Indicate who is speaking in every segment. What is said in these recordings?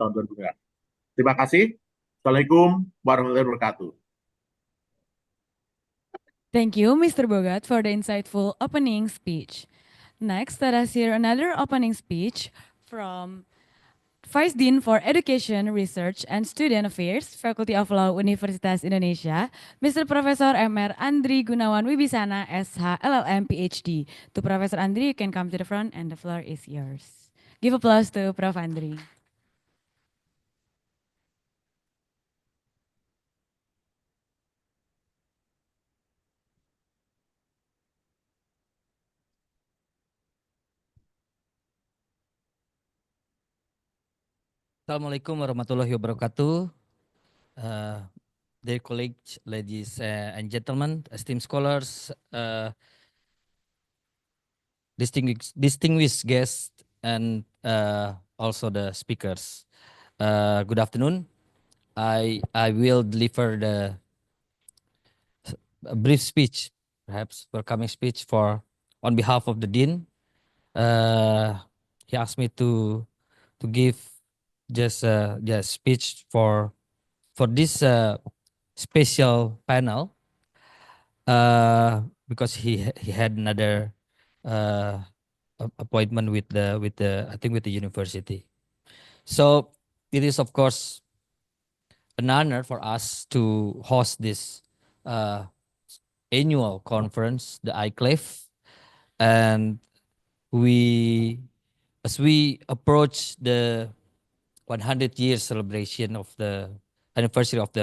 Speaker 1: tahun 2000. Terima kasih. Assalamualaikum warahmatullahi wabarakatuh.
Speaker 2: Thank you, Mr. Bogat, for the insightful opening speech. Next, let us hear another opening speech from Vice Dean for Education, Research, and Student Affairs, Faculty of Law, Universitas Indonesia, Mr. Professor M.R. Andri Gunawan Wibisana, SH, LLM, PhD. To Professor Andri, you can come to the front and the floor is yours. Give applause to Prof. Andri.
Speaker 3: Assalamualaikum warahmatullahi wabarakatuh. Dear colleagues, ladies and gentlemen, esteemed scholars, distinguished guests, and also the speakers. Good afternoon. I will deliver a brief speech, perhaps welcoming speech on behalf of the Dean. He asked me to give just speech for this special panel because he had another appointment with the I think with the university. So it is of course an honor for us to host this annual conference, the ICLEF, and as we approach the 100 years celebration of the anniversary of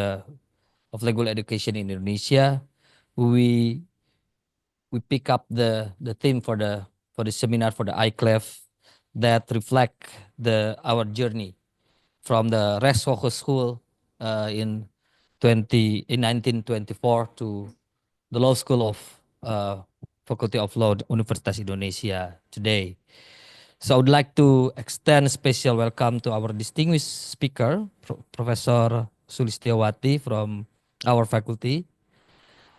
Speaker 3: legal education in Indonesia, we pick up the theme for the seminar for the ICLEF that reflect our journey from the Reshoku School in 1924 to the Law School of Faculty of Law Universitas Indonesia today. So I would like to extend a special welcome to our distinguished speaker, Professor Sulistiawati from our faculty,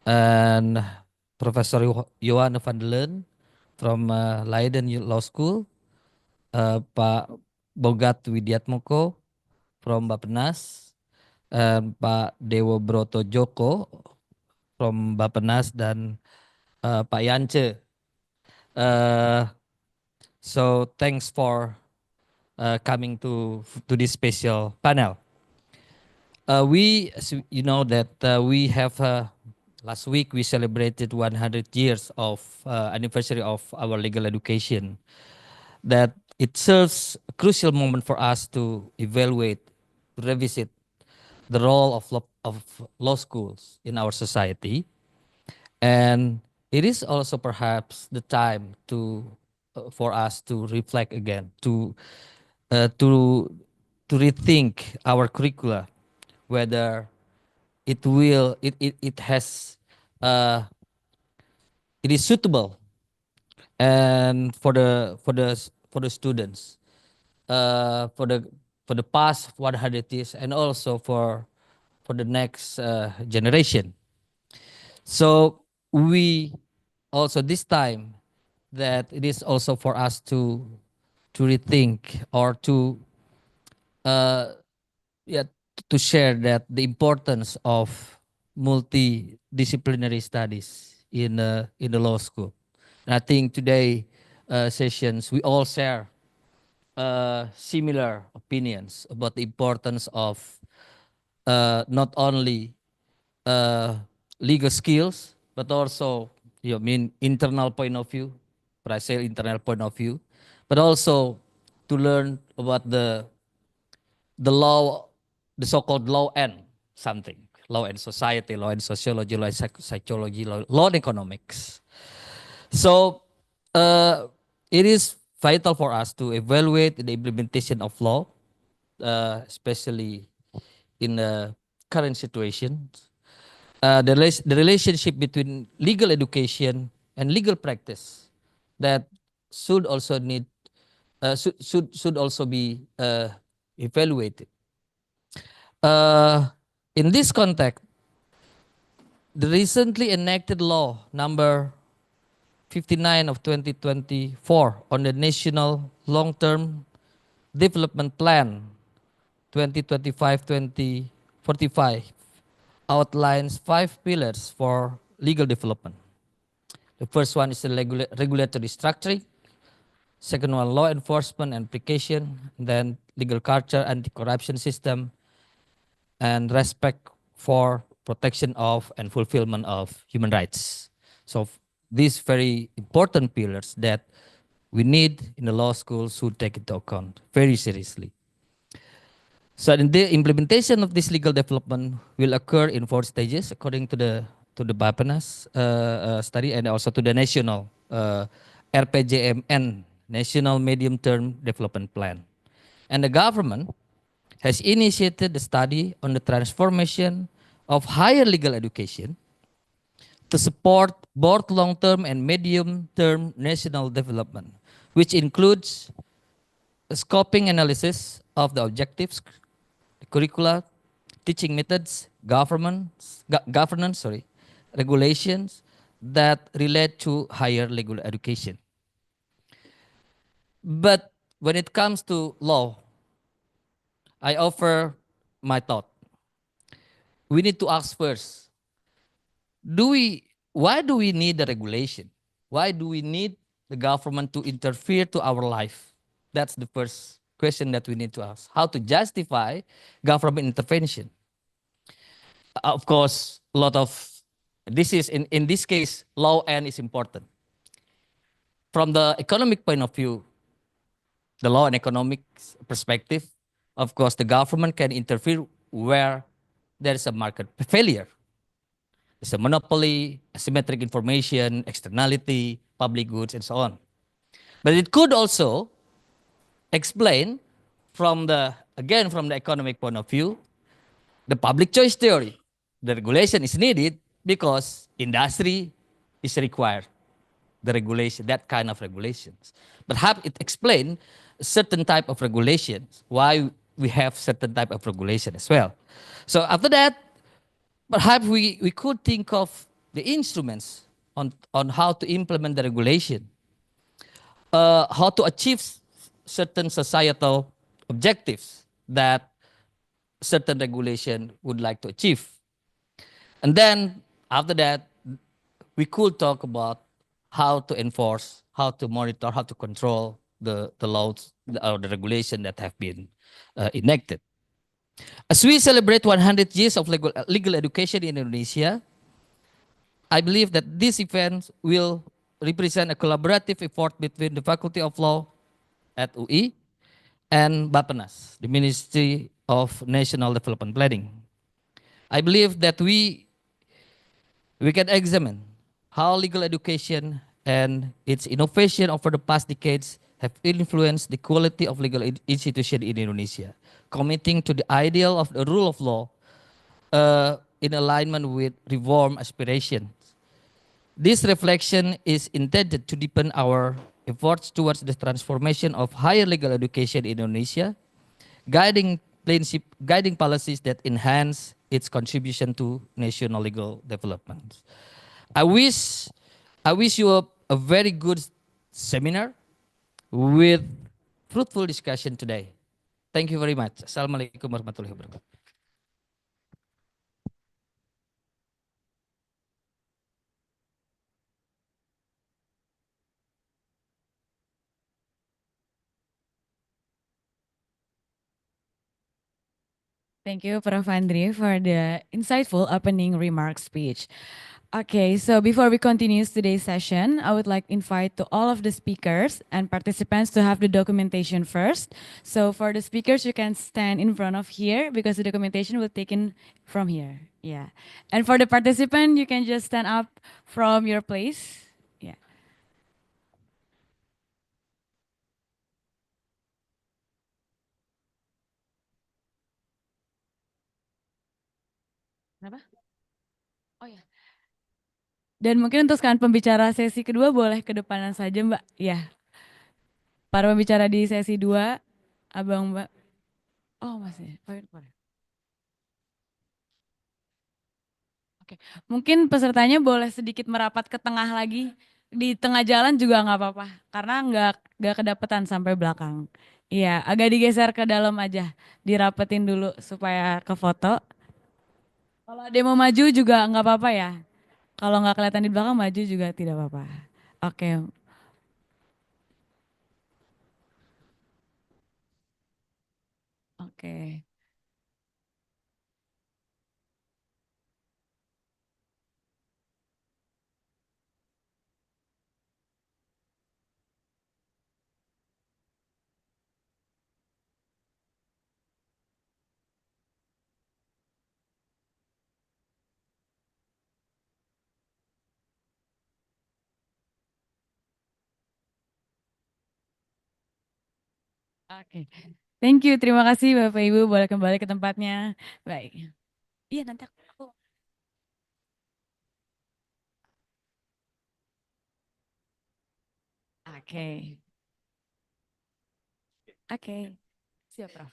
Speaker 3: and Professor Johan van der Leun from Leiden Law School, Pak Bogat Widiatmoko from Bappenas, Pak Dewo Broto Joko from Bappenas, dan Pak Yance. So thanks for coming to this special panel. You know that we have last week we celebrated 100 years of anniversary of our legal education. That it serves a crucial moment for us to evaluate, to revisit the role of law schools in our society, and it is also perhaps the time for us to reflect again, to rethink our curricula, whether it is suitable and for the students for the past 100 years and also for the next generation. So we also this time that it is also for us to rethink or to to share that the importance of multidisciplinary studies in the law school. And I think today sessions we all share similar opinions about the importance of not only legal skills but also internal point of view, but I say internal point of view, but also to learn about the law, the so-called law and something, law and society, law and sociology, law and psychology, law and economics. So it is vital for us to evaluate the implementation of law, especially in the current situation. The relationship between legal education and legal practice that should also should also be evaluated. In this context, the recently enacted law number 59 of 2024 on the National Long-Term Development Plan 2025-2045 outlines 5 pillars for legal development. The first one is the regulatory structuring. Second one, law enforcement and application. Then legal culture, anti-corruption system, and respect for protection of and fulfillment of human rights. So these very important pillars that we need in the law school should take into account very seriously. So in the implementation of this legal development will occur in 4 stages according to the Bapenas study and also to the national RPJMN, National Medium Term Development Plan. And the government has initiated the study on the transformation of higher legal education to support both long-term and medium-term national development, which includes a scoping analysis of the objectives, the curricula, teaching methods, governance, regulations that relate to higher legal education. But when it comes to law, I offer my thought. We need to ask first, why do we need the regulation? Why do we need the government to interfere to our life? That's the first question that we need to ask. How to justify government intervention? Of course, a lot of this is in this case, law end is important. From the economic point of view, the law and economic perspective, of course, the government can interfere where there is a market failure. It's a monopoly, asymmetric information, externality, public goods, and so on. But it could also explain from the economic point of view, the public choice theory. The regulation is needed because industry is required. The regulation, that kind of regulations. But have it explain certain type of regulations, why we have certain type of regulation as well. So after that, perhaps we could think of the instruments on how to implement the regulation, how to achieve certain societal objectives that certain regulation would like to achieve. And then after that, we could talk about how to enforce, how to monitor, how to control the laws or the regulation that have been enacted. As we celebrate 100 years of legal education in Indonesia, I believe that this event will represent a collaborative effort between the Faculty of Law at UI and Bapenas, the Ministry of National Development Planning. I believe that we can examine how legal education and its innovation over the past decades have influenced the quality of legal institution in Indonesia, committing to the ideal of the rule of law in alignment with reform aspirations. This reflection is intended to deepen our efforts towards the transformation of higher legal education in Indonesia, guiding policies that enhance its contribution to national legal development. I wish you a very good seminar with fruitful discussion today. Thank you very much. Assalamualaikum warahmatullahi wabarakatuh.
Speaker 2: Thank you, Prof. Andri, for the insightful opening remark speech. Okay, so before we continue today's session, I would like to invite to all of the speakers and participants to have the documentation first. So for the speakers, you can stand in front of here because the documentation will taken from here. Yeah. And for the participant, you can just stand up from your place. Yeah. Kenapa? Oh ya. Dan mungkin untuk sekarang pembicara sesi kedua boleh ke depanan saja, Mbak. Ya. Para pembicara di sesi 2, Abang Mbak. Oh, masih. Oke. Mungkin pesertanya boleh sedikit merapat ke tengah lagi di tengah jalan juga nggak apa-apa, karena nggak kedapetan sampai belakang. Iya, agak digeser ke dalam aja, dirapetin dulu supaya ke foto. Kalau ada yang mau maju juga nggak apa-apa ya. Kalau nggak kelihatan di belakang maju juga tidak apa-apa. Oke, oke. Oke. Thank you, terima kasih Bapak Ibu, boleh kembali ke tempatnya. Baik. Iya, nanti aku. Oke. Oke. Siap, Prof.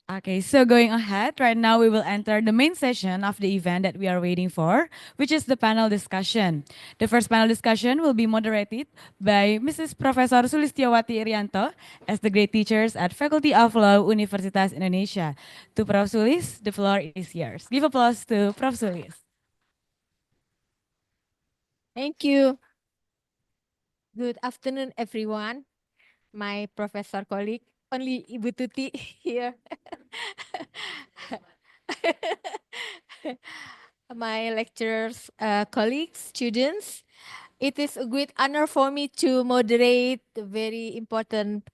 Speaker 2: Okay, so going ahead, right now we will enter the main session of the event that we are waiting for, which is the panel discussion. The first panel discussion will be moderated by Mrs. Professor Sulistiawati Irianto as the grade teachers at Faculty of Law, Universitas Indonesia. To Prof. Sulis, the floor is yours. Give applause to Prof. Sulis.
Speaker 4: Thank you. Good afternoon, everyone. My professor colleague, only Ibu Tuti here. My lecturers, colleagues, students. It is a great honor for me to moderate the very important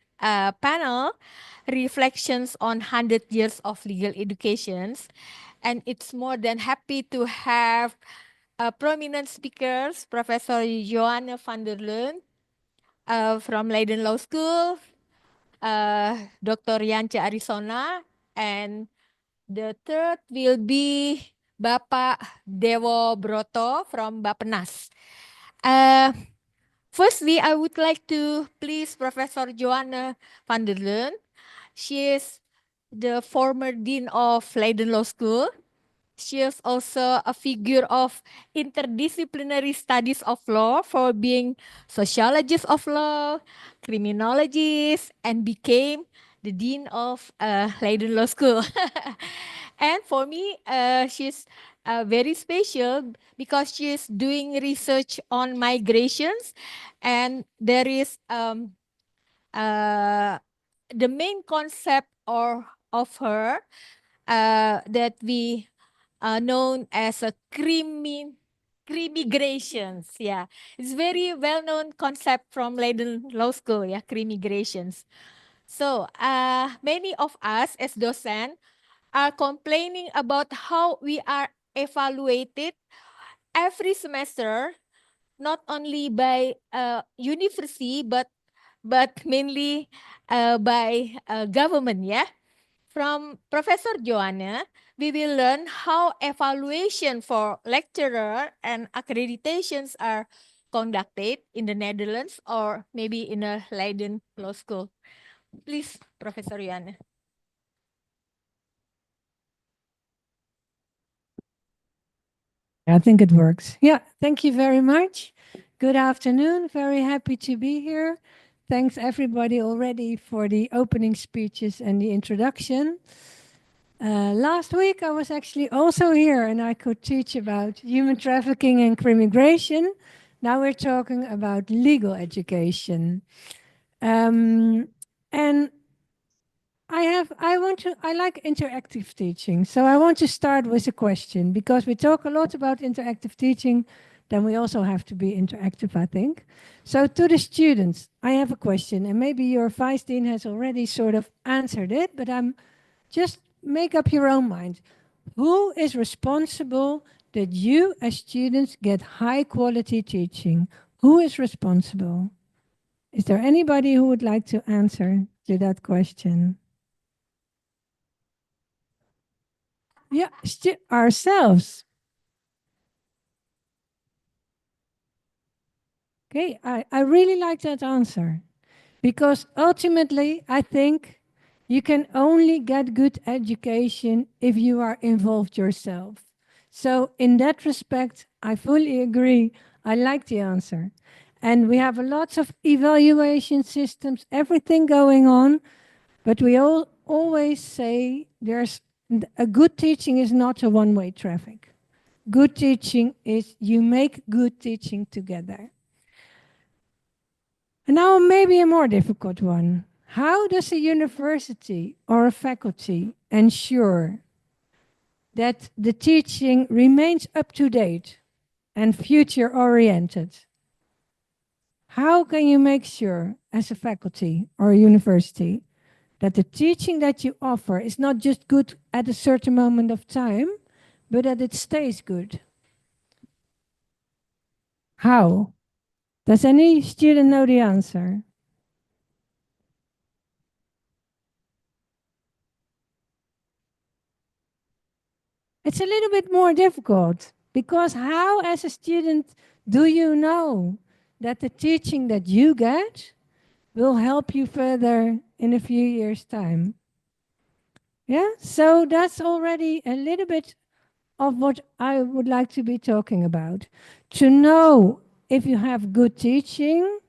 Speaker 4: panel, Reflections on 100 Years of Legal Educations. And it's more than happy to have prominent speakers, Professor Joanne van der Leun from Leiden Law School, Dr. Yance Arizona, and the third will be Bapak Dewo Broto from Bappenas. Firstly, I would like to please Professor Joanne van der Leun. She is the former Dean of Leiden Law School. She is also a figure of interdisciplinary studies of law for being sociologist of law, criminologist, and became the Dean of Leiden Law School. And for me, she's very special because she is doing research on migrations, and there is the main concept of her that we known as a crimigrations. Yeah, it's very well-known concept from Leiden Law School. Yeah, crimigrations. So many of us as docent are complaining about how we are evaluated every semester, not only by university but mainly by government. Yeah. From Professor Joanne, we will learn how evaluation for lecturer and accreditations are conducted in the Netherlands or maybe in a Leiden Law School. Please, Professor Joanne.
Speaker 5: I think it works. Yeah, thank you very much. Good afternoon. Very happy to be here. Thanks everybody already for the opening speeches and the introduction. Last week I was actually also here and I could teach about human trafficking and crimmigration. Now we're talking about legal education. And I like interactive teaching. So I want to start with a question because we talk a lot about interactive teaching, then we also have to be interactive, I think. So to the students, I have a question and maybe your Vice Dean has already sort of answered it, but I'm just make up your own mind. Who is responsible that you as students get high quality teaching? Who is responsible? Is there anybody who would like to answer to that question? Yeah, ourselves. Okay, I really like that answer because ultimately I think you can only get good education if you are involved yourself. So in that respect, I fully agree. I like the answer. And we have lots of evaluation systems, everything going on. But we all always say a good teaching is not a one-way traffic. Good teaching is you make good teaching together. And now maybe a more difficult one. How does a university or a faculty ensure that the teaching remains up to date and future oriented? How can you make sure as a faculty or a university that the teaching that you offer is not just good at a certain moment of time, but that it stays good? How? Does any student know the answer? It's a little bit more difficult because how, as a student, do you know that the teaching that you get will help you further in a few years' time? Yeah, so that's already a little bit of what I would like to be talking about. To know if you have good teaching,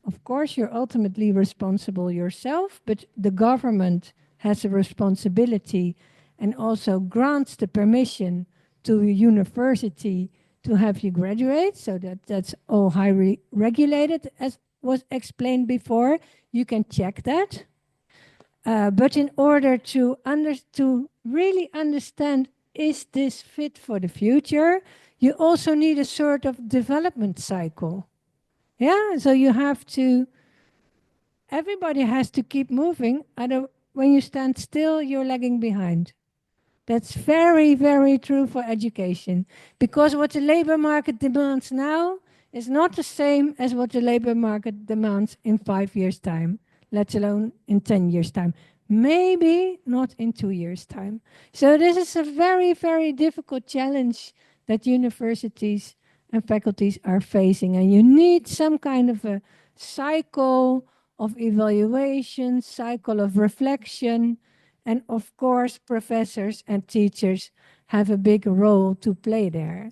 Speaker 5: of course, you're ultimately responsible yourself, but the government has a responsibility and also grants the permission to a university to have you graduate, so that's all highly regulated, as was explained before. You can check that. But in order to really understand, is this fit for the future, you also need a sort of development cycle. Yeah, so you have to, everybody has to keep moving. When you stand still, you're lagging behind. That's very, very true for education. Because what the labor market demands now is not the same as what the labor market demands in 5 years' time, let alone in 10 years' time. Maybe not in 2 years' time. So this is a very, very difficult challenge that universities and faculties are facing. And you need some kind of a cycle of evaluation, cycle of reflection. And of course, professors and teachers have a big role to play there.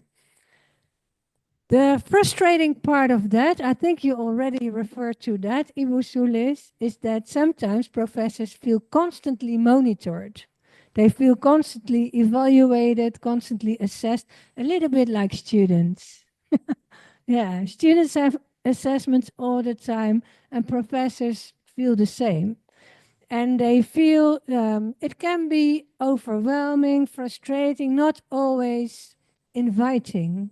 Speaker 5: The frustrating part of that, I think you already referred to that, Ibu Sulis, is that sometimes professors feel constantly monitored. They feel constantly evaluated, constantly assessed, a little bit like students. Yeah, students have assessments all the time, and professors feel the same. And they feel it can be overwhelming, frustrating, not always inviting.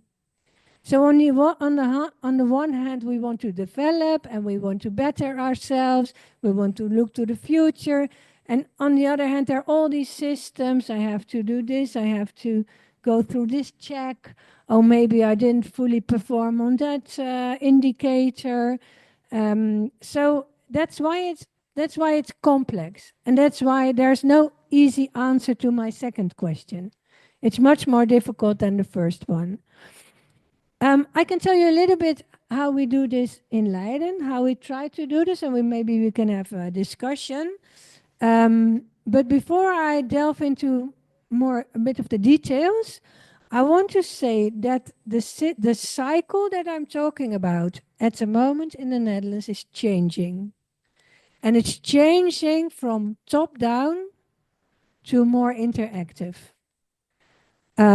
Speaker 5: So on the one hand, we want to develop and we want to better ourselves. We want to look to the future. And on the other hand, there are all these systems. I have to do this. I have to go through this check. Oh, maybe I didn't fully perform on that indicator. So that's why it's complex. And that's why there's no easy answer to my second question. It's much more difficult than the first one. I can tell you a little bit how we do this in Leiden, how we try to do this, and maybe we can have a discussion. But before I delve into a bit of the details, I want to say that the cycle that I'm talking about at the moment in the Netherlands is changing. And it's changing from top-down to more interactive.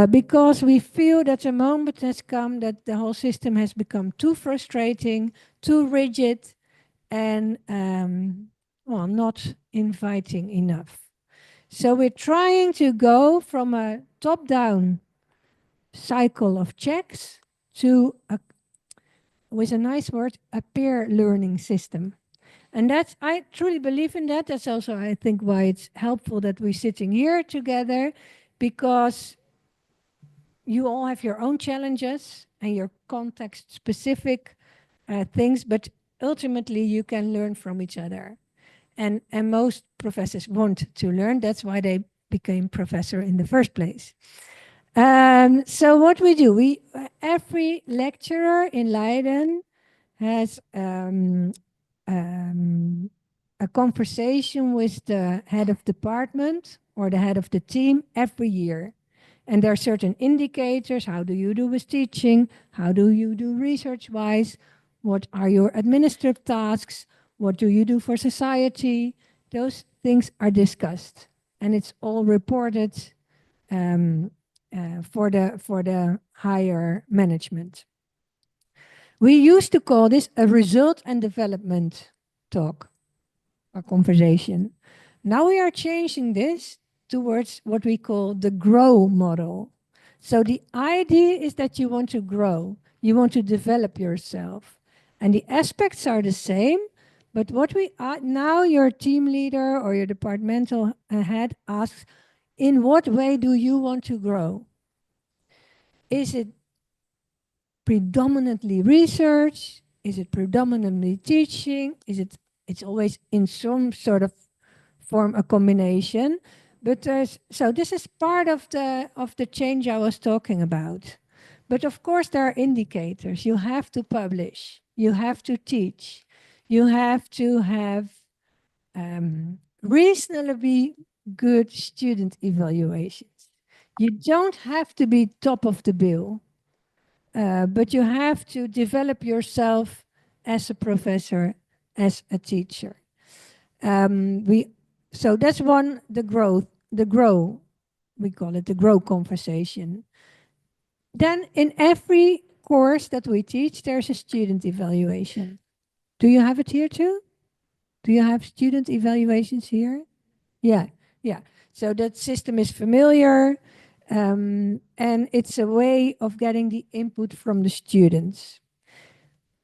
Speaker 5: Because we feel that a moment has come that the whole system has become too frustrating, too rigid, and not inviting enough. So we're trying to go from a top-down cycle of checks to, with a nice word, a peer learning system. And I truly believe in that. That's also, I think, why it's helpful that we're sitting here together, because you all have your own challenges and your context-specific things, but ultimately you can learn from each other. And most professors want to learn. That's why they became professor in the first place. So what we do, every lecturer in Leiden has a conversation with the head of department or the head of the team every year. And there are certain indicators. How do you do with teaching? How do you do research-wise? What are your administrative tasks? What do you do for society? Those things are discussed, and it's all reported for the higher management. We used to call this a result and development talk or conversation. Now we are changing this towards what we call the grow model. So the idea is that you want to grow, you want to develop yourself, and the aspects are the same. But what we are now, your team leader or your departmental head asks, in what way do you want to grow? Is it predominantly research? Is it predominantly teaching? It's always in some sort of form a combination. But so this is part of the change I was talking about. But of course there are indicators. You have to publish, you have to teach, you have to have reasonably good student evaluations. You don't have to be top of the bill, but you have to develop yourself as a professor, as a teacher. So that's one, the grow, we call it the grow conversation. Then in every course that we teach, there's a student evaluation. Do you have it here too? Do you have student evaluations here? Yeah. So that system is familiar, and it's a way of getting the input from the students.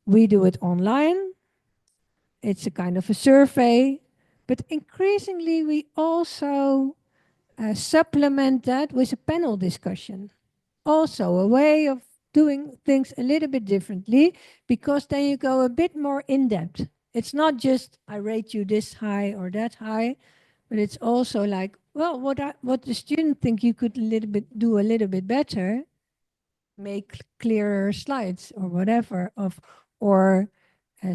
Speaker 5: We do it online. It's a kind of a survey, but increasingly we also supplement that with a panel discussion. Also a way of doing things a little bit differently, because then you go a bit more in depth. It's not just I rate you this high or that high, but it's also like, well, what the student think you could do a little bit better, make clearer slides or whatever, or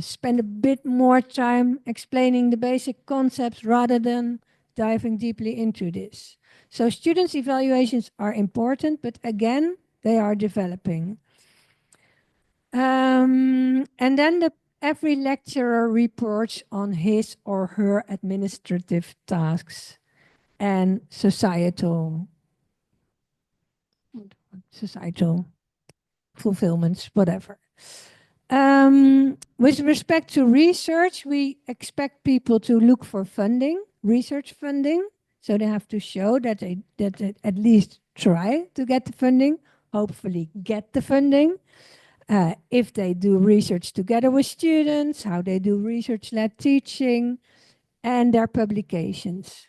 Speaker 5: spend a bit more time explaining the basic concepts rather than diving deeply into this. So students' evaluations are important, but again, they are developing. And then every lecturer reports on his or her administrative tasks and societal fulfillments, whatever. With respect to research, we expect people to look for funding, research funding. So they have to show that they at least try to get the funding, hopefully get the funding. If they do research together with students, how they do research-led teaching, and their publications.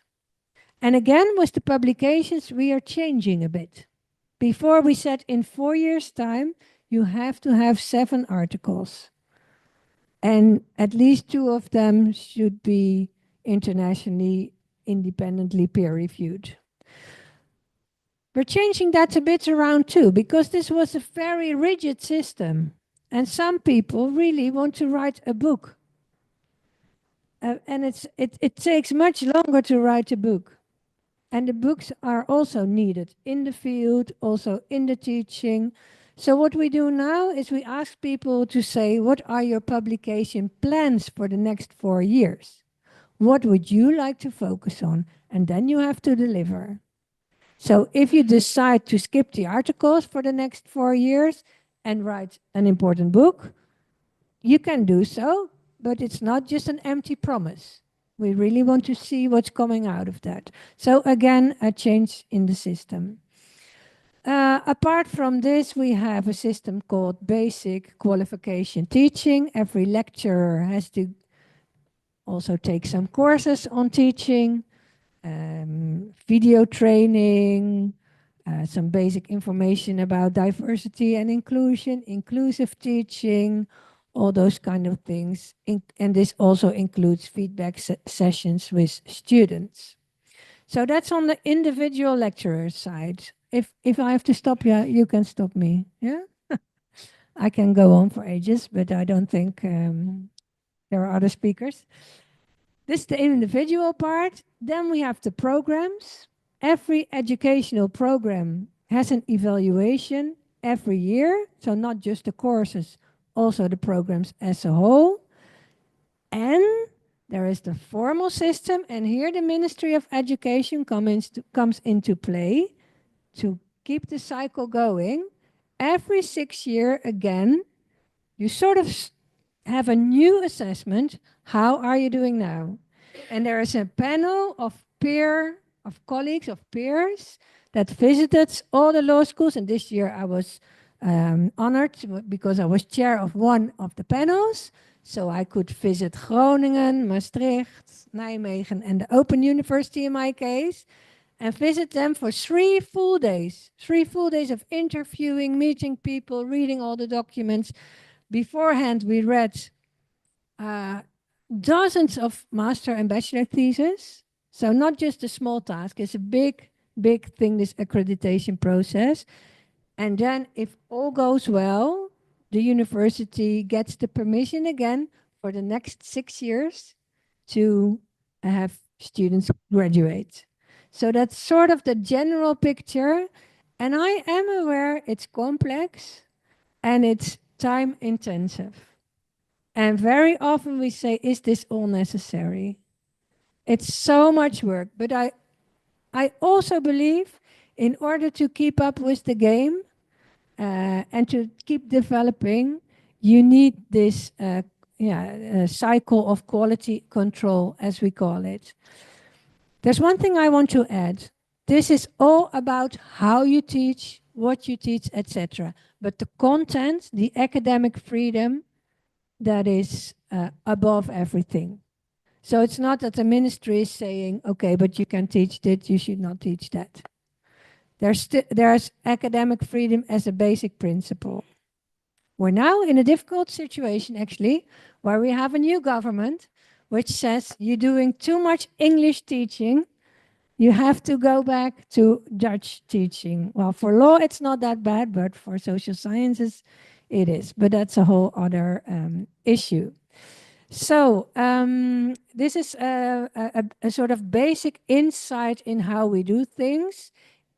Speaker 5: And again, with the publications, we are changing a bit. Before we said in 4 years' time, you have to have 7 articles. And at least 2 of them should be internationally independently peer-reviewed. We're changing that a bit around too, because this was a very rigid system. And some people really want to write a book. And it takes much longer to write a book. And the books are also needed in the field, also in the teaching. So what we do now is we ask people to say, what are your publication plans for the next 4 years? What would you like to focus on? And then you have to deliver. So if you decide to skip the articles for the next 4 years and write an important book, you can do so, but it's not just an empty promise. We really want to see what's coming out of that. So again, a change in the system. Apart from this, we have a system called Basic Qualification Teaching. Every lecturer has to also take some courses on teaching, video training, some basic information about diversity and inclusion, inclusive teaching, all those kind of things. And this also includes feedback sessions with students. So that's on the individual lecturer side. If I have to stop you, you can stop me. Yeah, I can go on for ages, but I don't think there are other speakers. This is the individual part. Then we have the programs. Every educational program has an evaluation every year. So not just the courses, also the programs as a whole. And there is the formal system, and here the Ministry of Education comes into play to keep the cycle going. Every 6 years again, you sort of have a new assessment. How are you doing now? And there is a panel of colleagues, of peers that visited all the law schools. And this year I was honored because I was chair of one of the panels. So I could visit Groningen, Maastricht, Nijmegen, and the Open University in my case, and visit them for 3 full days. 3 full days of interviewing, meeting people, reading all the documents. Beforehand, we read dozens of master and bachelor theses. So not just a small task, it's a big, big thing, this accreditation process. And then if all goes well, the university gets the permission again for the next 6 years to have students graduate. So that's sort of the general picture. And I am aware it's complex and it's time intensive. And very often we say, is this all necessary? It's so much work. But I also believe in order to keep up with the game and to keep developing, you need this cycle of quality control, as we call it. There's one thing I want to add. This is all about how you teach, what you teach, etc. But the content, the academic freedom, that is above everything. So it's not that the ministry is saying, okay, but you can teach this, you should not teach that. There's academic freedom as a basic principle. We're now in a difficult situation, actually, where we have a new government which says you're doing too much English teaching. You have to go back to Dutch teaching. Well, for law, it's not that bad, but for social sciences, it is. But that's a whole other issue. So this is a sort of basic insight in how we do things.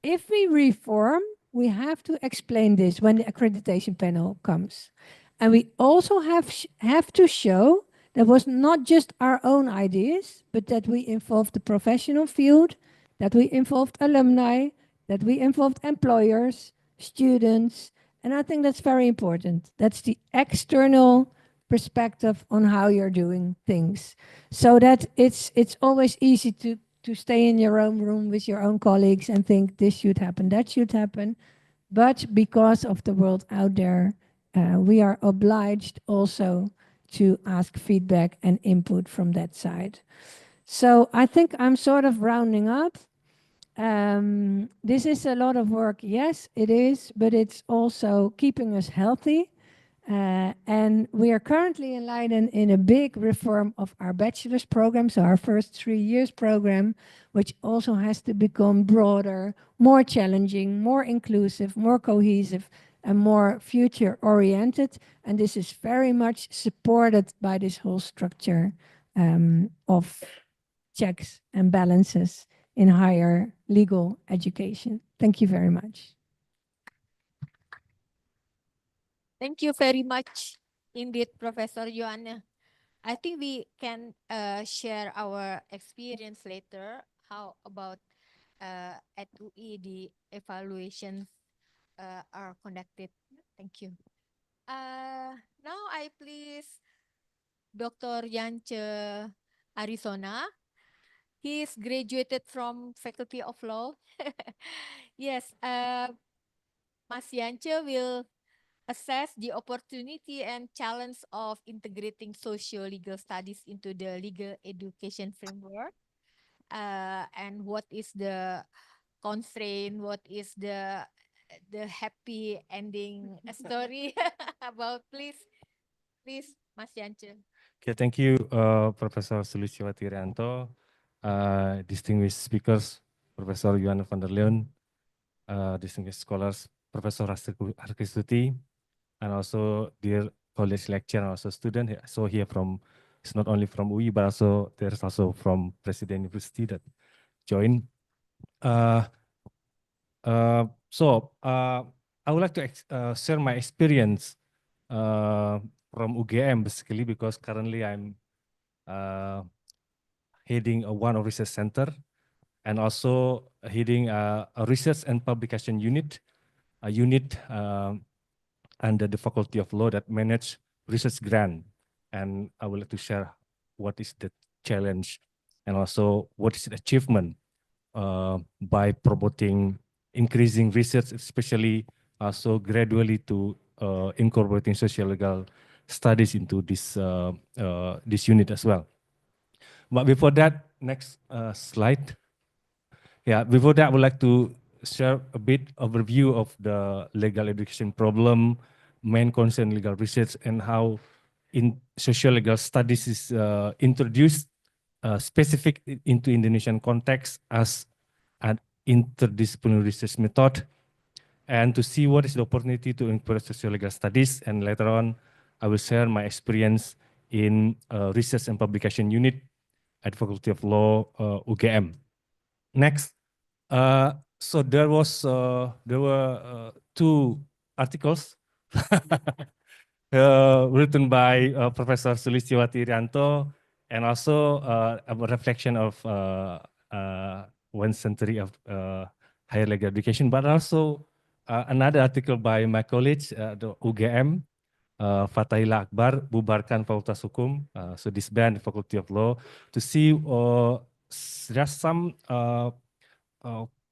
Speaker 5: If we reform, we have to explain this when the accreditation panel comes. And we also have to show that was not just our own ideas, but that we involved the professional field, that we involved alumni, that we involved employers, students, and I think that's very important. That's the external perspective on how you're doing things. So that it's always easy to stay in your own room with your own colleagues and think this should happen, that should happen. But because of the world out there, we are obliged also to ask feedback and input from that side. So I think I'm sort of rounding up. This is a lot of work, yes, it is, but it's also keeping us healthy. And we are currently in Leiden in a big reform of our bachelor's program, so our first 3 years program, which also has to become broader, more challenging, more inclusive, more cohesive, and more future-oriented. And this is very much supported by this whole structure of checks and balances in higher legal education. Thank you very much.
Speaker 4: Thank you very much indeed, Professor Joanna. I think we can share our experience later. How about at UI the evaluations are conducted? Thank you. Now I please Dr. Yance Arizona. He is graduated from Faculty of Law. Yes, Mas Yance will assess the opportunity and challenge of integrating socio-legal studies into the legal education framework. And what is the constraint, what is the happy ending story about, please, Mas Yance.
Speaker 6: Okay, thank you, Professor Sulistiawati Irianto, distinguished speakers, Professor Joanna van der Leeuwen, distinguished scholars, Professor Harkistuti, and also dear college lecturer and also student. So here it's not only from UI, but also there's also from President University that joined. So I would like to share my experience from UGM basically because currently I'm heading one of research center and also heading a research and publication unit, a unit under the Faculty of Law that manage research grant. And I would like to share what is the challenge and also what is the achievement by promoting increasing research, especially also gradually to incorporating social legal studies into this this unit as well. But before that, next slide. Yeah, before that, I would like to share a bit overview of the legal education problem, main concern legal research, and how in social legal studies is introduced specific into Indonesian context as an interdisciplinary research method, and to see what is the opportunity to encourage social legal studies. And later on, I will share my experience in research and publication unit at Faculty of Law, UGM. Next, so there were two articles written by Professor Sulistiawati Irianto, and also a reflection of 1 century of higher legal education, but also another article by my colleague, the UGM, Fatahillah Akbar, Bubarkan Fakultas Hukum, so disband the Faculty of Law, to see there's some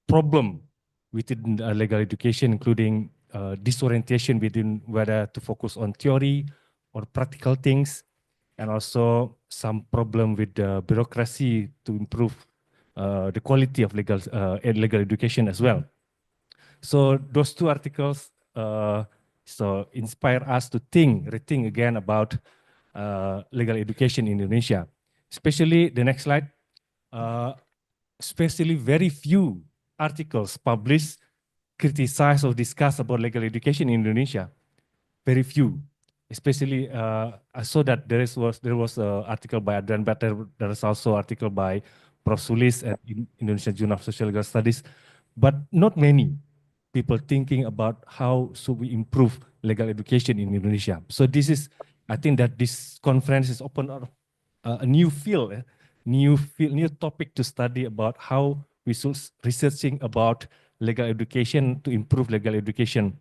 Speaker 6: problem within legal education, including disorientation within whether to focus on theory or practical things, and also some problem with the bureaucracy to improve the quality of legal education as well. So those two articles so inspire us to rethink again about legal education in Indonesia. Especially the next slide, especially very few articles published, criticize or discuss about legal education in Indonesia. Very few. Especially, I saw that there was an article by Adrian, but there is also an article by Prof. Sulis at Indonesian Journal of Social Legal Studies, but not many people thinking about how should we improve legal education in Indonesia. So this is, I think that this conference is open a new field, new topic to study about how we should researching about legal education to improve legal education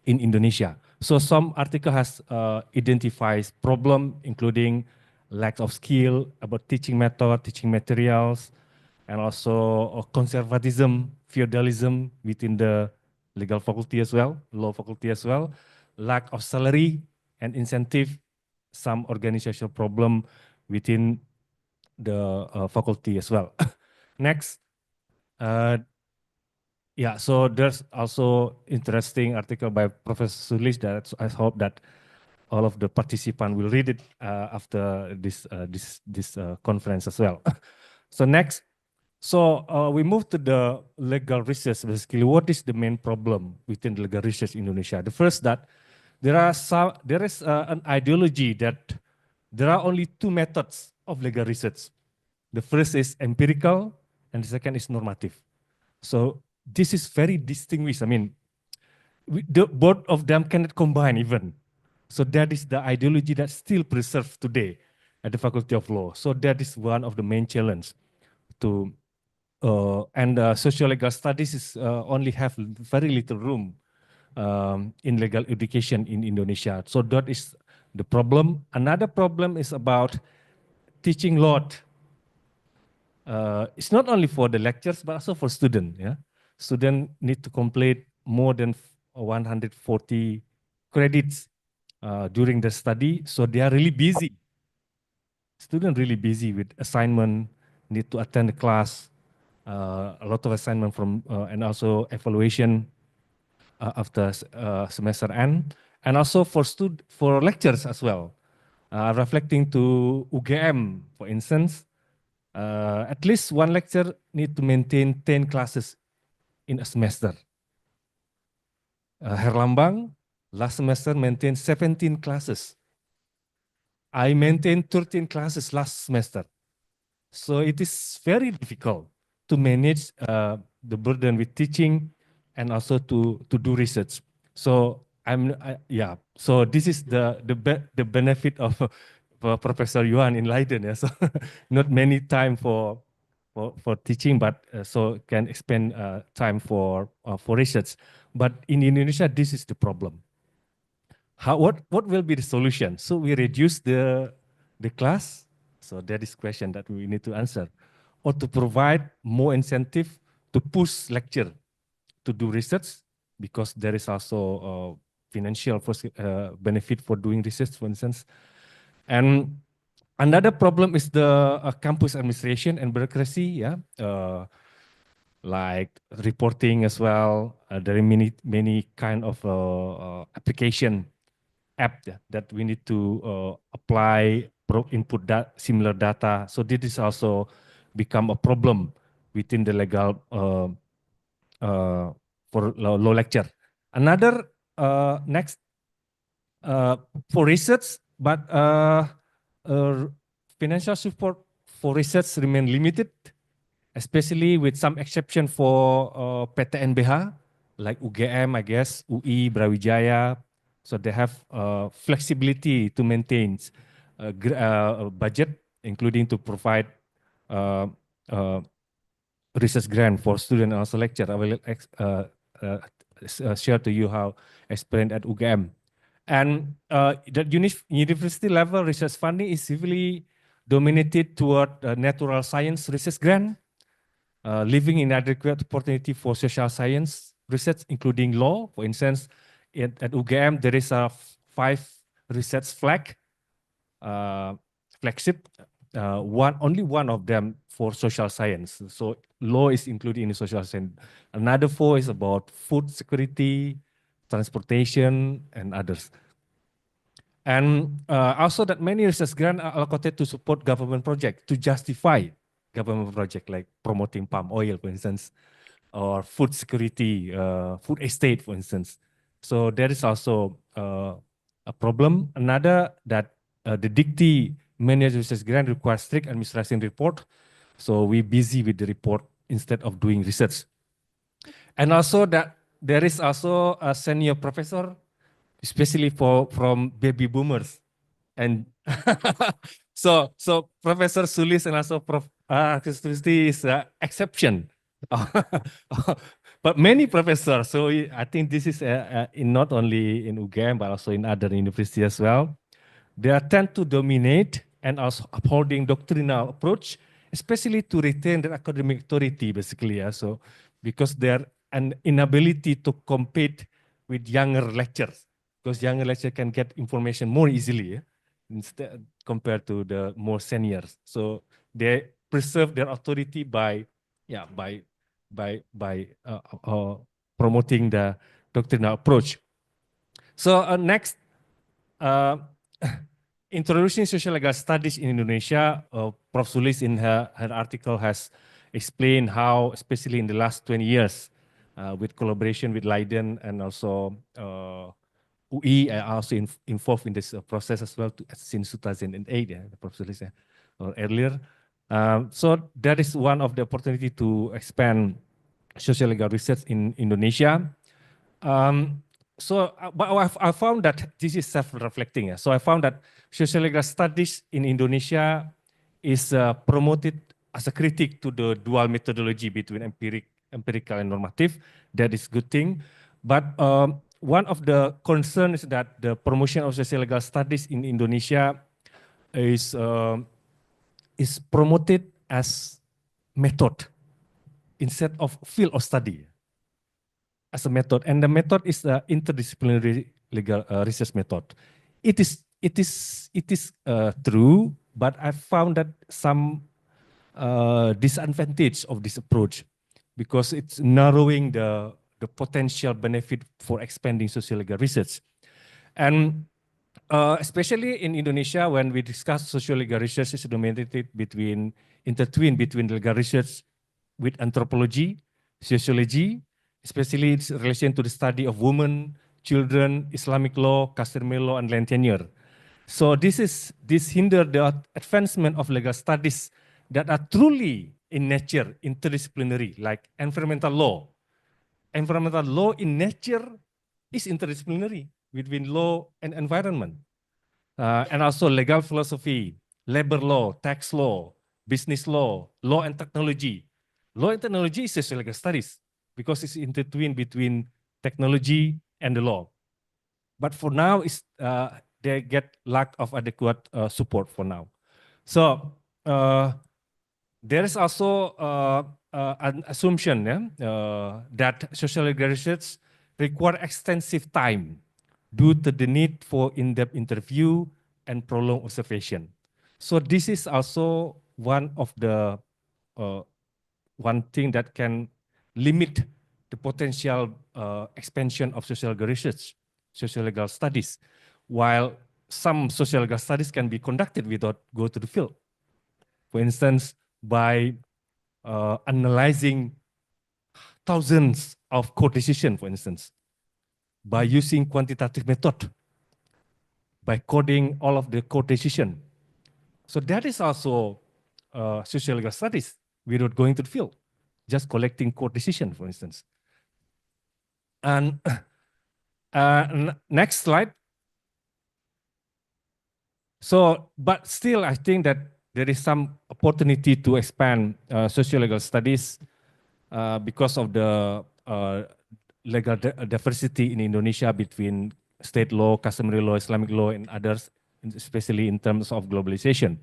Speaker 6: in Indonesia. So some article has identifies problem including lack of skill about teaching method, teaching materials, and also conservatism, feudalism within the legal faculty as well, law faculty as well, lack of salary and incentive, some organizational problem within the faculty as well. Next. Yeah, so there's also interesting article by Professor Sulis that I hope that all of the participants will read it after this conference as well. So next, so we move to the legal research. Basically, what is the main problem within legal research in Indonesia? The first that there is an ideology that there are only two methods of legal research. The first is empirical, and the second is normative. So this is very distinguished. I mean, both of them cannot combine even. So that is the ideology that's still preserved today at the Faculty of Law. So that is one of the main challenge to, and social legal studies is only have very little room in legal education in Indonesia. So that is the problem. Another problem is about teaching lot. It's not only for the lectures, but also for students. Yeah, students need to complete more than 140 credits during the study, so they are really busy. Students really busy with assignment, need to attend the class, a lot of assignment from and also evaluation after semester end, and also for lectures as well. Reflecting to UGM, for instance. At least one lecturer need to maintain 10 classes in a semester. Herlambang, last semester maintained 17 classes. I maintained 13 classes last semester. So it is very difficult to manage the burden with teaching and also to do research. So yeah. So this is the benefit of Professor Yuan in Leiden. Yeah? So not many time for teaching, but so can spend time for research. But in Indonesia, this is the problem. What will be the solution? So we reduce the class. So that is question that we need to answer, or to provide more incentive to push lecture to do research, because there is also financial benefit for doing research, for instance. And another problem is the campus administration and bureaucracy. Yeah, like reporting as well. There are many kind of application app that we need to apply, input similar data. So this is also become a problem within the legal for law lecture. Another next for research, but financial support for research remain limited, especially with some exception for PTNBH, like UGM, I guess, UI, Brawijaya. So they have flexibility to maintain a budget, including to provide research grant for student and also lecture. I will share to you how explained at UGM. And the university level research funding is heavily dominated toward natural science research grant, leaving inadequate opportunity for social science research, including law. For instance, at UGM, there is a 5 research flagship, only one of them for social science. So law is included in the social science. Another 4 is about food security, transportation, and others. And also that many research grants are allocated to support government projects, to justify government project like promoting palm oil, for instance, or food security, food estate, for instance. So there is also a problem. Another that the dictee many research grant requires strict administration report. So we busy with the report instead of doing research. And also that there is also a senior professor, especially from baby boomers. And so Professor Sulis and also Prof. Kristi is an exception. But many professors, so I think this is in not only in UGM, but also in other universities as well. They tend to dominate and also upholding doctrinal approach, especially to retain their academic authority, basically. Yeah? So because they're an inability to compete with younger lecturers, because younger lecturers can get information more easily. Yeah? Instead, compared to the more seniors, so they preserve their authority by promoting the doctrinal approach. So next, introducing social legal studies in Indonesia. Prof. Sulis in her article has explained how, especially in the last 20 years, with collaboration with Leiden and also UI are also involved in this process as well since 2008, yeah, Prof. Sulis or earlier. So that is one of the opportunity to expand social legal research in Indonesia. But I found that this is self-reflecting. Yeah? So I found that social legal studies in Indonesia is promoted as a critique to the dual methodology between empirical and normative. That is good thing. But one of the concerns is that the promotion of social legal studies in Indonesia is promoted as method instead of field of study, as a method, and the method is the interdisciplinary legal research method. It is true, but I found that some disadvantage of this approach, because it's narrowing the potential benefit for expanding social legal research. And especially in Indonesia, when we discuss social legal research, is intertwined between legal research with anthropology, sociology, especially its relation to the study of women, children, Islamic law, customary law, and land tenure. So this hinder the advancement of legal studies that are truly in nature interdisciplinary, like environmental law. Environmental law in nature is interdisciplinary. between law and environment, and also legal philosophy, labor law, tax law, business law, law and technology. Law and technology is social legal studies because it's intertwined between technology and the law. But for now, they get lack of adequate support for now. So there is also an assumption that social legal research require extensive time due to the need for in-depth interview and prolonged observation. So this is also one of the one thing that can limit the potential expansion of social legal research, social legal studies, while some social legal studies can be conducted without go to the field. For instance, by analyzing thousands of court decisions, for instance, by using quantitative method, by coding all of the court decision. So that is also social legal studies without going to the field, just collecting court decision, for instance. And next slide. So, but still, I think that there is some opportunity to expand social legal studies because of the legal diversity in Indonesia between state law, customary law, Islamic law, and others, especially in terms of globalization.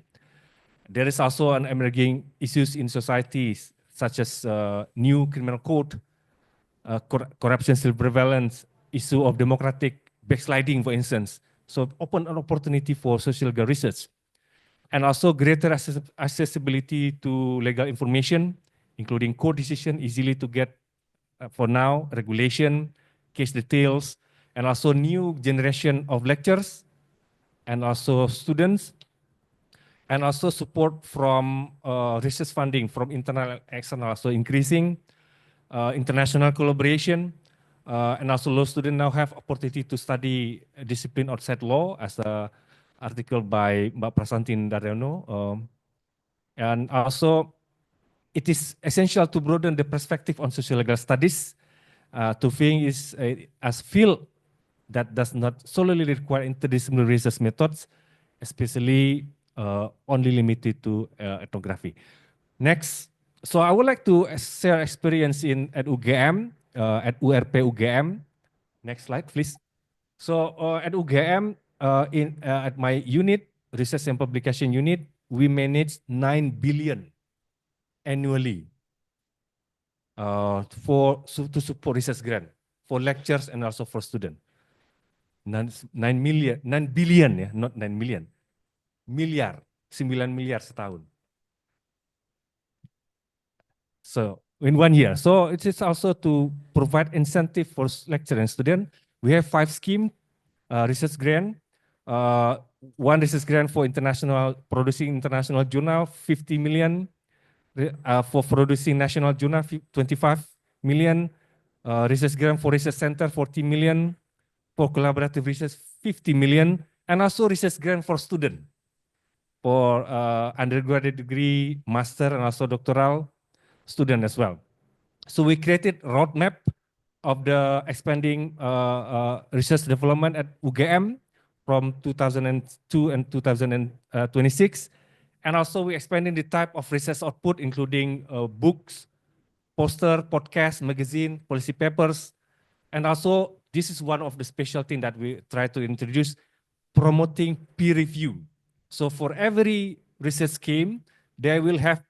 Speaker 6: There is also an emerging issues in societies such as new criminal code, corruption still prevalence, issue of democratic backsliding, for instance. So open an opportunity for social legal research. And also greater accessibility to legal information, including court decision, easily to get for now, regulation, case details, and also new generation of lectures, and also students, and also support from research funding from internal and external, also increasing international collaboration, and also law students now have opportunity to study a discipline outside law, as an article by Mbak Prasanti Daryono. And also, it is essential to broaden the perspective on social legal studies to think is as field that does not solely require interdisciplinary research methods, especially only limited to ethnography. Next, so I would like to share experience at UGM, at URP UGM. Next slide, please. So at UGM, at my unit, research and publication unit, we manage 9 billion annually to support research grant for lectures and also for students. 9 billion ya, not 9 million. Miliar, 9 miliar setahun. So in 1 year. So it is also to provide incentive for lecturer and student. We have 5 schemes, research grant, 1 research grant for producing international journal, 50 million, for producing national journal, 25 million, research grant for research center, 40 million, for collaborative research, 50 million, and also research grant for student, for undergraduate degree, master, and also doctoral student as well. So we created roadmap of the expanding research development at UGM from 2002 and 2026. And also we expanding the type of research output, including books, poster, podcast, magazine, policy papers. And also this is one of the special things that we try to introduce, promoting peer review. So for every research scheme, they will have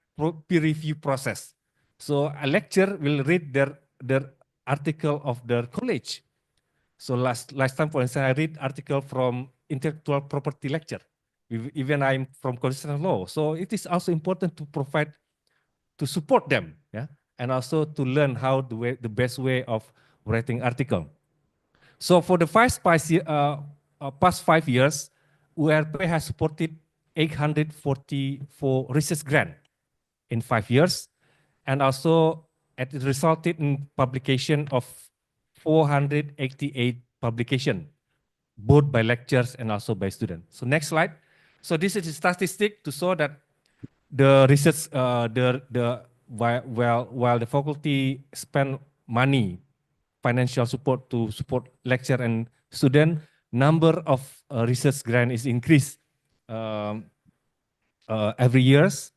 Speaker 6: peer review process. So a lecturer will read their article of their college. So last time, for instance, I read article from intellectual property lecture, even I'm from constitutional law. So it is also important to provide, to support them, yeah, and also to learn how the best way of writing article. So for the past 5 years, URP has supported 844 research grant in 5 years, and also it resulted in publication of 488 publication, both by lecturers and also by students. So next slide. So this is a statistic to show that the research, while the faculty spend money, financial support to support lecturer and student, number of research grant is increased um, every years.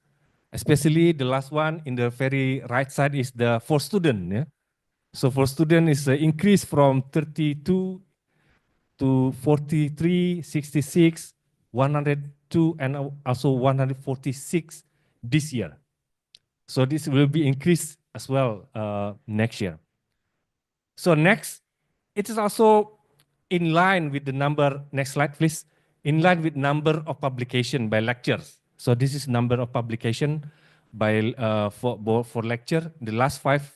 Speaker 6: Especially the last one in the very right side is the for student. Yeah? So for student is increase from 32 to 43, 66, 102, and also 146 this year. So this will be increased as well next year. So next, it is also in line with the number, next slide please, in line with number of publication by lectures. So this is number of publication by for lecture. The last 5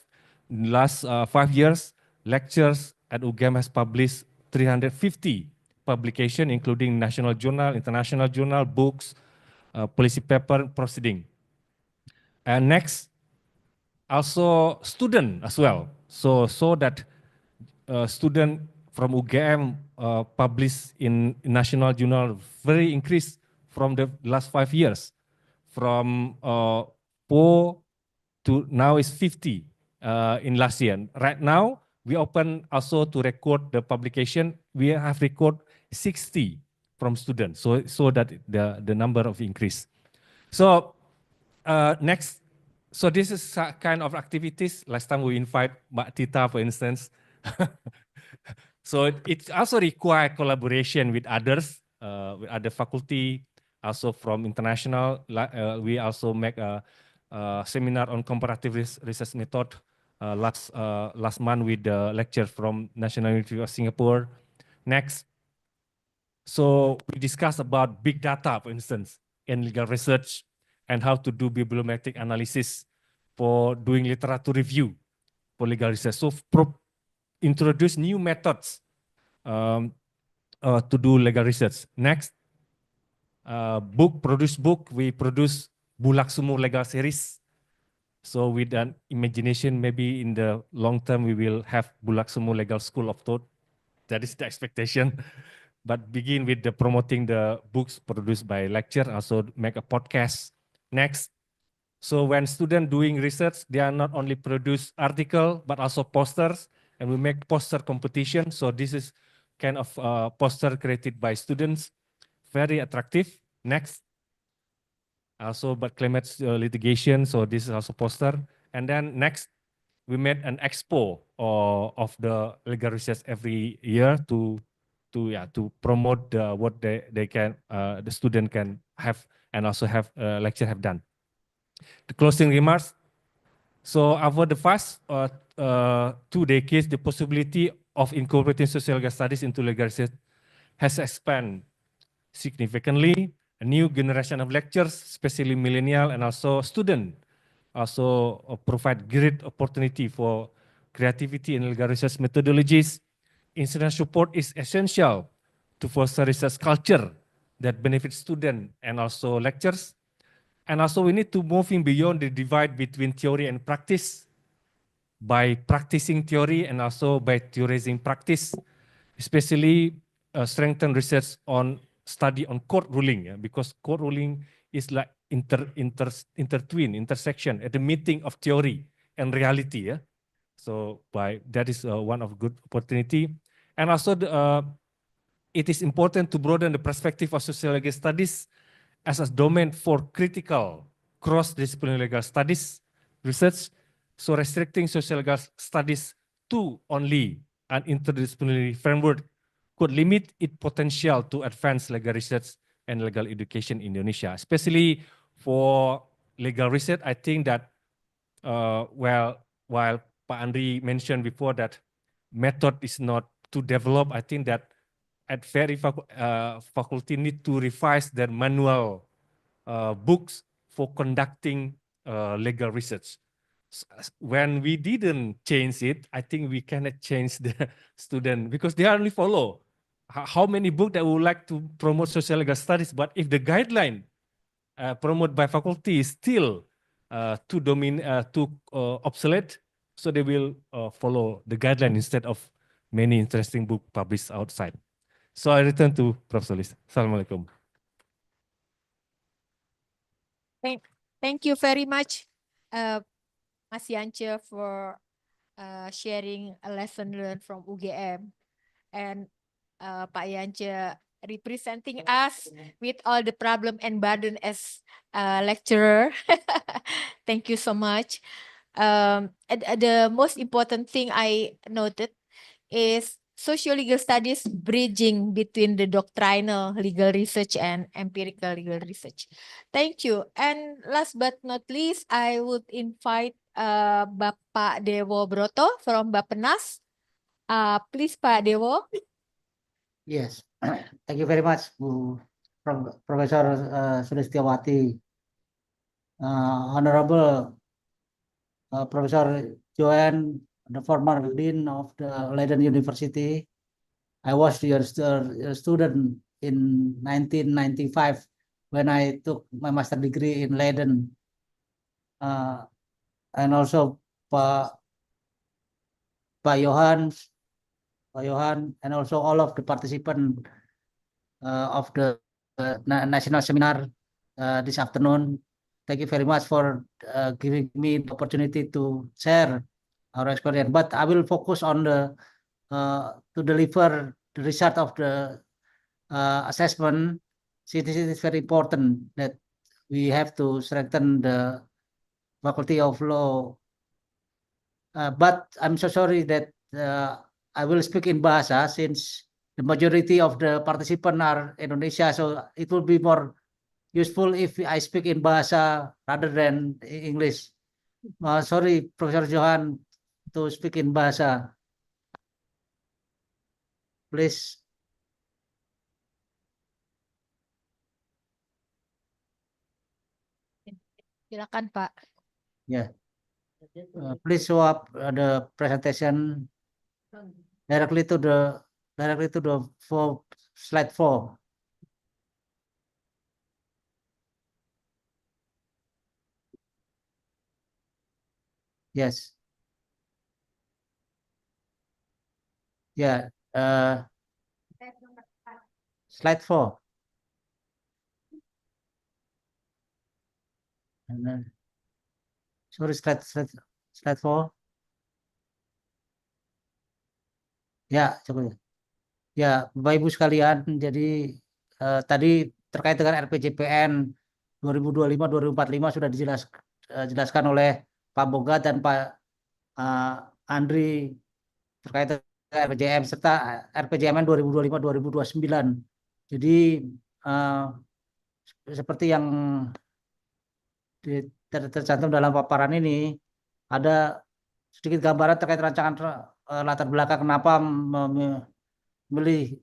Speaker 6: years, lectures at UGM has published 350 publication, including national journal, international journal, books, policy paper, proceeding. And next, also student as well. So that student from UGM published in national journal very increased from the last 5 years, from 4 to now is 50 in last year. Right now, we open also to record the publication. We have record 60 from students, so that the number of increase. So next, so this is kind of activities. Last time we invite Mbak Tita, for instance. So it also require collaboration with others, with other faculty, also from international. We also make a seminar on comparative research method last month with the lecture from National University of Singapore. Next, so we discussed about big data, for instance, in legal research, and how to do bibliometric analysis for doing literature review for legal research. So introduce new methods to do legal research. Next, book. We produce Bulak Sumur Legal Series. So with an imagination, maybe in the long term, we will have Bulak Sumur Legal School of Thought. That is the expectation. But begin with the promoting the books produced by lecture, also make a podcast. Next, so when students doing research, they are not only produce article, but also posters, and we make poster competition. So this is kind of poster created by students, very attractive. Next, also about climate litigation. So this is also poster. And then next, we made an expo of the legal research every year to promote what they can the student can have, and also have lecture have done. The closing remarks. So over the past 2 decades, the possibility of incorporating social legal studies into legal research has expanded significantly. A new generation of lecturers, especially millennial and also student, also provide great opportunity for creativity in legal research methodologies. Institutional support is essential to foster research culture that benefits students and also lecturers. And also we need to moving beyond the divide between theory and practice by practicing theory and also by theorizing practice, especially strengthen research on study on court ruling, because court ruling is like intersection at the meeting of theory and reality. Yeah? So that is one of good opportunity. And also it is important to broaden the perspective of social legal studies as a domain for critical cross-disciplinary legal studies research. So restricting social legal studies to only an interdisciplinary framework could limit its potential to advance legal research and legal education in Indonesia, especially for legal research. I think that while Pak Andri mentioned before that method is not to develop, I think that at very faculty need to revise their manual books for conducting legal research. When we didn't change it, I think we cannot change the student, because they only follow how many books that would like to promote social legal studies. But if the guideline promoted by faculty is still too obsolete, so they will follow the guideline instead of many interesting books published outside. So I return to Professor Solis. Assalamualaikum.
Speaker 4: Thank you very much, Mas Yance, for sharing a lesson learned from UGM. And Pak Yance representing us with all the problem and burden as a lecturer. Thank you so much. And the most important thing I noted is socio-legal studies bridging between the doctrinal legal research and empirical legal research. Thank you. And last but not least, I would invite Bapak Dewo Broto from Bappenas. Please, Pak Dewo.
Speaker 7: Yes, thank you very much, Professor Sulistiawati, Honorable Professor Joanne, the former Dean of the Leiden University. I was your student in 1995 when I took my master degree in Leiden. And also Pak Johan, and also all of the participants of the national seminar this afternoon. Thank you very much for giving me the opportunity to share our experience. But I will focus on the to deliver the result of the assessment. Since it is very important that we have to strengthen the faculty of law. But I'm so sorry that I will speak in Bahasa since the majority of the participants are Indonesia, so it will be more useful if I speak in Bahasa rather than English. Sorry, Professor Johan, to speak in Bahasa. Please.
Speaker 4: Silakan, Pak.
Speaker 7: Yeah. Please show up the presentation directly to the slide 4. Yes. Yeah. Slide 4. And then, sorry, slide 4. Ya, cukup. Ya, Bapak Ibu sekalian, jadi tadi terkait dengan RPJPN 2025-2045 sudah dijelaskan oleh Pak Boga dan Pak Andri terkait dengan RPJM serta RPJMN 2025-2029. Jadi seperti yang tercantum dalam paparan ini, ada sedikit gambaran terkait rancangan latar belakang kenapa memilih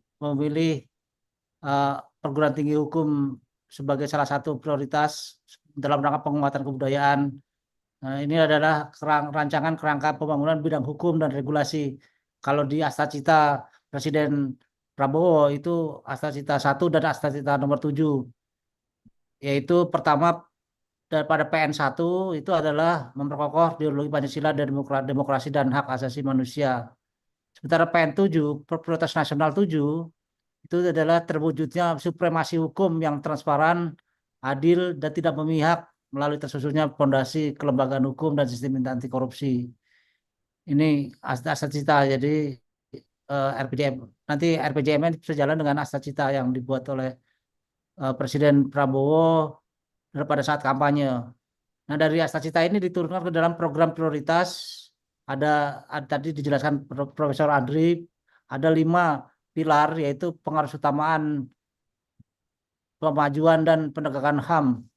Speaker 7: perguruan tinggi hukum sebagai salah satu prioritas dalam rangka penguatan kebudayaan. Ini adalah rancangan kerangka pembangunan bidang hukum dan regulasi. Kalau di Astacita Presiden Prabowo itu Astacita 1 dan Astacita nomor 7. Yaitu pertama daripada PN1 itu adalah memperkokoh ideologi Pancasila dan demokrasi dan hak asasi manusia. Sementara PN7, prioritas nasional 7, itu adalah terwujudnya supremasi hukum yang transparan, adil, dan tidak memihak melalui tersusunnya fondasi kelembagaan hukum dan sistem anti korupsi. Ini Astacita, jadi RPJM. Nanti RPJMN sejalan dengan Astacita yang dibuat oleh Presiden Prabowo pada saat kampanye. Nah, dari Astacita ini diturunkan ke dalam program prioritas. Ada tadi dijelaskan Profesor Andri, ada 5 pilar, yaitu pengaruh utamaan, pemajuan dan penegakan HAM.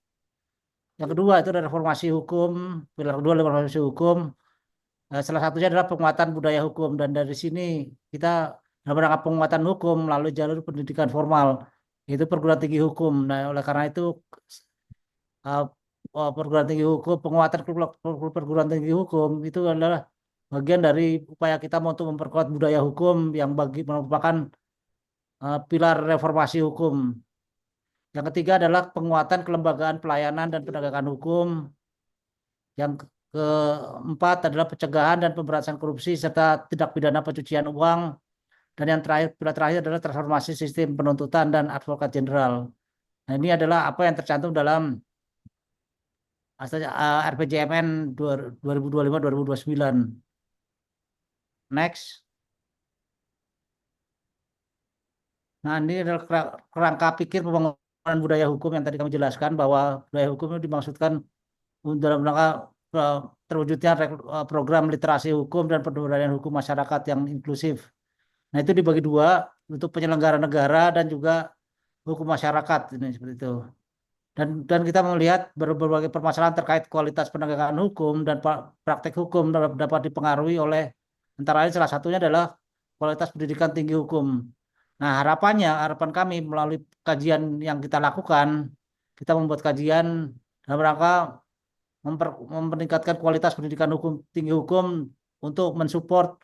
Speaker 7: Yang kedua itu adalah reformasi hukum. Pilar kedua adalah reformasi hukum. Salah satunya adalah penguatan budaya hukum, dan dari sini kita dalam rangka penguatan hukum melalui jalur pendidikan formal, yaitu perguruan tinggi hukum. Nah, oleh karena itu perguruan tinggi hukum, penguatan perguruan tinggi hukum itu adalah bagian dari upaya kita untuk memperkuat budaya hukum yang merupakan pilar reformasi hukum. Yang ketiga adalah penguatan kelembagaan pelayanan dan penegakan hukum. Yang keempat adalah pencegahan dan pemberantasan korupsi serta tindak pidana pencucian uang. Dan yang terakhir, pilar terakhir adalah transformasi sistem penuntutan dan advokat jenderal. Nah, ini adalah apa yang tercantum dalam RPJMN 2025-2029. Next. Nah, ini adalah kerangka pikir pembangunan budaya hukum yang tadi kami jelaskan, bahwa budaya hukum itu dimaksudkan dalam rangka terwujudnya program literasi hukum dan pemberdayaan hukum masyarakat yang inklusif. Nah, itu dibagi dua, untuk penyelenggara negara dan juga hukum masyarakat, ini seperti itu. Dan kita melihat berbagai permasalahan terkait kualitas penegakan hukum dan praktek hukum dapat dipengaruhi oleh, antara lain salah satunya adalah kualitas pendidikan tinggi hukum. Nah, harapan kami melalui kajian yang kita lakukan, kita membuat kajian dalam rangka meningkatkan kualitas pendidikan hukum tinggi hukum untuk mensupport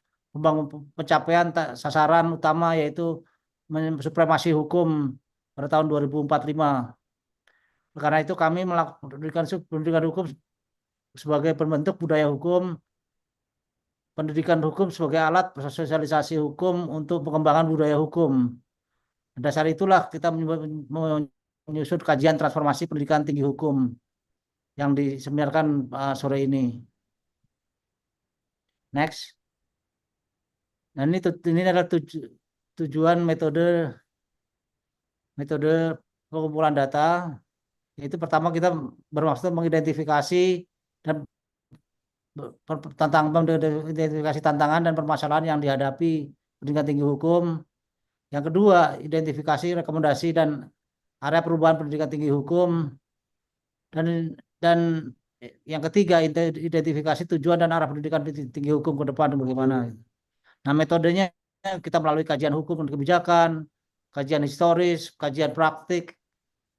Speaker 7: pencapaian sasaran utama, yaitu supremasi hukum pada tahun 2045. Karena itu kami melakukan pendidikan hukum sebagai pembentuk budaya hukum, pendidikan hukum sebagai alat sosialisasi hukum untuk pengembangan budaya hukum. Dasar itulah kita menyusun kajian transformasi pendidikan tinggi hukum yang diseminarkan sore ini. Next. Nah, ini adalah tujuan metode pengumpulan data. Yaitu pertama, kita bermaksud mengidentifikasi tantangan dan permasalahan yang dihadapi pendidikan tinggi hukum. Yang kedua, identifikasi rekomendasi dan area perubahan pendidikan tinggi hukum. Dan yang ketiga, identifikasi tujuan dan arah pendidikan tinggi hukum ke depan bagaimana. Nah, metodenya kita melalui kajian hukum dan kebijakan, kajian historis, kajian praktik,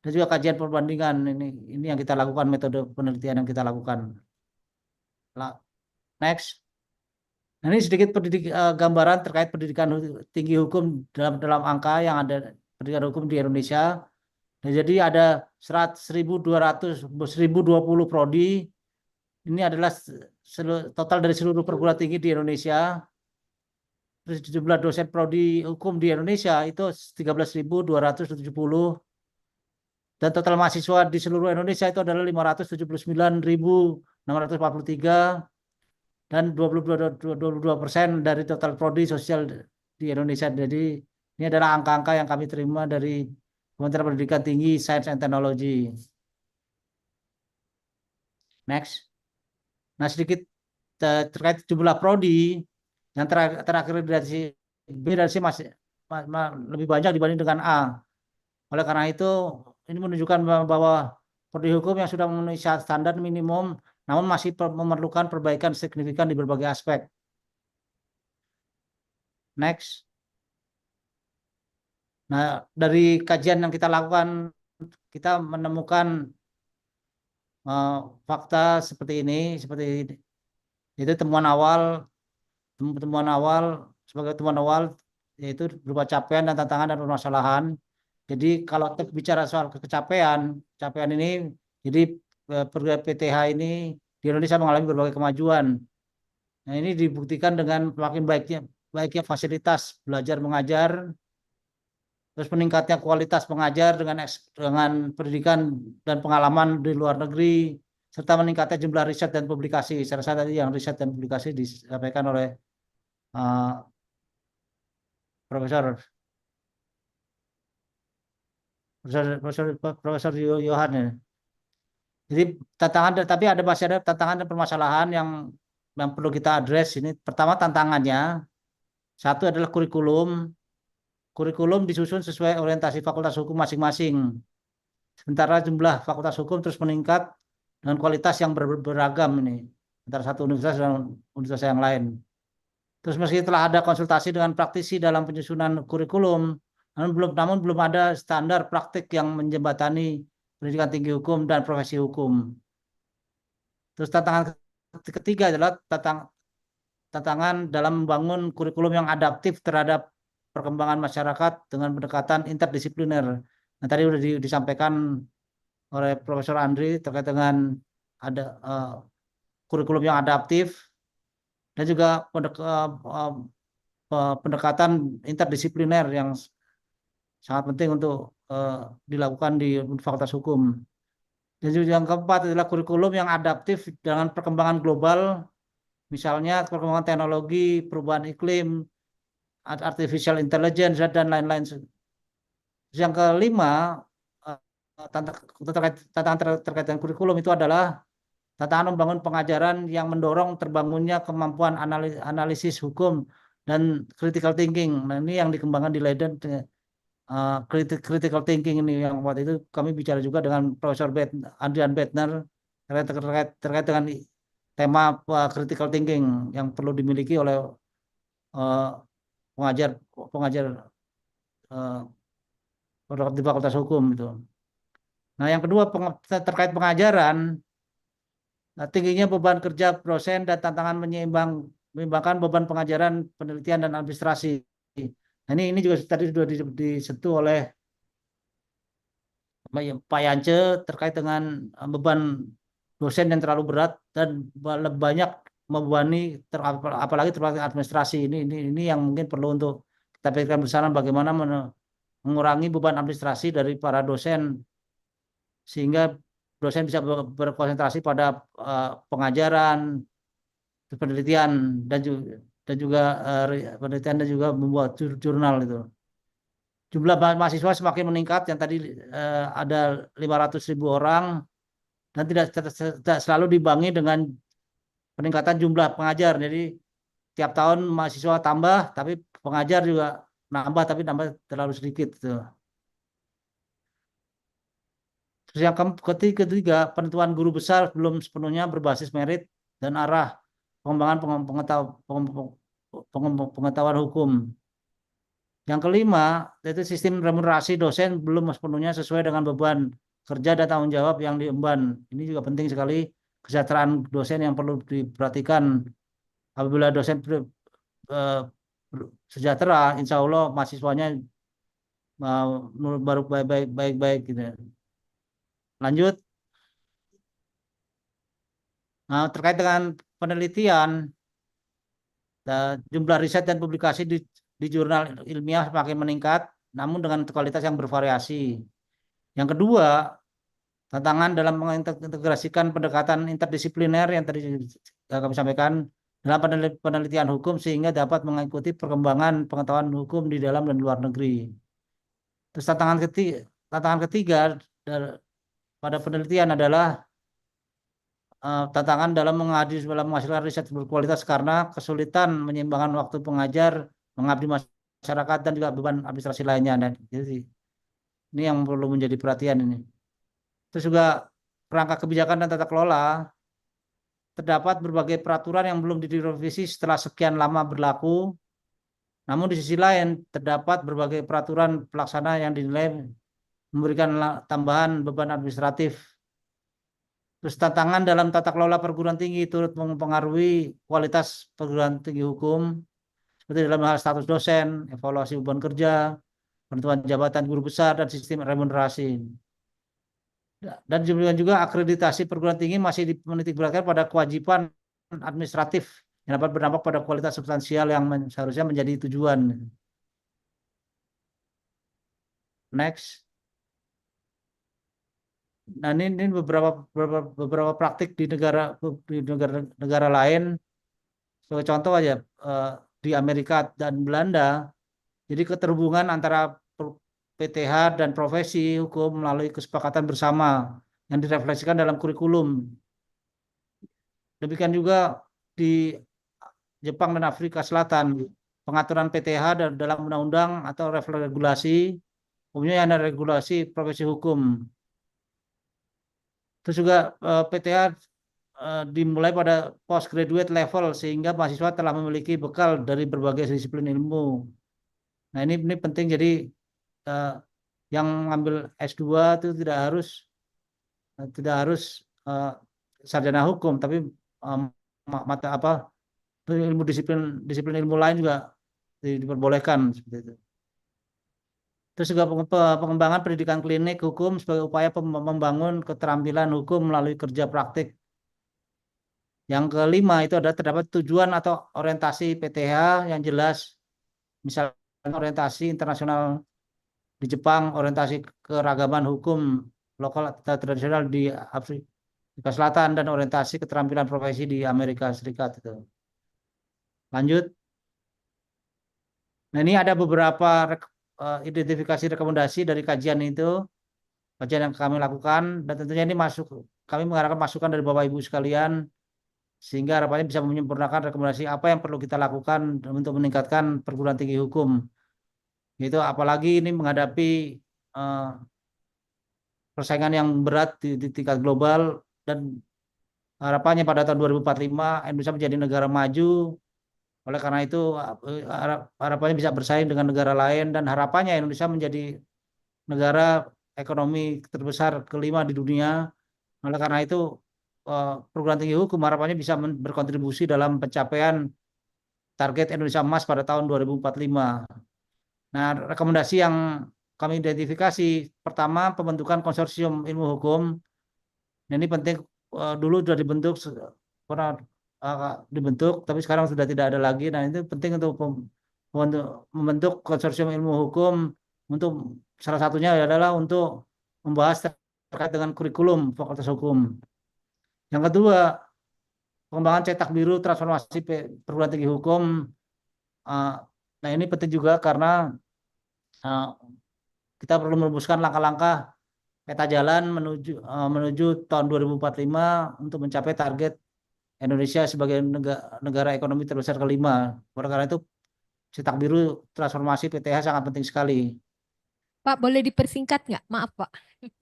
Speaker 7: dan juga kajian perbandingan. Ini yang kita lakukan, metode penelitian yang kita lakukan. Next. Nah, ini sedikit gambaran terkait pendidikan tinggi hukum dalam angka yang ada pendidikan hukum di Indonesia. Nah, jadi ada 1.220 prodi. Ini adalah total dari seluruh perguruan tinggi di Indonesia. Terus jumlah dosen prodi hukum di Indonesia itu 13.270. Dan total mahasiswa di seluruh Indonesia itu adalah 579.643. Dan 22% dari total prodi sosial di Indonesia. Jadi ini adalah angka-angka yang kami terima dari Kementerian Pendidikan Tinggi, Sains dan Teknologi. Next. Nah, sedikit terkait jumlah prodi yang terakreditas B dan C masih lebih banyak dibanding dengan A. Oleh karena itu, ini menunjukkan bahwa prodi hukum yang sudah memenuhi standar minimum, namun masih memerlukan perbaikan signifikan di berbagai aspek. Next. Nah, dari kajian yang kita lakukan, kita menemukan fakta seperti ini, itu temuan awal, sebagai temuan awal, yaitu berupa capaian dan tantangan dan permasalahan. Jadi kalau kita bicara soal capaian ini, jadi program PTH ini di Indonesia mengalami berbagai kemajuan. Nah, ini dibuktikan dengan makin baiknya fasilitas belajar mengajar, terus meningkatnya kualitas pengajar dengan pendidikan dan pengalaman di luar negeri, serta meningkatnya jumlah riset dan publikasi. Saya rasa tadi yang riset dan publikasi disampaikan oleh Profesor Yohan ya. Jadi tapi masih ada tantangan dan permasalahan yang perlu kita address ini. Pertama, tantangannya satu adalah kurikulum. Kurikulum disusun sesuai orientasi fakultas hukum masing-masing. Sementara jumlah fakultas hukum terus meningkat dengan kualitas yang beragam ini antara satu universitas dan universitas yang lain. Terus meski telah ada konsultasi dengan praktisi dalam penyusunan kurikulum, namun belum ada standar praktik yang menjembatani pendidikan tinggi hukum dan profesi hukum. Terus tantangan ketiga adalah tantangan dalam membangun kurikulum yang adaptif terhadap perkembangan masyarakat dengan pendekatan interdisipliner. Nah, tadi sudah disampaikan oleh Profesor Andri terkait dengan ada kurikulum yang adaptif dan juga pendekatan interdisipliner yang sangat penting untuk dilakukan di Fakultas Hukum. Dan juga yang keempat adalah kurikulum yang adaptif dengan perkembangan global, misalnya perkembangan teknologi, perubahan iklim, artificial intelligence, dan lain-lain Terus yang kelima, tantangan terkait dengan kurikulum itu adalah tantangan membangun pengajaran yang mendorong terbangunnya kemampuan analisis hukum dan critical thinking. Nah, ini yang dikembangkan di Leiden, critical thinking ini yang waktu itu kami bicara juga dengan Profesor Adrian Bettner terkait dengan tema critical thinking yang perlu dimiliki oleh pengajar di Fakultas Hukum itu. Nah, yang kedua terkait pengajaran, tingginya beban kerja dosen dan tantangan menyeimbangkan beban pengajaran, penelitian dan administrasi. Nah, ini juga tadi sudah disentuh oleh Pak Yance terkait dengan beban dosen yang terlalu berat dan banyak membebani apalagi terkait administrasi. Ini yang mungkin perlu untuk kita pikirkan bersama bagaimana mengurangi beban administrasi dari para dosen sehingga dosen bisa berkonsentrasi pada pengajaran, penelitian dan juga penelitian dan juga membuat jurnal itu. Jumlah mahasiswa semakin meningkat, yang tadi ada 500.000 orang dan tidak selalu dibarengi dengan peningkatan jumlah pengajar. Jadi tiap tahun mahasiswa tambah, tapi pengajar juga nambah, tapi nambah terlalu sedikit. Gitu. Terus yang ketiga, penentuan guru besar belum sepenuhnya berbasis merit dan arah pengembangan pengetahuan hukum. Yang kelima, yaitu sistem remunerasi dosen belum sepenuhnya sesuai dengan beban kerja dan tanggung jawab yang diemban. Ini juga penting sekali, kesejahteraan dosen yang perlu diperhatikan. Apabila dosen sejahtera, insya Allah mahasiswanya baru baik-baik gitu. Lanjut. Nah, terkait dengan penelitian, jumlah riset dan publikasi di jurnal ilmiah semakin meningkat, namun dengan kualitas yang bervariasi. Yang kedua, tantangan dalam mengintegrasikan pendekatan interdisipliner yang tadi kami sampaikan dalam penelitian hukum sehingga dapat mengikuti perkembangan pengetahuan hukum di dalam dan luar negeri. Terus tantangan ketiga pada penelitian adalah tantangan dalam menghasilkan riset berkualitas karena kesulitan menyeimbangkan waktu pengajar, mengabdi masyarakat dan juga beban administrasi lainnya. Dan jadi ini yang perlu menjadi perhatian ini. Terus juga kerangka kebijakan dan tata kelola, terdapat berbagai peraturan yang belum direvisi setelah sekian lama berlaku. Namun di sisi lain terdapat berbagai peraturan pelaksana yang dinilai memberikan tambahan beban administratif. Terus tantangan dalam tata kelola perguruan tinggi turut mempengaruhi kualitas perguruan tinggi hukum, seperti dalam hal status dosen, evaluasi beban kerja, penentuan jabatan guru besar, dan sistem remunerasi. Dan juga akreditasi perguruan tinggi masih menitikberatkan pada kewajiban administratif yang dapat berdampak pada kualitas substansial yang seharusnya menjadi tujuan. Next. Nah, ini beberapa praktik di negara lain. Sebagai contoh aja, di Amerika dan Belanda, jadi keterhubungan antara PTH dan profesi hukum melalui kesepakatan bersama yang direfleksikan dalam kurikulum. Demikian juga di Jepang dan Afrika Selatan, pengaturan PTH dalam undang-undang atau regulasi, umumnya ada regulasi profesi hukum. Terus juga PTH dimulai pada postgraduate level sehingga mahasiswa telah memiliki bekal dari berbagai disiplin ilmu. Nah, ini penting, jadi yang mengambil S2 itu tidak harus sarjana hukum, tapi mata ilmu disiplin ilmu lain juga diperbolehkan seperti itu. Terus juga pengembangan pendidikan klinik hukum sebagai upaya membangun keterampilan hukum melalui kerja praktik. Yang kelima itu adalah terdapat tujuan atau orientasi PTH yang jelas, misalnya orientasi internasional di Jepang, orientasi keragaman hukum lokal atau tradisional di Afrika Selatan, dan orientasi keterampilan profesi di Amerika Serikat itu. Lanjut. Nah, ini ada beberapa identifikasi rekomendasi dari kajian itu, kajian yang kami lakukan, dan tentunya ini kami mengharapkan masukan dari Bapak Ibu sekalian, sehingga harapannya bisa menyempurnakan rekomendasi apa yang perlu kita lakukan untuk meningkatkan perguruan tinggi hukum. Itu apalagi ini menghadapi persaingan yang berat di tingkat global, dan harapannya pada tahun 2045 Indonesia menjadi negara maju. Oleh karena itu harapannya bisa bersaing dengan negara lain, dan harapannya Indonesia menjadi negara ekonomi terbesar kelima di dunia. Oleh karena itu perguruan tinggi hukum harapannya bisa berkontribusi dalam pencapaian target Indonesia Emas pada tahun 2045. Nah, rekomendasi yang kami identifikasi, pertama pembentukan konsorsium ilmu hukum. Nah, ini penting, dulu sudah pernah dibentuk, tapi sekarang sudah tidak ada lagi. Nah, itu penting untuk membentuk konsorsium ilmu hukum. Untuk salah satunya adalah untuk membahas terkait dengan kurikulum Fakultas Hukum. Yang kedua, pengembangan cetak biru transformasi perguruan tinggi hukum. Nah, ini penting juga karena kita perlu merumuskan langkah-langkah peta jalan menuju tahun 2045 untuk mencapai target Indonesia sebagai negara ekonomi terbesar kelima. Oleh karena itu, cetak biru transformasi PTH sangat penting sekali.
Speaker 4: Pak, boleh dipersingkat nggak? Maaf, Pak.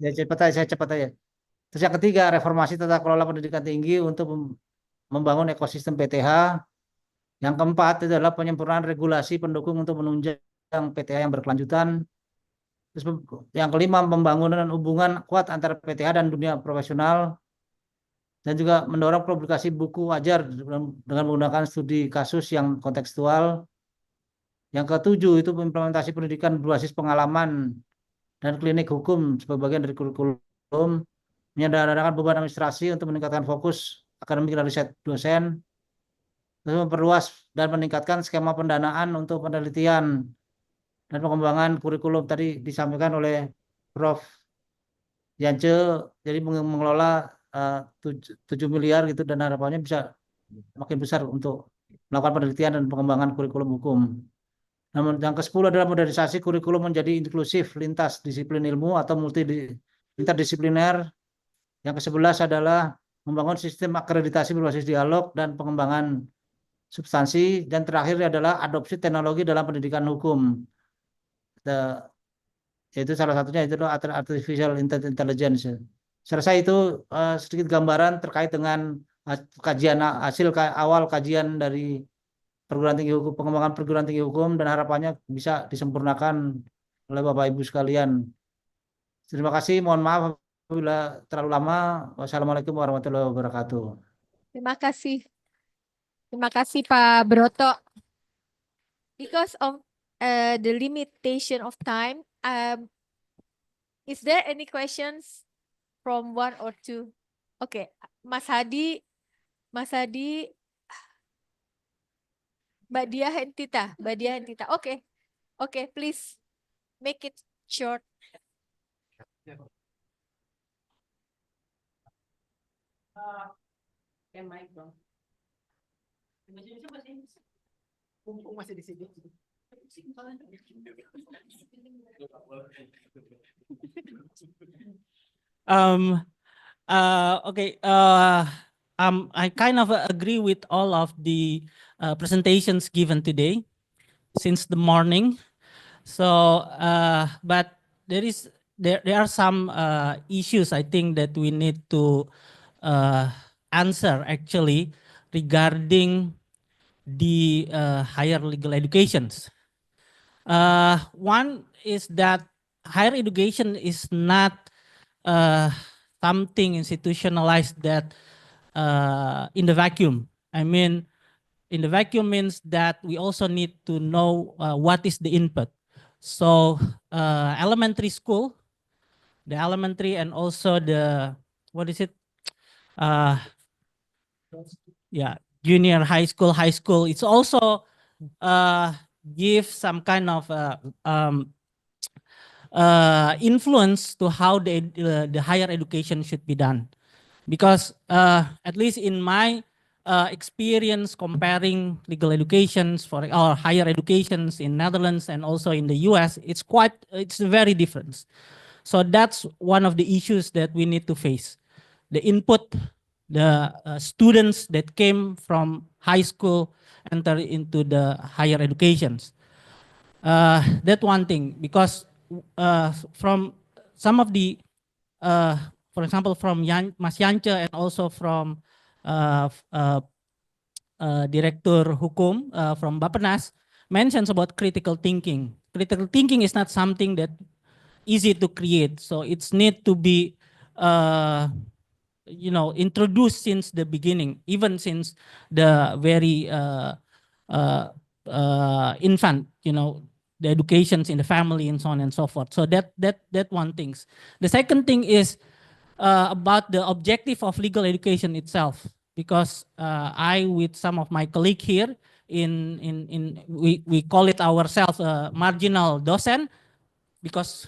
Speaker 7: Ya, saya cepat aja. Terus yang ketiga, reformasi tata kelola pendidikan tinggi untuk membangun ekosistem PTH. Yang keempat itu adalah penyempurnaan regulasi pendukung untuk menunjang PTH yang berkelanjutan. Terus yang kelima, pembangunan hubungan kuat antara PTH dan dunia profesional, dan juga mendorong publikasi buku wajar dengan menggunakan studi kasus yang kontekstual. Yang ketujuh itu implementasi pendidikan berbasis pengalaman dan klinik hukum sebagai bagian dari kurikulum, menyederhanakan beban administrasi untuk meningkatkan fokus akademik dan riset dosen, terus memperluas dan meningkatkan skema pendanaan untuk penelitian dan pengembangan kurikulum. Tadi disampaikan oleh Prof. Yance, jadi mengelola 7 miliar gitu, dan harapannya bisa makin besar untuk melakukan penelitian dan pengembangan kurikulum hukum. Namun yang ke-10 adalah modernisasi kurikulum menjadi inklusif lintas disiplin ilmu atau interdisipliner. Yang ke-11 adalah membangun sistem akreditasi berbasis dialog dan pengembangan substansi. Dan terakhir adalah adopsi teknologi dalam pendidikan hukum. Yaitu salah satunya itu artificial intelligence. Saya rasa itu sedikit gambaran terkait dengan hasil awal kajian dari perguruan tinggi hukum, pengembangan perguruan tinggi hukum, dan harapannya bisa disempurnakan oleh Bapak Ibu sekalian. Terima kasih, mohon maaf apabila terlalu lama. Wassalamualaikum warahmatullahi wabarakatuh.
Speaker 4: Terima kasih. Terima kasih Pak Broto. Because of the limitation of time, is there any questions from one or two? Okay, Mas Hadi, Mbak Diah Hentita. Okay, please make it short.
Speaker 8: Okay. I kind of agree with all of the presentations given today since the morning. So, but there are some issues I think that we need to answer actually regarding the higher legal educations. One is that higher education is not something institutionalized that in the vacuum. I mean, in the vacuum means that we also need to know what is the input. So elementary school, the elementary, and also the, what is it? Yeah, junior high school. It's also give some kind of influence to how the higher education should be done. Because at least in my experience comparing legal educations for or higher educations in Netherlands and also in the US, it's very different. So that's one of the issues that we need to face. The input, the students that came from high school enter into the higher educations. That one thing, because from some of the, for example, from Mas Yance and also from Director Hukum from Bappenas mentions about critical thinking. Critical thinking is not something that easy to create, so it's need to be introduced since the beginning, even since the very infant, the educations in the family and so on and so forth. So that one things. The second thing is about the objective of legal education itself, because I, with some of my colleagues here, we call it ourselves marginal docent, because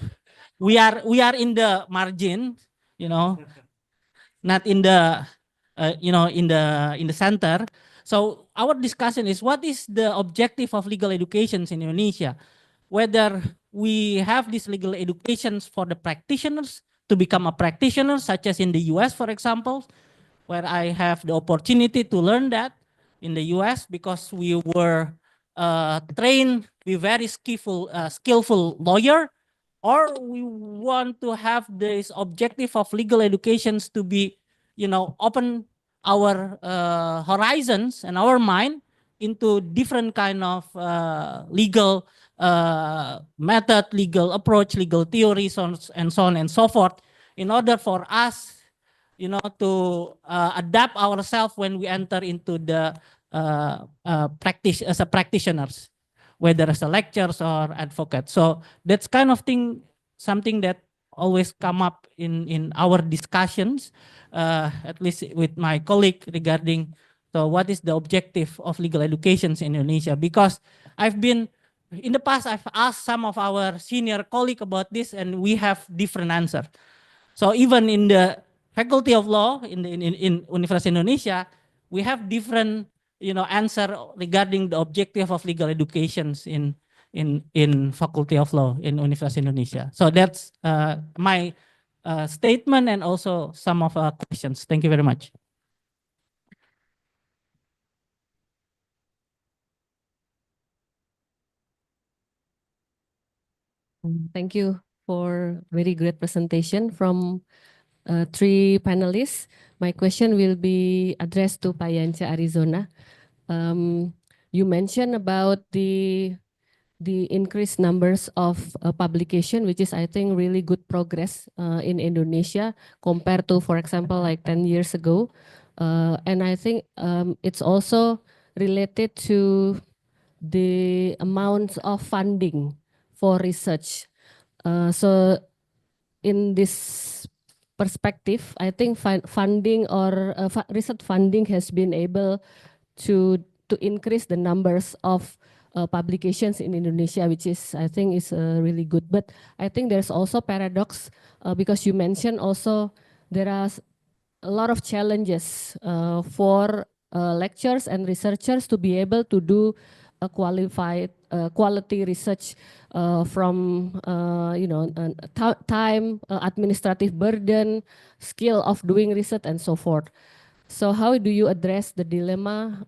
Speaker 8: we are in the margin, not in the in the center. So our discussion is, what is the objective of legal educations in Indonesia? Whether we have these legal educations for the practitioners to become a practitioner, such as in the US, for example, where I have the opportunity to learn that in the US, because we were trained to be very skillful lawyer, or we want to have this objective of legal educations to be, open our horizons and our mind into different kind of legal method, legal approach, legal theories, and so on and so forth, in order for us, to adapt ourselves when we enter into the practice as a practitioners, whether as a lecturers or advocate. So that's kind of thing, something that always come up in our discussions, at least with my colleague, regarding what is the objective of legal educations in Indonesia. Because in the past, I've asked some of our senior colleagues about this, and we have different answer. So even in the Faculty of Law in Universitas Indonesia, we have different answer regarding the objective of legal educations in Faculty of Law in Universitas Indonesia. So that's my statement, and also some of our questions. Thank you very much.
Speaker 9: Thank you for very great presentation from three panelists. My question will be addressed to Pak Yance Arizona. You mentioned about the increased numbers of publication, which is, I think, really good progress in Indonesia compared to, for example, like 10 years ago. And I think it's also related to the amounts of funding for research. So in this perspective, I think funding or research funding has been able to increase the numbers of publications in Indonesia, which is, I think, is really good. But I think there's also paradox because you mentioned also there are a lot of challenges for lecturers and researchers to be able to do a qualified quality research from time, administrative burden, skill of doing research, and so forth. So how do you address the dilemma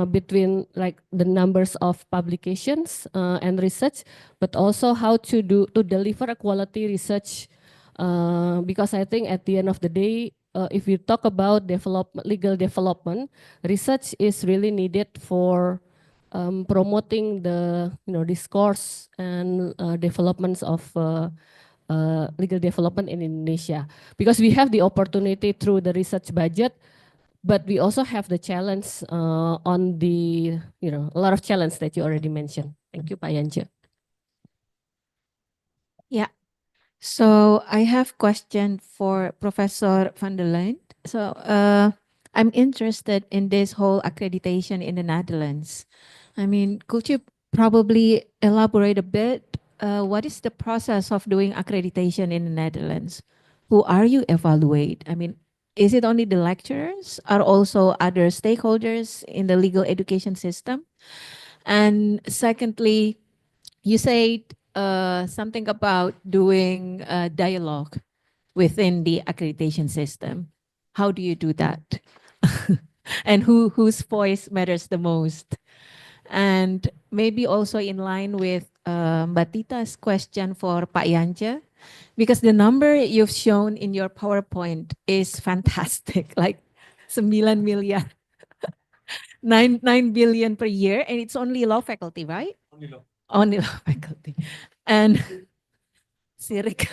Speaker 9: between like the numbers of publications and research, but also how to deliver a quality research? Because I think at the end of the day, if you talk about legal development, research is really needed for promoting the discourse and developments of legal development in Indonesia, because we have the opportunity through the research budget, but we also have the challenge on the a lot of challenge that you already mentioned. Thank you, Pak Yance.
Speaker 10: Yeah. So I have question for Professor van der Laan. So I'm interested in this whole accreditation in the Netherlands. I mean, could you probably elaborate a bit? What is the process of doing accreditation in the Netherlands? Who are you evaluate? I mean, is it only the lecturers or also other stakeholders in the legal education system? And secondly, you said something about doing dialogue within the accreditation system. How do you do that? And whose voice matters the most? And maybe also in line with Mbak Tita's question for Pak Yance, because the number you've shown in your PowerPoint is fantastic, like 9 million, 9 billion per year, and it's only law faculty, right?
Speaker 6: Only law.
Speaker 10: Only law faculty. And Sirik.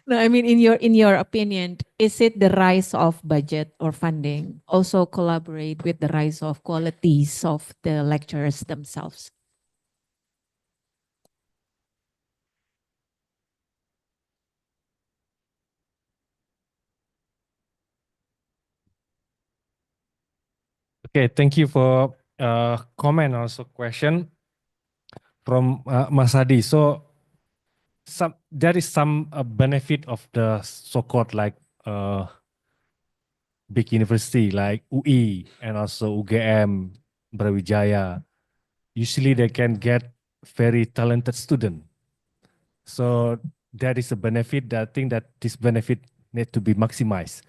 Speaker 10: No, I mean, in your opinion, is it the rise of budget or funding also collaborate with the rise of qualities of the lecturers themselves?
Speaker 6: Okay, thank you for comment also question from Mas Hadi. So there is some benefit of the so-called like big university like UI and also UGM, Brawijaya. Usually they can get very talented student. So that is a benefit that I think that this benefit need to be maximized.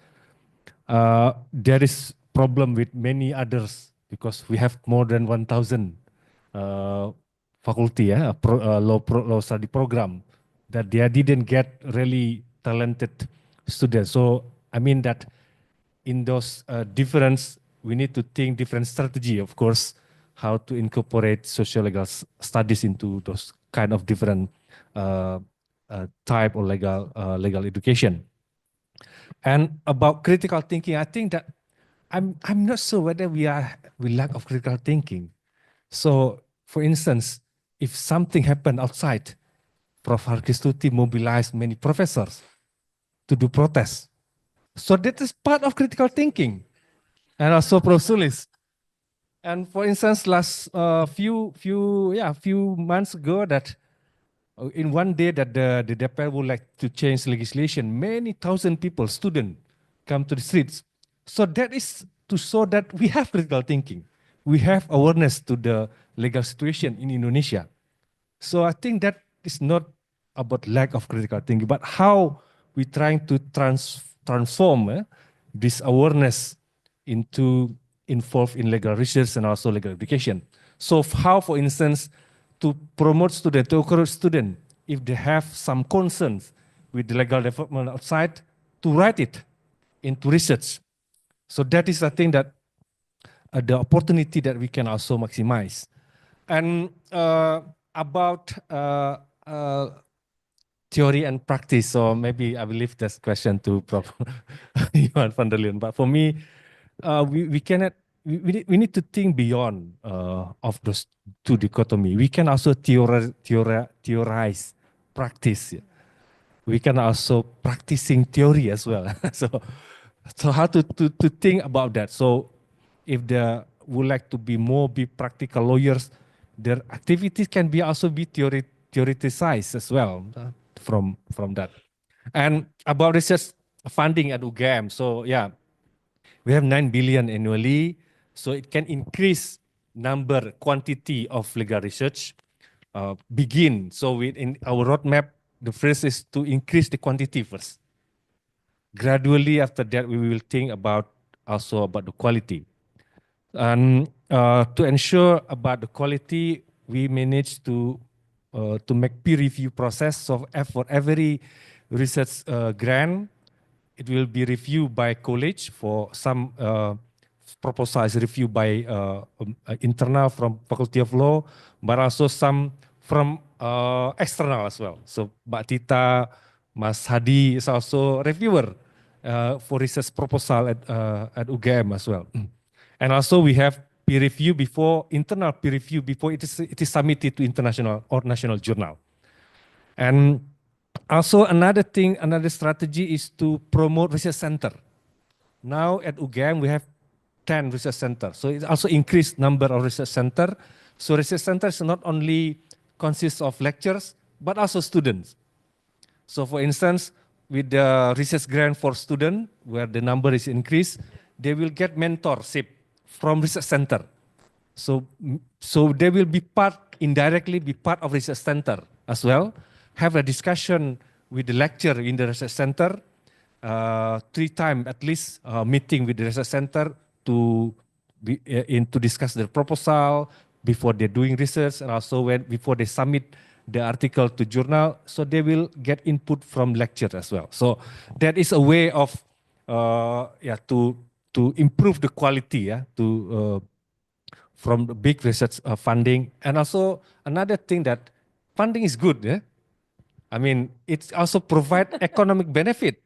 Speaker 6: There is problem with many others because we have more than 1,000 faculty, law study program that they didn't get really talented students. So I mean that in those difference, we need to think different strategy, of course, how to incorporate social legal studies into those kind of different type of legal education. And about critical thinking, I think that I'm not sure whether we lack of critical thinking. So, for instance, if something happened outside, Prof. Harkestuti mobilized many professors to do protests. So that is part of critical thinking, and also Prof. Sulis. And for instance, last few months ago, that in one day that the DPR would like to change legislation, many thousand people, students, come to the streets. So that is to show that we have critical thinking. We have awareness to the legal situation in Indonesia. So I think that is not about lack of critical thinking, but how we trying to transform this awareness into involved in legal research and also legal education. So how, for instance, to promote students, to encourage students, if they have some concerns with the legal development outside, to write it into research. So that is, I think, that the opportunity that we can also maximize. And about theory and practice, so maybe I will leave this question to Prof. Johan van der Leeuwen. But for me, we cannot. We need to think beyond of those two dichotomy. We can also theorize practice. We can also practicing theory as well. so how to think about that. So if they would like to be practical lawyers, their activities can be also be theoreticized as well from that. And about research funding at UGM, so yeah, we have 9 billion annually, so it can increase quantity of legal research. Begin, so in our roadmap, the first is to increase the quantity first. Gradually after that, we will think about also about the quality. And to ensure about the quality, we managed to make peer review process. So for every research grant, it will be reviewed by college. For some proposal is reviewed by internal from Faculty of Law, but also some from external as well. So Mbak Tita, Mas Hadi is also reviewer for research proposal at UGM as well. And also we have peer review internal peer review before it is submitted to international or national journal. And also another strategy is to promote research center. Now at UGM we have 10 research centers. So it also increased number of research center. So research centers not only consists of lectures, but also students. So for instance, with the research grant for students, where the number is increased, they will get mentorship from research center. So they will be indirectly be part of research center as well, have a discussion with the lecturer in the research center, 3 times at least meeting with the research center to discuss their proposal before they're doing research, and also before they submit the article to journal, so they will get input from lecture as well. So that is a way of to improve the quality, from the big research funding. And also another thing, that funding is good. I mean, it also provide economic benefit.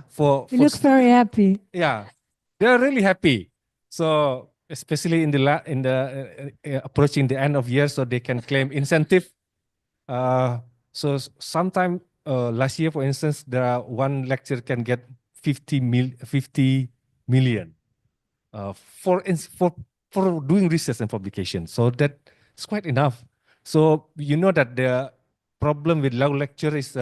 Speaker 6: For
Speaker 5: You look very happy.
Speaker 6: yeah, they're really happy. So especially in the approaching the end of year, so they can claim incentive. So sometime last year, for instance, one lecturer can get 50 million for doing research and publication. So that's quite enough. So you know that the problem with law lecture is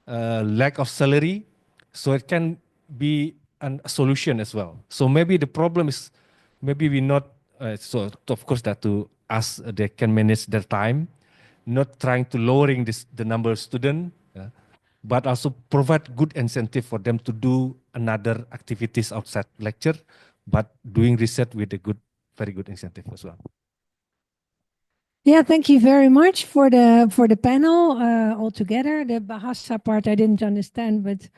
Speaker 6: lack of salary. So it can be a solution as well. So maybe the problem is maybe we not, so of course that to us, they can manage their time, not trying to lowering the number of students, but also provide good incentive for them to do another activities outside lecture, but doing research with a very good incentive as well.
Speaker 5: Yeah, thank you very much for the panel altogether. The Bahasa part I didn't understand, but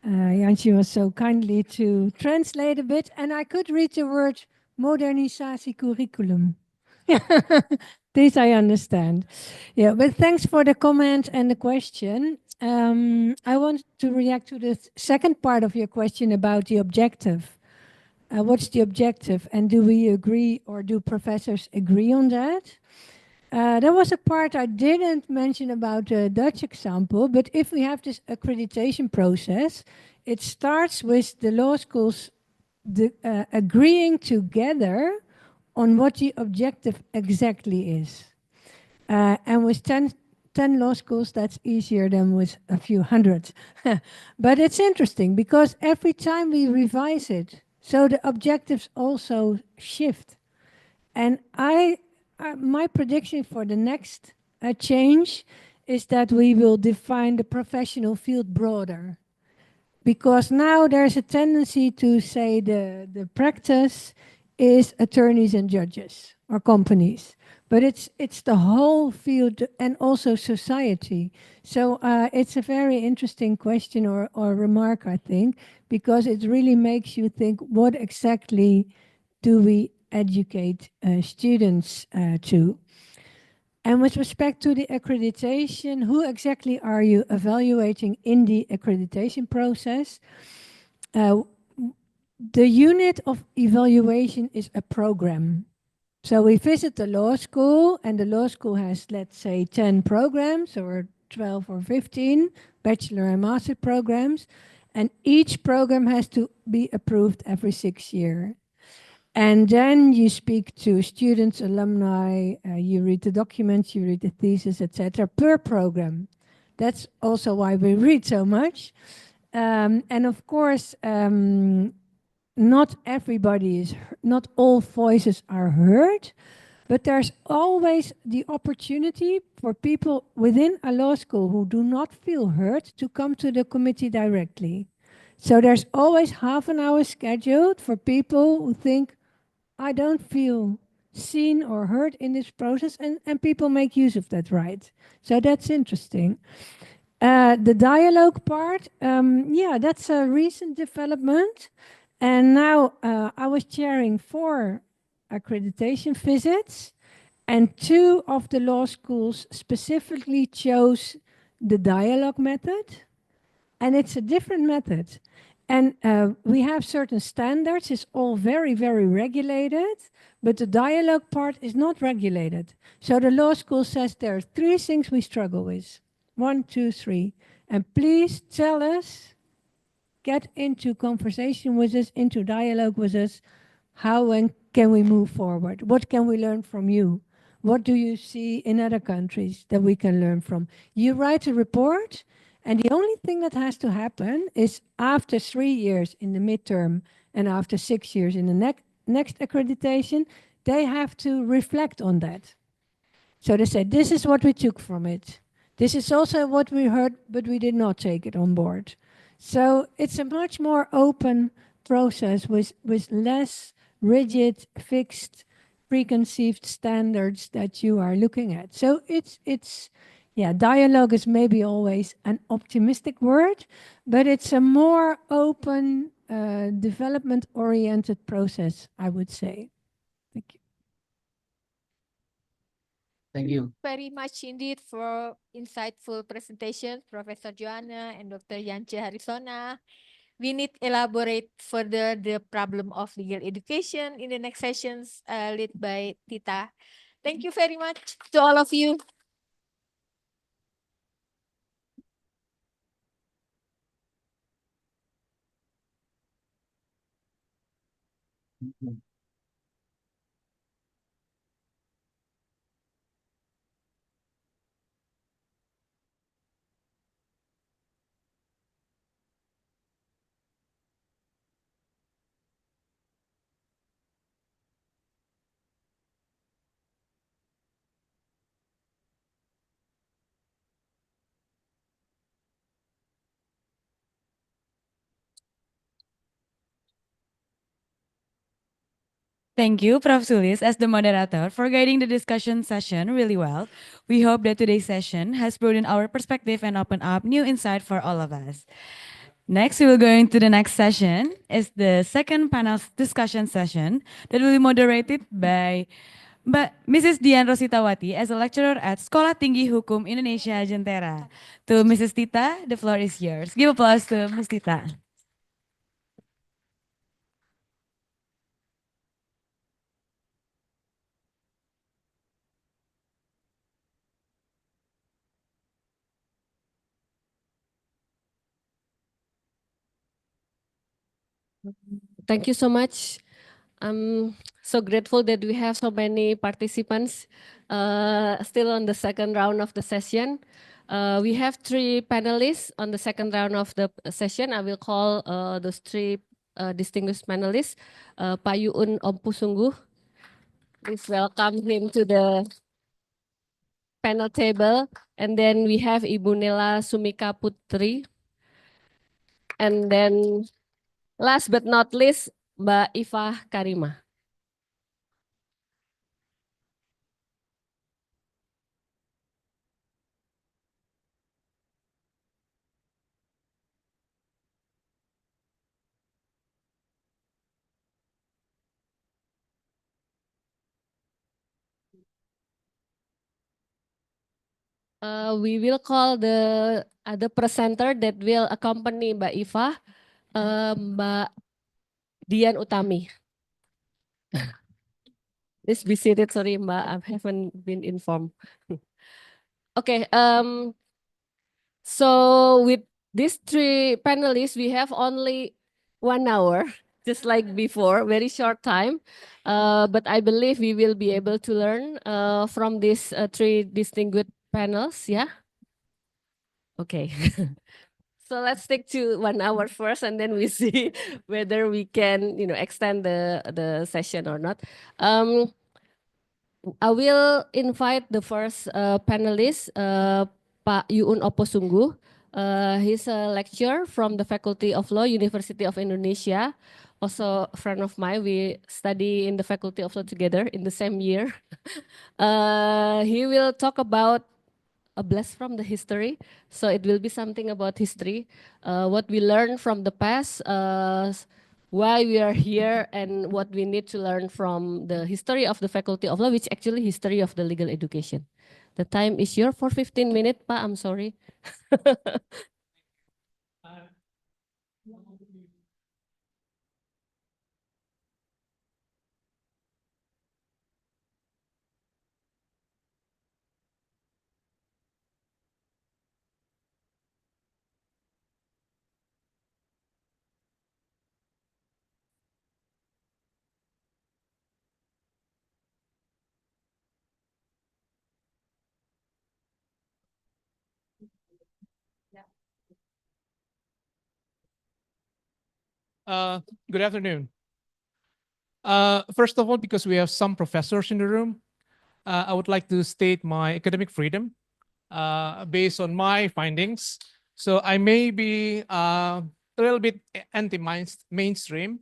Speaker 5: Janci was so kindly to translate a bit, and I could read the word modernisasi curriculum. This I understand. Yeah, but thanks for the comment and the question. I want to react to the second part of your question about the objective. What's the objective, and do we agree, or do professors agree on that? There was a part I didn't mention about the Dutch example, but if we have this accreditation process, it starts with the law schools agreeing together on what the objective exactly is. And with 10 law schools, that's easier than with a few hundred. But it's interesting because every time we revise it, so the objectives also shift. And my prediction for the next change is that we will define the professional field broader. Because now there's a tendency to say the practice is attorneys and judges or companies. But it's the whole field and also society. So it's a very interesting question or remark, I think, because it really makes you think, what exactly do we educate students to? And with respect to the accreditation, who exactly are you evaluating in the accreditation process? The unit of evaluation is a program. So we visit the law school, and the law school has, let's say, 10 programs or 12 or 15 bachelor and master programs, and each program has to be approved every 6 years. And then you speak to students, alumni, you read the documents, you read the thesis, etc. per program. That's also why we read so much. And of course, not all voices are heard, but there's always the opportunity for people within a law school who do not feel heard to come to the committee directly. So there's always half an hour scheduled for people who think, I don't feel seen or heard in this process, and people make use of that right. So that's interesting. The dialogue part, yeah, that's a recent development. And now I was chairing 4 accreditation visits, and 2 of the law schools specifically chose the dialogue method. And it's a different method. And we have certain standards. It's all very, very regulated, but the dialogue part is not regulated. So the law school says there are 3 things we struggle with. 1, 2, 3. And please tell us, get into conversation with us, into dialogue with us. How and can we move forward? What can we learn from you? What do you see in other countries that we can learn from? You write a report, and the only thing that has to happen is after 3 years in the midterm and after 6 years in the next accreditation, they have to reflect on that. So they said, this is what we took from it. This is also what we heard, but we did not take it on board. So it's a much more open process with less rigid, fixed, preconceived standards that you are looking at. So yeah, dialogue is maybe always an optimistic word, but it's a more open, development-oriented process, I would say. Thank you.
Speaker 7: Thank you.
Speaker 4: Very much indeed for insightful presentation, Professor Joanna and Dr. Yance Harisona. We need elaborate further the problem of legal education in the next sessions led by Tita. Thank you very much to all of you.
Speaker 2: Thank you, Prof. Sulis, as the moderator, for guiding the discussion session really well. We hope that today's session has broadened our perspective and opened up new insight for all of us. Next, we will go into the next session. Is the second panel discussion session that will be moderated by Mrs. Dian Rositawati as a lecturer at Sekolah Tinggi Hukum Indonesia Jentera. To Mrs. Tita, the floor is yours. Give applause to Ms. Tita.
Speaker 9: Thank you so much. I'm so grateful that we have so many participants still on the second round of the session. We have 3 panelists on the second round of the session. I will call those 3 distinguished panelists. Pak Yuun Ompusungguh, please welcome him to the panel table. And then we have Ibu Nela Sumika Putri. And then last but not least, Mbak Ifah Karimah. We will call the other presenter that will accompany Mbak Ifah, Mbak Dian Utami. Please be seated. Sorry, Mbak, I haven't been informed. Okay. So with these 3 panelists, we have only 1 hour, just like before, very short time. But I believe we will be able to learn from these 3 distinguished panels. Yeah. Okay. So let's stick to 1 hour first, and then we see whether we can, extend the session or not. I will invite the first panelist, Pak Yuun Oposungguh. He's a lecturer from the Faculty of Law, University of Indonesia. Also a friend of mine. We study in the Faculty of Law together in the same year. He will talk about a blast from the history. So it will be something about history, what we learned from the past, why we are here, and what we need to learn from the history of the Faculty of Law, which actually history of the legal education. The time is yours for 15 minutes, Pa. I'm sorry.
Speaker 11: Good afternoon. First of all, because we have some professors in the room, I would like to state my academic freedom based on my findings. So I may be a little bit anti-mainstream,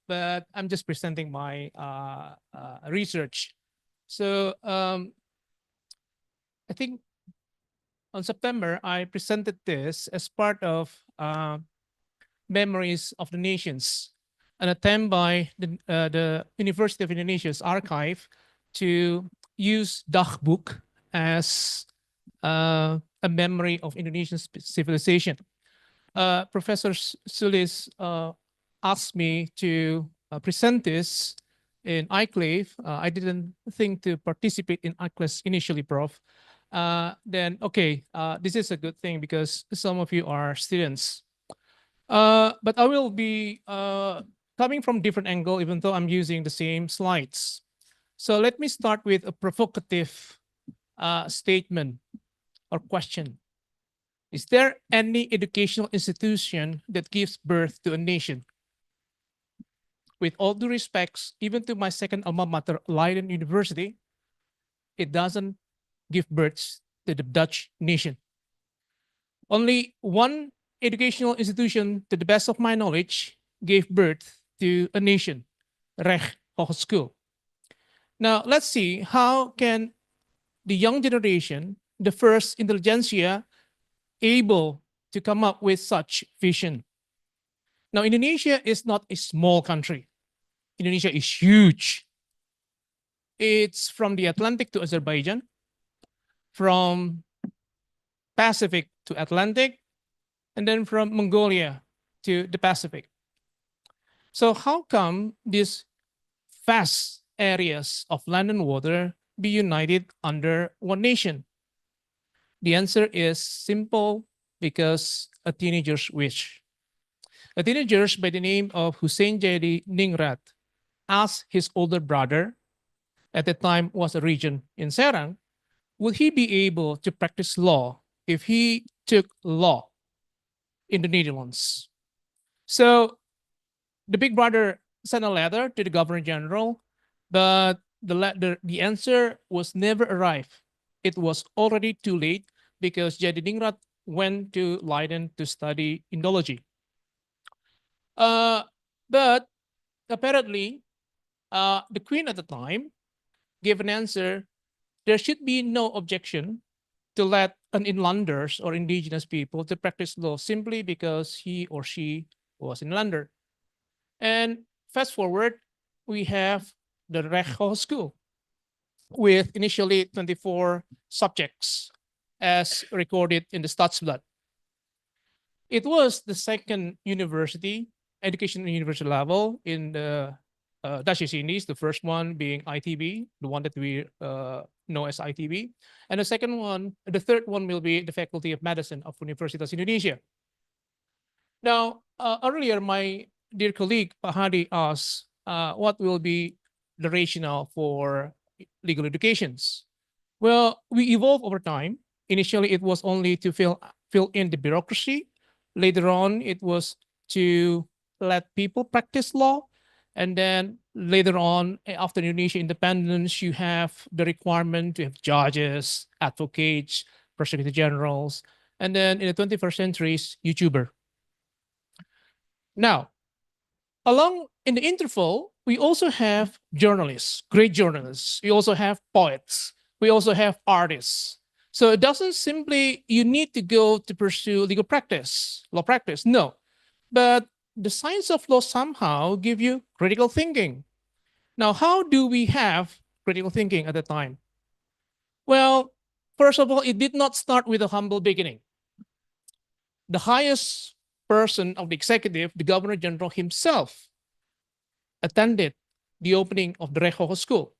Speaker 11: but I'm just presenting my research. So I think on September, I presented this as part of Memories of the Nations, an attempt by the University of Indonesia's archive to use Dagboek as a memory of Indonesian civilization. Professor Sulis asked me to present this in iClave. I didn't think to participate in iClave initially, Prof. Then, okay, this is a good thing because some of you are students. But I will be coming from different angle, even though I'm using the same slides. So let me start with a provocative statement or question. Is there any educational institution that gives birth to a nation? With all due respects, even to my second alma mater, Leiden University, it doesn't give birth to the Dutch nation. Only one educational institution, to the best of my knowledge, gave birth to a nation, Recht Hogeschool. Now, let's see, how can the young generation, the first intelligentsia, able to come up with such vision? Now, Indonesia is not a small country. Indonesia is huge. It's from the Atlantic to Azerbaijan, from Pacific to Atlantic, and then from Mongolia to the Pacific. So how come these vast areas of land and water be united under one nation? The answer is simple, because a teenager's wish. A teenager by the name of Hussein Jadi Ningrat asked his older brother, at the time was a region in Serang, would he be able to practice law if he took law in the Netherlands? So the big brother sent a letter to the Governor General, but the answer was never arrived. It was already too late because Jadi Ningrat went to Leiden to study Indology. But apparently, the queen at the time gave an answer: there should be no objection to let an inlanders or indigenous people to practice law simply because he or she was inlander. And fast forward, we have the Recht Hogeschool with initially 24 subjects as recorded in the Stadsblad. It was the second university, education university level in the Dutch East Indies, the first one being ITB, the one that we know as ITB. And the second one, the third one will be the Faculty of Medicine of Universitas Indonesia. Now, earlier, my dear colleague, Pak Hadi, asked what will be the rationale for legal educations. Well, we evolve over time. Initially, it was only to fill in the bureaucracy. Later on, it was to let people practice law. And then later on, after Indonesia independence, you have the requirement to have judges, advocates, prosecutor generals, and then in the 21st century, YouTuber. Now, along in the interval, we also have journalists, great journalists. We also have poets. We also have artists. So it doesn't simply, you need to go to pursue legal practice, law practice. No, but the science of law somehow give you critical thinking. Now, how do we have critical thinking at the time? Well, first of all, it did not start with a humble beginning. The highest person of the executive, the Governor General himself, attended the opening of the Recht Hogeschool.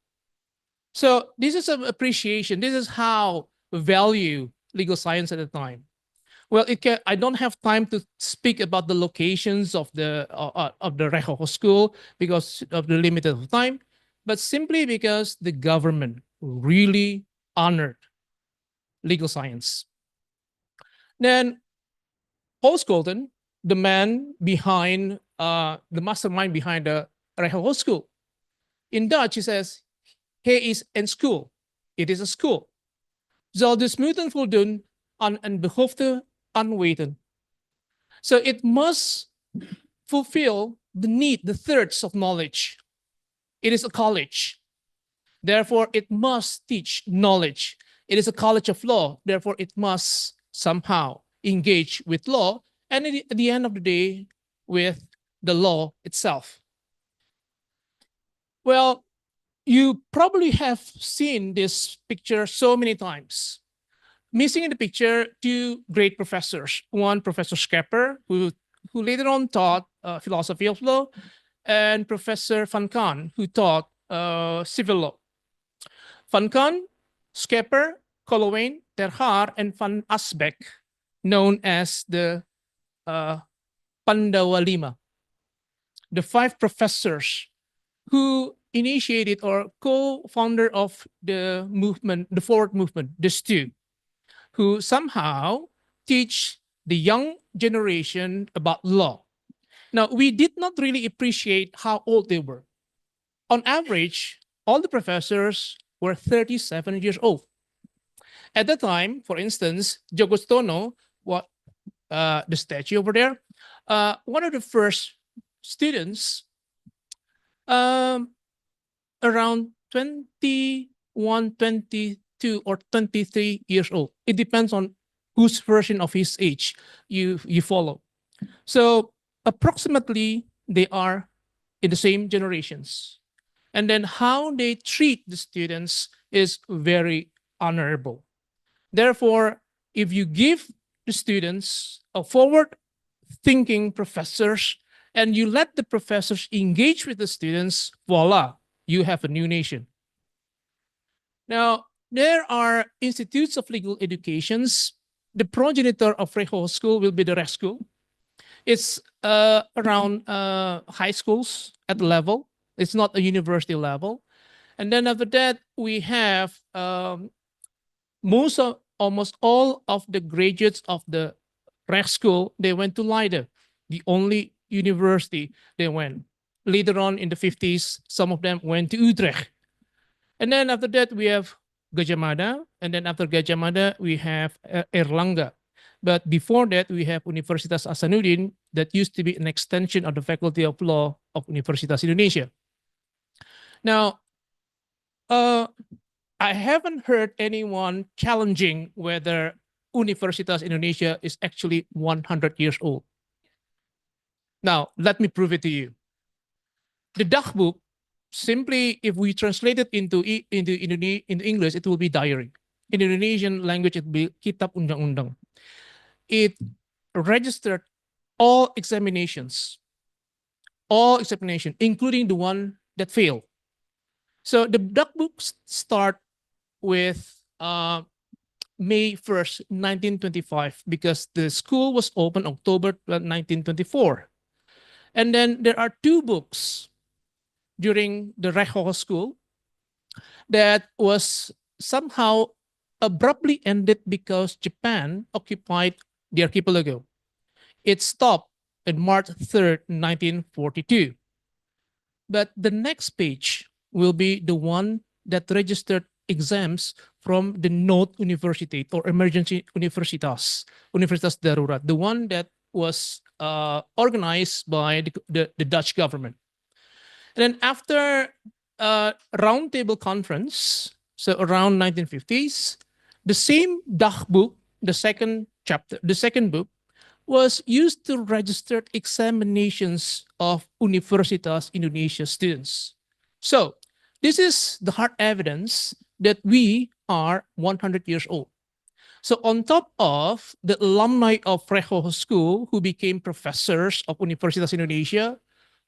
Speaker 11: So this is an appreciation. This is how we value legal science at the time. Well, I don't have time to speak about the locations of the Recht Hogeschool because of the limited time, but simply because the government really honored legal science. Then Paul Scholten, the man behind the mastermind behind the Reho School. In Dutch, he says, hij is een school. It is a school. Zal dus moeten voldoen aan een behoefte aan weten. So it must fulfill the need, the thirst of knowledge. It is a college. Therefore, it must teach knowledge. It is a college of law. Therefore, it must somehow engage with law and at the end of the day, with the law itself. Well, you probably have seen this picture so many times. Missing in the picture, two great professors. One, Professor Schepper, who later on taught philosophy of law, and Professor Van Kan, who taught civil law. Van Kan, Schepper, Colowijn, Ter Haar, and Van Asbeck, known as the Pandawa Lima. The 5 professors who initiated or co-founder of the movement, the forward movement, the STU, who somehow teach the young generation about law. Now, we did not really appreciate how old they were. On average, all the professors were 37 years old. At that time, for instance, Diogo Stono, the statue over there, one of the first students, around 21, 22, or 23 years old. It depends on whose version of his age you follow. So approximately they are in the same generations. And then how they treat the students is very honorable. Therefore, if you give the students a forward-thinking professors and you let the professors engage with the students, voila, you have a new nation. Now, there are institutes of legal educations. The progenitor of Reho School will be the Recht School. It's around high schools at the level. It's not a university level. And then after that, we have almost all of the graduates of the Recht School, they went to Leiden, the only university they went. Later on in the 50s, some of them went to Utrecht. And then after that, we have Gadjah Mada. And then after Gadjah Mada, we have Erlangga. But before that, we have Universitas Hasanuddin that used to be an extension of the Faculty of Law of Universitas Indonesia. Now, I haven't heard anyone challenging whether Universitas Indonesia is actually 100 years old. Now, let me prove it to you. The Dagboek, simply if we translate it into English, it will be diary. In the Indonesian language, it will be Kitab Undang-Undang. It registered all examinations, including the one that failed. So the Dagboek start with May 1st, 1925, because the school was opened October 1924. And then there are 2 books during the Reho School that was somehow abruptly ended because Japan occupied the archipelago. It stopped on March 3rd, 1942. But the next page will be the one that registered exams from the Nood Universiteit or Emergency Universitas Darurat, the one that was organized by the Dutch government. And then after roundtable conference, so around 1950s, the same Dagboek, the second chapter, the second book, was used to register examinations of Universitas Indonesia students. So this is the hard evidence that we are 100 years old. So on top of the alumni of Reho School who became professors of Universitas Indonesia,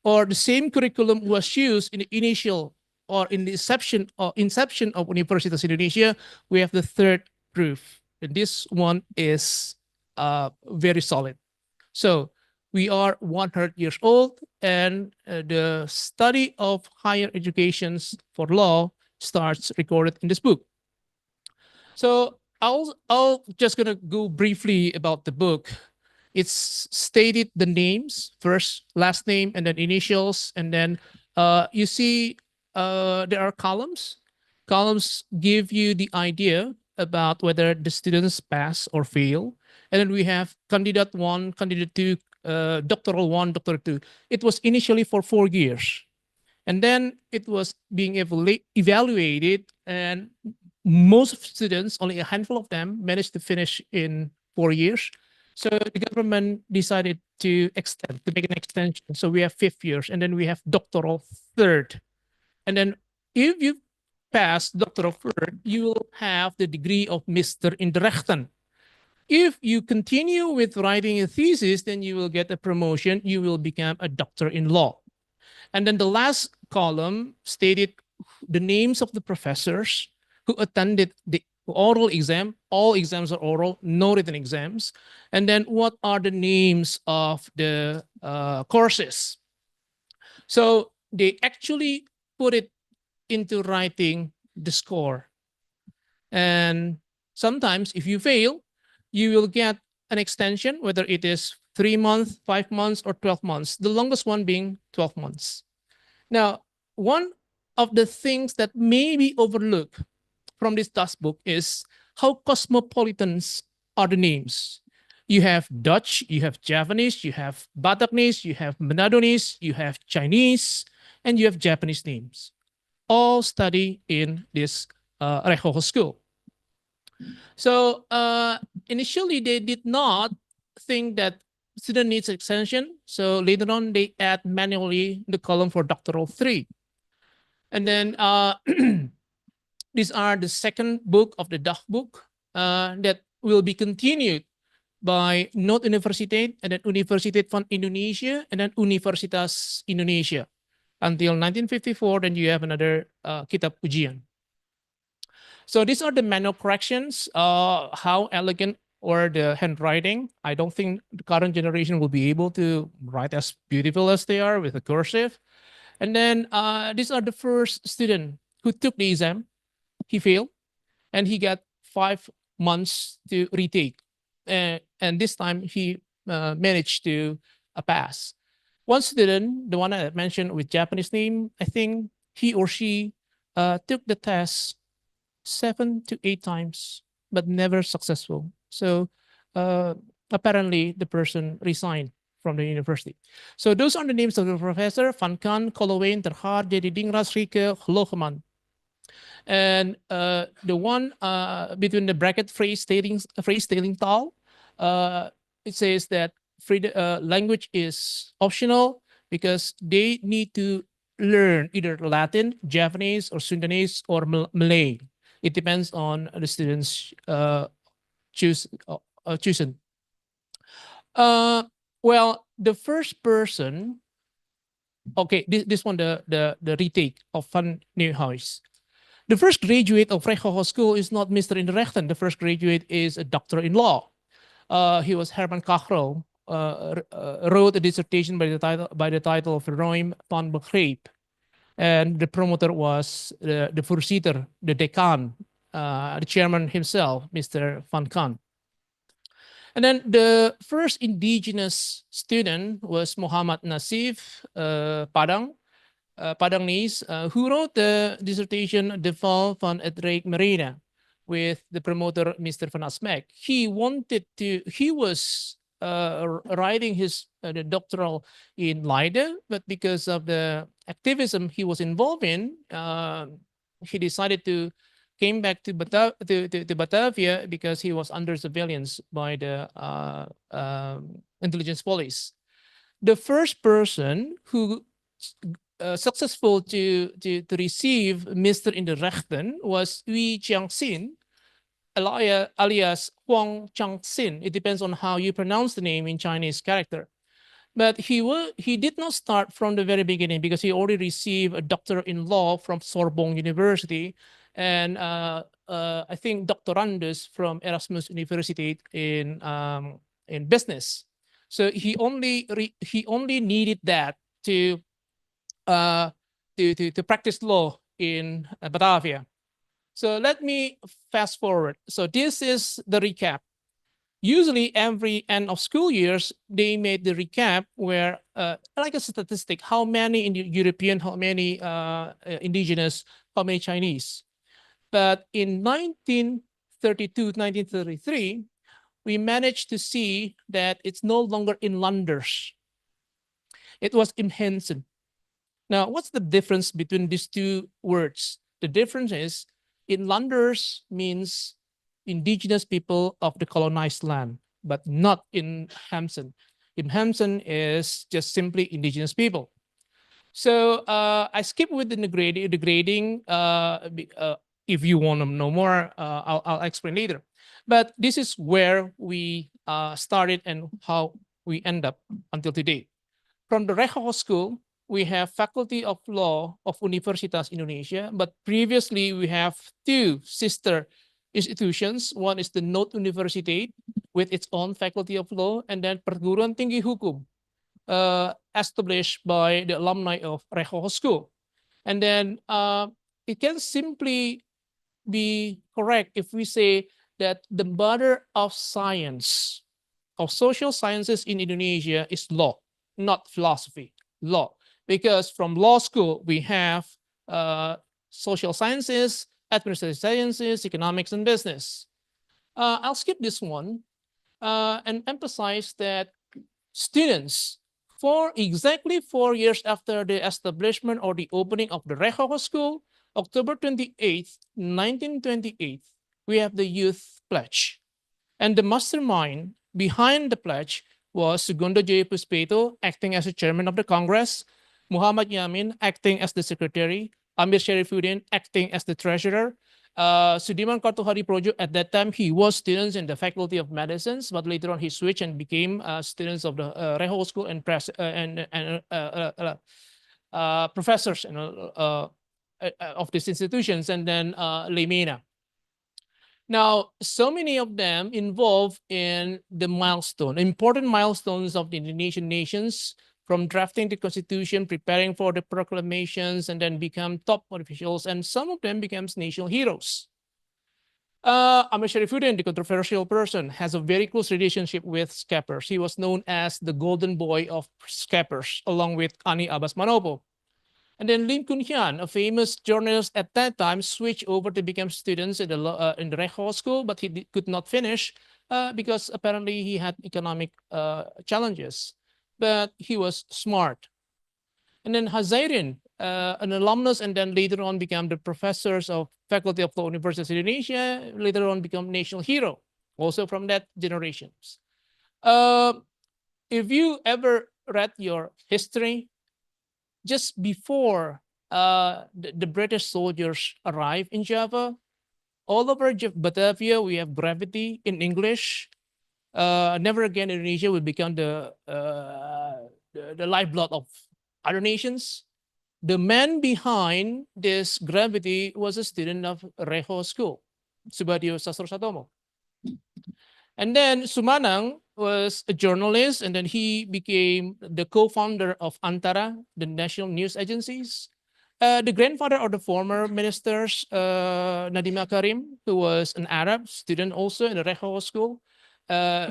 Speaker 11: or the same curriculum was used in the initial or in the inception of Universitas Indonesia, we have the third proof. And this one is very solid. So we are 100 years old, and the study of higher educations for law starts recorded in this book. So I'll just gonna go briefly about the book. It's stated the names, first, last name, and then initials. And then you see there are columns. Columns give you the idea about whether the students pass or fail. And then we have candidate 1, candidate 2, doctoral 1, doctoral 2. It was initially for 4 years. And then it was being evaluated, and most students, only a handful of them, managed to finish in 4 years. So the government decided to extend, to make an extension. So we have 5 years, and then we have doctoral 3rd. And then if you pass doctoral 3rd, you will have the degree of Mr. in de Rechten. If you continue with writing a thesis, then you will get a promotion. You will become a doctor in law. And then the last column stated the names of the professors who attended the oral exam. All exams are oral, no written exams. And then what are the names of the courses? So they actually put it into writing the score. And sometimes if you fail, you will get an extension, whether it is 3 months, 5 months, or 12 months, the longest one being 12 months. Now, one of the things that may be overlooked from this task book is how cosmopolitan are the names. You have Dutch, you have Javanese, you have Bataknese, you have Manadonese, you have Chinese, and you have Japanese names. All study in this Recht School. So initially, they did not think that student needs extension. So later on, they add manually the column for doctoral 3. And then these are the second book of the Dagboek that will be continued by Noord-Universiteit, and then Universiteit van Indonesia, and then Universitas Indonesia. Until 1954, then you have another Kitab Ujian. So these are the manual corrections, how elegant or the handwriting. I don't think the current generation will be able to write as beautiful as they are with a cursive. And then these are the first student who took the exam. He failed, and he got 5 months to retake. And this time he managed to pass. One student, the one I mentioned with Japanese name, I think he or she took the test 7 to 8 times, but never successful. So apparently the person resigned from the university. So those are the names of the professor: Van Kan, Koloween, Ter Haar, J.D. Dingras, Rieke, Logeman. And the one between the bracket phrase stating tal, it says that language is optional because they need to learn either Latin, Japanese, or Sundanese, or Malay. It depends on the students' choosing. Well, the first person, okay, this one, the retake of Van Nieuwhuis. The first graduate of Recht School is not Mr. in de Rechten. The first graduate is a doctor in law. He was Herman Kachro, wrote a dissertation by the title of Ruim van Begreep. And the promoter was the voorzitter, the decan, the chairman himself, Mr. Van Kan. And then the first indigenous student was Muhammad Nasif Padangnese, who wrote the dissertation De Val van het Rijk Merida with the promoter, Mr. Van Asmek. He was writing his the doctoral in Leiden, but because of the activism he was involved in, he decided to came back to Batavia because he was under surveillance by the intelligence police. The first person who successful to receive Mr. in de Rechten was Hui Jiangxin, alias Huang Changxin. It depends on how you pronounce the name in Chinese character. But he did not start from the very beginning because he already received a doctor in law from Sorbonne University, and I think doctorandus from Erasmus University in business. So he only needed that to practice law in Batavia. So let me fast forward. So this is the recap. Usually every end of school years, they made the recap where, like a statistic, how many European, how many indigenous, how many Chinese. But in 1932, 1933, we managed to see that it's no longer inlanders. It was inheemsen. Now, what's the difference between these two words? The difference is inlanders means indigenous people of the colonized land, but not inheemsen. Inheemsen is just simply indigenous people. So I skip with the grading. If you want to know more, I'll explain later. But this is where we started and how we end up until today. From the Reho School, we have Faculty of Law of Universitas Indonesia, but previously we have two sister institutions. One is the Note University with its own Faculty of Law, and then Perguruan Tinggi Hukum, established by the alumni of Reho School. And then it can simply be correct if we say that the mother of science, of social sciences in Indonesia is law, not philosophy, law. Because from law school, we have social sciences, administrative sciences, economics, and business. I'll skip this one and emphasize that students, for exactly 4 years after the establishment or the opening of the Reho School, October 28th, 1928, we have the Youth Pledge. And the mastermind behind the pledge was Sugondo Joyo Puspeto, acting as the chairman of the Congress, Muhammad Yamin, acting as the secretary, Amir Sharifuddin, acting as the treasurer, Sudiman Kartohadiprodjo. At that time, he was students in the Faculty of Medicines, but later on he switched and became students of the Reho School and professors of these institutions, and then Lemena. Now, so many of them involved in the important milestones of the Indonesian nations, from drafting the constitution, preparing for the proclamations, and then become top officials, and some of them becomes national heroes. Amir Sharifuddin, the controversial person, has a very close relationship with Skeppers. He was known as the golden boy of Skeppers, along with Ani Abbas Manopo. And then Lim Kun Hyun, a famous journalist at that time, switched over to become students in the Reho School, but he could not finish because apparently he had economic challenges. But he was smart. And then Hazairin, an alumnus, and then later on became the professors of Faculty of Law, University of Indonesia, later on become national hero, also from that generations. If you ever read your history, just before the British soldiers arrived in Java, all over Batavia, we have gravity in English. Never again Indonesia will become the lifeblood of other nations. The man behind this gravity was a student of Reho School, Subadio Sastrosoetomo. And then Sumanang was a journalist, and then he became the co-founder of Antara, the national news agencies. The grandfather of the former ministers, Nadiem Makarim, who was an Arab student also in the Reho School.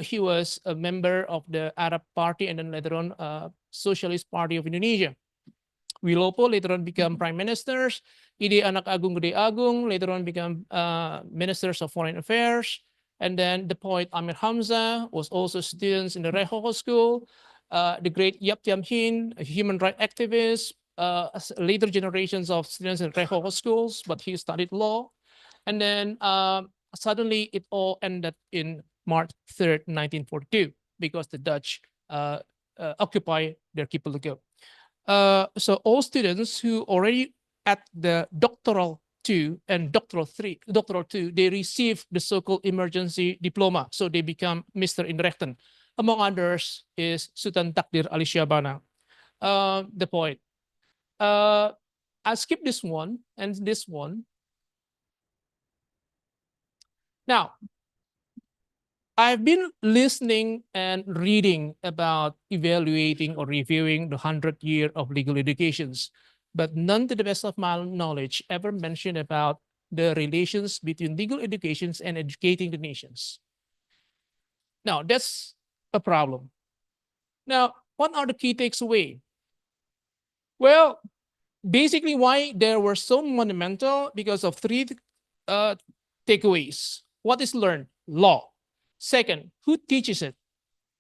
Speaker 11: He was a member of the Arab Party and then later on Socialist Party of Indonesia. Wilopo later on became prime ministers. Ide Anak Agung Gede Agung later on became ministers of foreign affairs. And then the poet Amir Hamzah was also students in the Reho School. The great Yap Thiam Hien, a human rights activist, later generations of students in Reho schools, but he studied law. And then suddenly it all ended in March 3rd, 1942, because the Dutch occupied the archipelago. So all students who already at the doctoral 2 and doctoral 2, they receive the so-called emergency diploma. So they become Mr. Inrechten. Among others is Sultan Takdir Ali Syabana, the poet. I'll skip this one and this one. Now, I've been listening and reading about evaluating or reviewing the 100 years of legal educations, but none, to the best of my knowledge, ever mentioned about the relations between legal educations and educating the nations. Now, that's a problem. Now, what are the key takeaways? Well, basically why they were so monumental because of three takeaways. What is learned? Law. Second, who teaches it?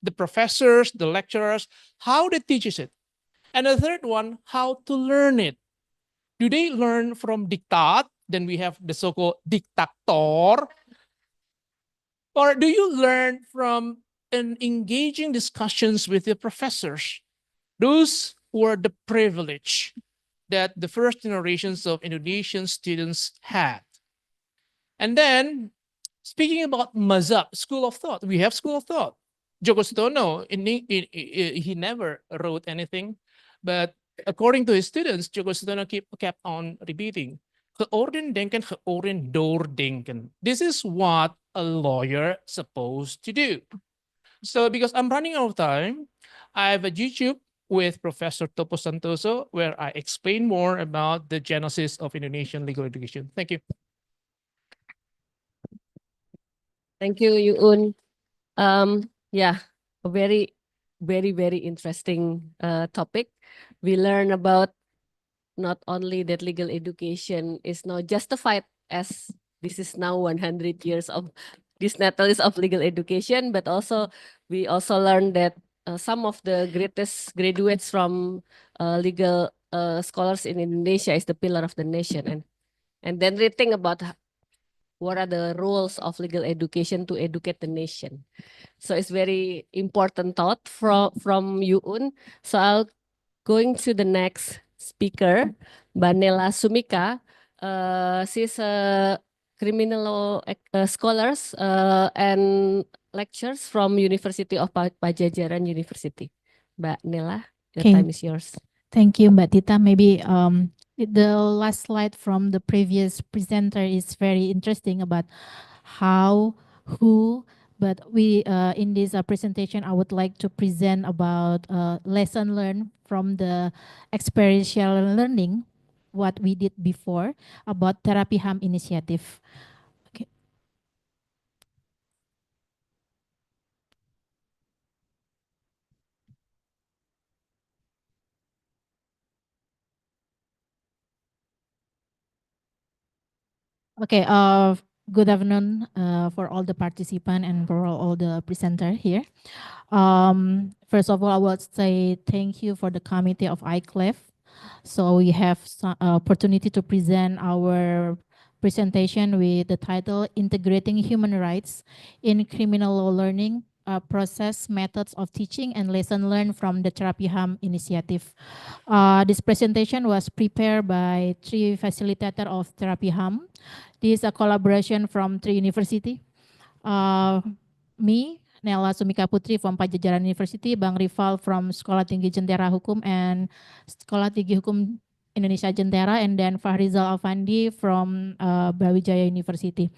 Speaker 11: The professors, the lecturers, how they teaches it. And the third one, how to learn it. Do they learn from diktat? Then we have the so-called dictator. Or do you learn from engaging discussions with the professors? Those were the privilege that the first generations of Indonesian students had. And then, speaking about mazhab, school of thought, we have school of thought. Djoko Sutono, he never wrote anything, but according to his students, Djoko Sutono kept on repeating, geoorden denken, geoorden doordenken. This is what a lawyer supposed to do. So because I'm running out of time, I have a YouTube with Professor Topo Santoso, where I explain more about the genesis of Indonesian legal education. Thank you.
Speaker 9: Thank you, Yuun. Yeah, a very, very interesting topic. We learn about not only that legal education is now justified as this is now 100 years of this natals of legal education, but also we also learned that some of the greatest graduates from legal scholars in Indonesia is the pillar of the nation, and then we think about what are the roles of legal education to educate the nation. So it's very important thought from Yuun. So I'll going to the next speaker, Mbak Nela Sumika. She's a criminal law scholars and lectures from University of Pajajaran University. Mbak Nela, the
Speaker 12: Okay.
Speaker 9: time is yours.
Speaker 12: Thank you, Mbak Tita. Maybe the last slide from the previous presenter is very interesting about how, who, but we in this presentation, I would like to present about lesson learned from the experiential learning, what we did before about Therapy HAM initiative. Okay. Okay, good afternoon for all the participants and for all the presenter here. First of all, I would say thank you for the committee of ICLEF. So we have some opportunity to present our presentation with the title Integrating Human Rights in Criminal Law Learning, Process, Methods of Teaching and Lesson Learned from the Therapy HAM initiative. This presentation was prepared by three facilitators of Therapy HAM. This is a collaboration from three universities. Me, Nela Sumika Putri from Pajajaran University, Bang Rival from Sekolah Tinggi Jentera Hukum and Sekolah Tinggi Hukum Indonesia Jentera, and then Fahrizal Alfandi from Brawijaya University.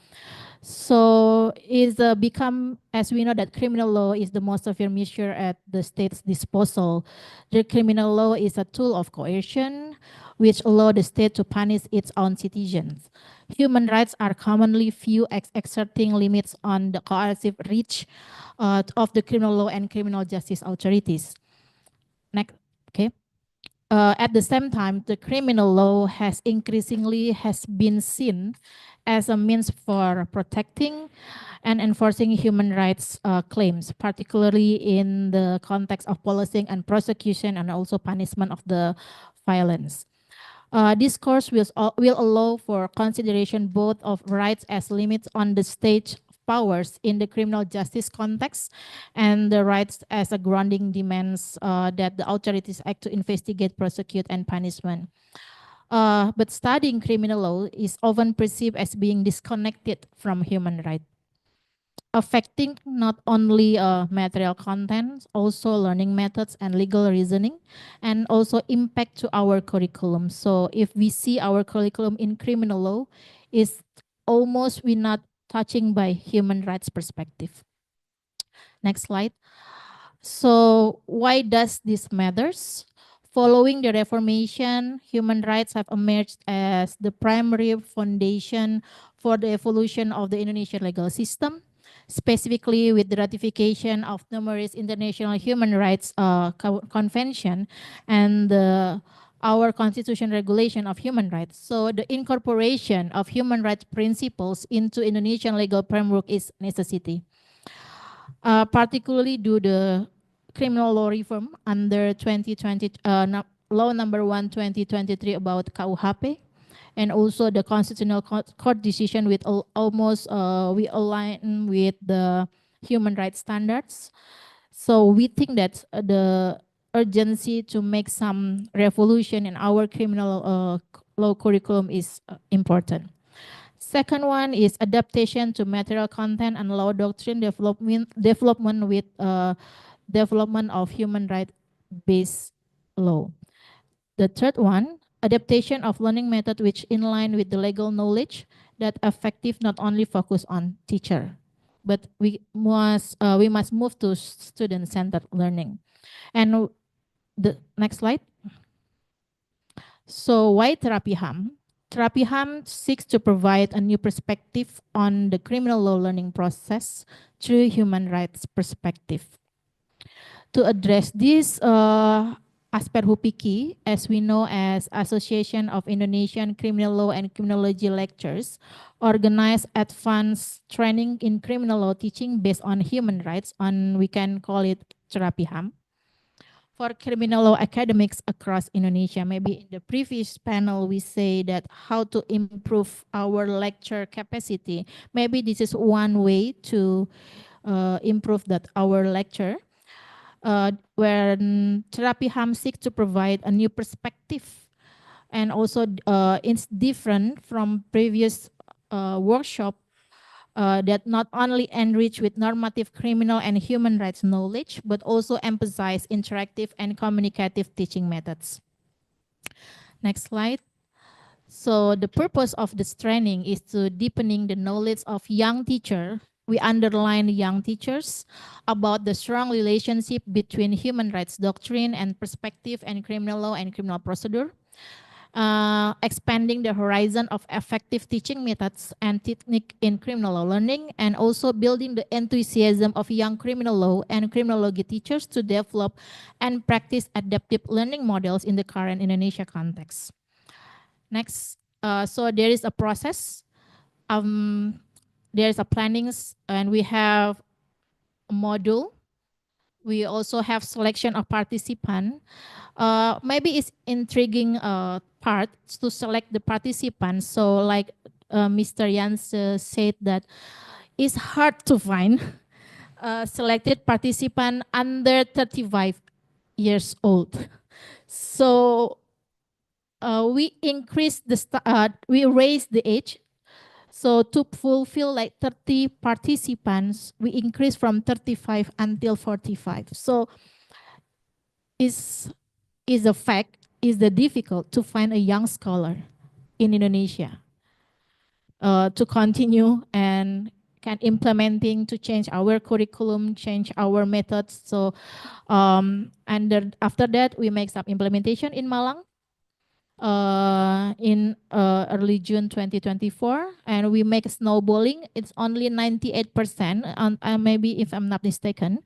Speaker 12: So it's become, as we know, that criminal law is the most severe measure at the state's disposal. The criminal law is a tool of coercion, which allow the state to punish its own citizens. Human rights are commonly viewed as exerting limits on the coercive reach of the criminal law and criminal justice authorities. Next, okay. At the same time, the criminal law has increasingly been seen as a means for protecting and enforcing human rights claims, particularly in the context of policing and prosecution and also punishment of the violence. This course will allow for consideration both of rights as limits on the state powers in the criminal justice context and the rights as a grounding demands that the authorities act to investigate, prosecute, and punishment. But studying criminal law is often perceived as being disconnected from human rights, affecting not only material content, also learning methods and legal reasoning, and also impact to our curriculum. So if we see our curriculum in criminal law, is almost we're not touching by human rights perspective. Next slide. So why does this matters? Following the Reformation, human rights have emerged as the primary foundation for the evolution of the Indonesian legal system. specifically with the ratification of numerous international human rights convention and our constitution regulation of human rights. So the incorporation of human rights principles into Indonesian legal framework is necessity. Particularly due to criminal law reform under 2020 law number 1 2023 about KUHP, and also the constitutional court decision with almost we align with the human rights standards. So we think that the urgency to make some revolution in our criminal law curriculum is important. Second one is adaptation to material content and law doctrine development with development of human right-based law. The third one, adaptation of learning method which in line with the legal knowledge that effective not only focus on teacher, but we must move to student-centered learning. And the next slide. So why Terapi HAM? Terapi HAM seeks to provide a new perspective on the criminal law learning process through human rights perspective. To address this, Asper Hupiki, as we know as Association of Indonesian Criminal Law and Criminology Lectures, organize advanced training in criminal law teaching based on human rights, and we can call it Terapi HAM, for criminal law academics across Indonesia. Maybe in the previous panel, we say that how to improve our lecture capacity. Maybe this is one way to improve that our lecture. When Terapi HAM seeks to provide a new perspective, and also it's different from previous workshop that not only enrich with normative criminal and human rights knowledge, but also emphasize interactive and communicative teaching methods. Next slide. So the purpose of this training is to deepening the knowledge of young teacher. We underline young teachers about the strong relationship between human rights doctrine and perspective and criminal law and criminal procedure. Expanding the horizon of effective teaching methods and technique in criminal law learning, and also building the enthusiasm of young criminal law and criminology teachers to develop and practice adaptive learning models in the current Indonesia context. Next, so there is a process. There is a planning, and we have a module. We also have selection of participants. Maybe it's intriguing part to select the participants. So like Mr. Jans said that it's hard to find selected participant under 35 years old. So we raised the age. So to fulfill like 30 participants, we increase from 35 until 45. So is a fact, is the difficult to find a young scholar in Indonesia to continue and can implementing to change our curriculum, change our methods. So after that, we make some implementation in Malang in early June 2024, and we make snowballing. It's only 98%, and maybe if I'm not mistaken,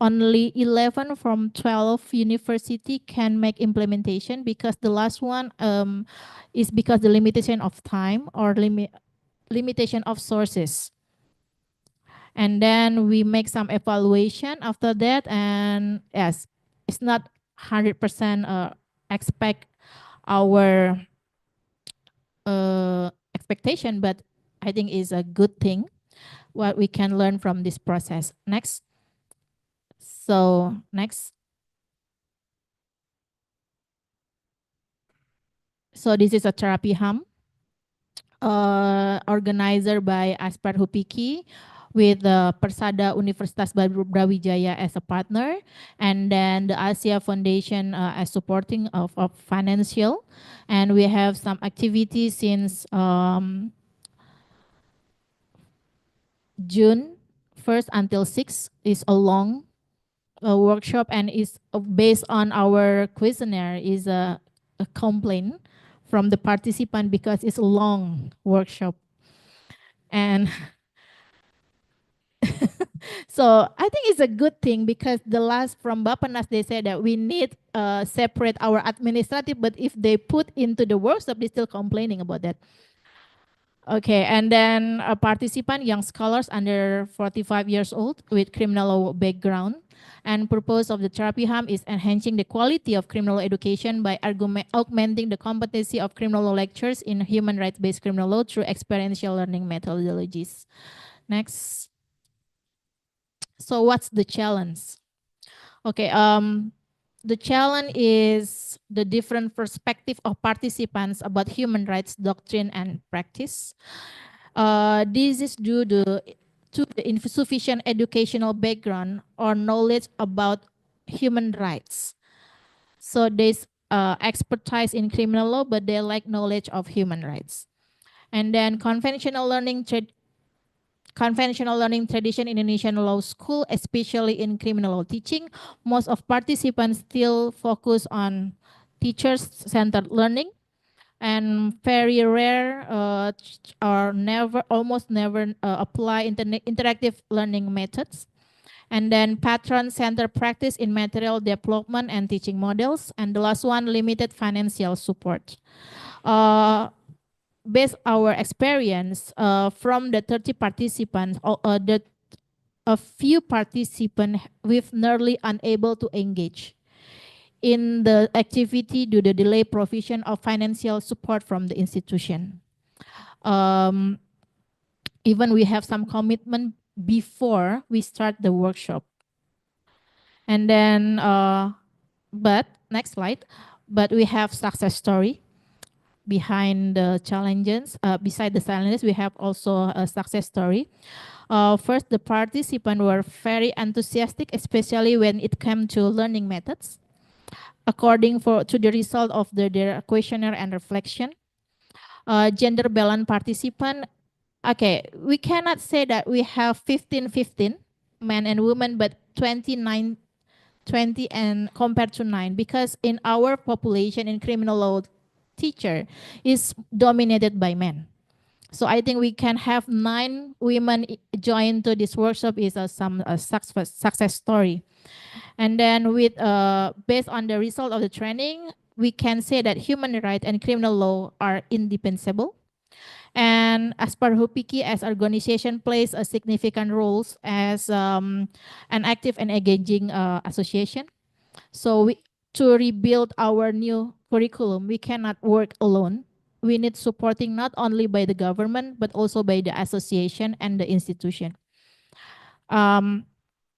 Speaker 12: only 11 from 12 university can make implementation, because the last one is because the limitation of time or limitation of sources. And then we make some evaluation after that, and yes, it's not 100% expect our expectation, but I think is a good thing what we can learn from this process. Next. So next. So this is a Terapi HAM organizer by Asper Hupiki, with Persada Universitas Brawijaya as a partner, and then the Asia Foundation as supporting of financial. And we have some activities since June 1st until 6th is a long workshop, and is based on our questionnaire, is a complaint from the participant because it's a long workshop. And So I think it's a good thing because the last from Bapenas, they said that we need separate our administrative, but if they put into the workshop, they're still complaining about that. Okay, and then a participant, young scholars under 45 years old with criminal law background. And purpose of the therapy hub is enhancing the quality of criminal education by augmenting the competency of criminal law lecturers in human rights-based criminal law through experiential learning methodologies. Next. So what's the challenge? Okay, the challenge is the different perspective of participants about human rights doctrine and practice. This is due to the insufficient educational background or knowledge about human rights. So there's expertise in criminal law, but they lack knowledge of human rights. And then conventional learning tradition in Indonesian law school, especially in criminal law teaching, most of participants still focus on teachers-centered learning, and very rare or almost never apply interactive learning methods. And then patron-centered practice in material development and teaching models. And the last one, limited financial support. Based our experience from the 30 participants, a few participants we've nearly unable to engage in the activity due to delay provision of financial support from the institution. Even we have some commitment before we start the workshop. And then, but next slide, but we have success story behind the challenges. Beside the challenges, we have also a success story. First, the participants were very enthusiastic, especially when it came to learning methods. According to the result of their questionnaire and reflection, gender balance participant. Okay, we cannot say that we have 15-15 men and women, but 29-20 and compared to 9, because in our population in criminal law teacher is dominated by men. So I think we can have 9 women join to this workshop is some success story. And then with based on the result of the training, we can say that human rights and criminal law are indispensable. And as per HUPIKI, as organization plays a significant role as an active and engaging association. So to rebuild our new curriculum, we cannot work alone. We need supporting not only by the government, but also by the association and the institution.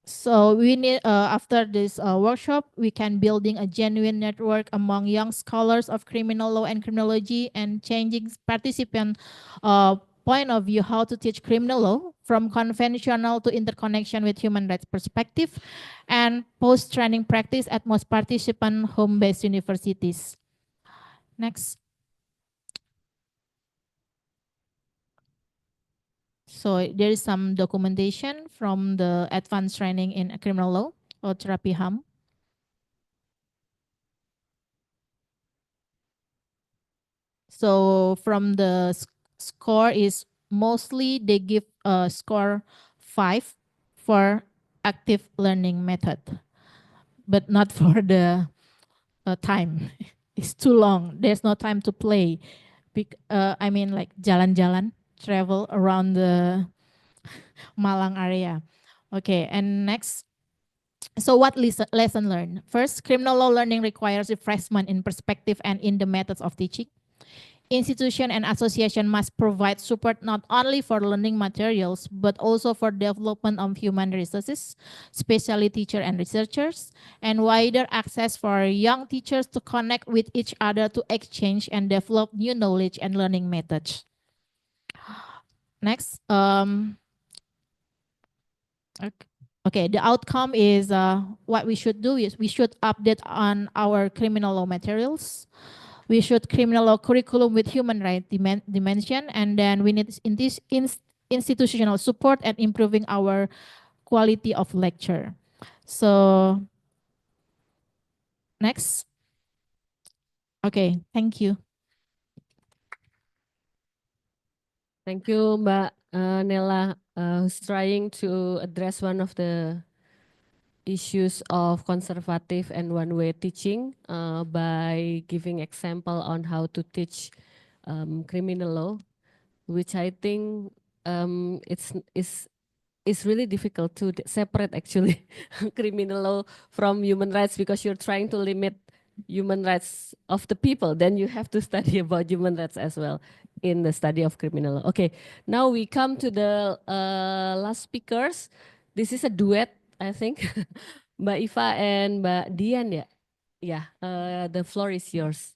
Speaker 12: So we need, after this workshop, we can building a genuine network among young scholars of criminal law and criminology and changing participant point of view how to teach criminal law from conventional to interconnection with human rights perspective and post-training practice at most participant home-based universities. Next. So there is some documentation from the advanced training in criminal law or therapy HAM. So from the score is mostly they give a score 5 for active learning method, but not for the time. It's too long. There's no time to play. I mean like jalan-jalan, travel around the Malang area. Okay, and next. So what lesson learned? First, criminal law learning requires refreshment in perspective and in the methods of teaching. Institution and association must provide support not only for learning materials, but also for development of human resources, especially teachers and researchers, and wider access for young teachers to connect with each other to exchange and develop new knowledge and learning methods. Next. Okay, the outcome is what we should do is we should update on our criminal law materials. We should criminal law curriculum with human rights dimension, and then we need in this institutional support and improving our quality of lecture. So next. Okay, thank you.
Speaker 9: Thank you, Mbak Nella, who's trying to address one of the issues of conservative and one-way teaching by giving example on how to teach criminal law, which I think it's really difficult to separate actually criminal law from human rights, because you're trying to limit human rights of the people. Then you have to study about human rights as well in the study of criminal law. Okay, now we come to the last speakers. This is a duet, I think. Mbak Iva and Mbak Dian ya. Yeah, the floor is yours.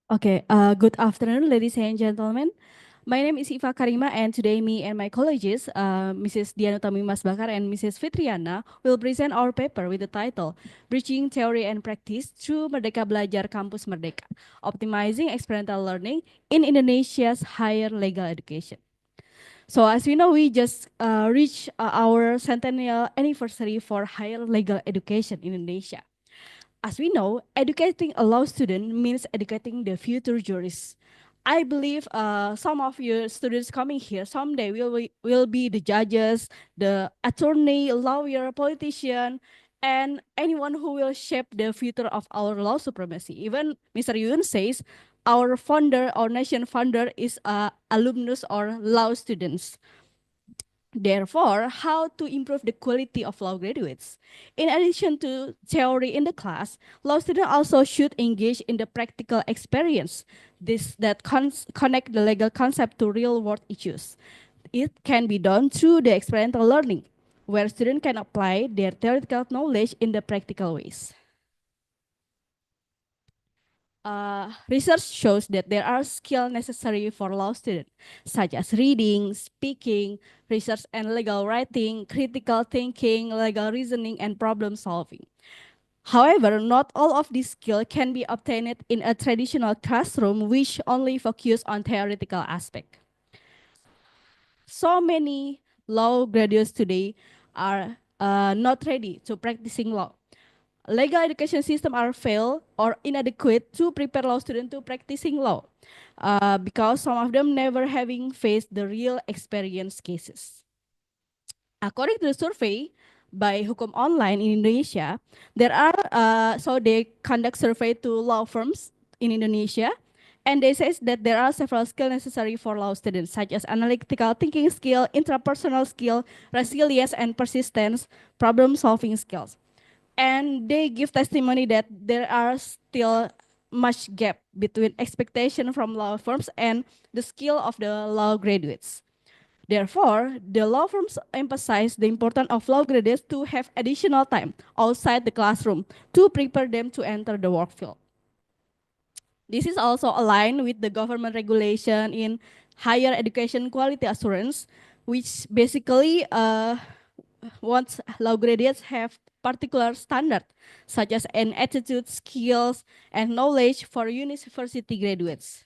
Speaker 13: Okay, good afternoon, ladies and gentlemen. My name is Iva Karima, and today me and my colleagues, Mrs. Dianutami Masbakar and Mrs. Fitriana, will present our paper with the title, Bridging Theory and Practice Through Merdeka Belajar Kampus Merdeka, Optimizing Experiential Learning in Indonesia's Higher Legal Education. So as we know, we just reached our centennial anniversary for higher legal education in Indonesia. As we know, educating a law student means educating the future jurists. I believe some of your students coming here someday will be the judges, the attorney, lawyer, politician, and anyone who will shape the future of our law supremacy. Even Mr. Yun says our founder, our nation founder is alumnus or law students. Therefore, how to improve the quality of law graduates? In addition to theory in the class, law students also should engage in the practical experience that connect the legal concept to real-world issues. It can be done through the experiential learning, where students can apply their theoretical knowledge in the practical ways. Research shows that there are skills necessary for law students, such as reading, speaking, research and legal writing, critical thinking, legal reasoning, and problem solving. However, not all of these skills can be obtained in a traditional classroom, which only focus on theoretical aspect. So many law graduates today are not ready to practicing law. Legal education system are failed or inadequate to prepare law students to practicing law because some of them never having faced the real experience cases. According to the survey by Hukum Online in Indonesia, there are, so they conduct survey to law firms in Indonesia, and they say that there are several skills necessary for law students, such as analytical thinking skill, intrapersonal skill, resilience and persistence, problem solving skills. And they give testimony that there are still much gap between expectation from law firms and the skill of the law graduates. Therefore, the law firms emphasize the importance of law graduates to have additional time outside the classroom to prepare them to enter the work field. This is also aligned with the government regulation in higher education quality assurance, which basically wants law graduates have particular standard, such as an attitude, skills, and knowledge for university graduates.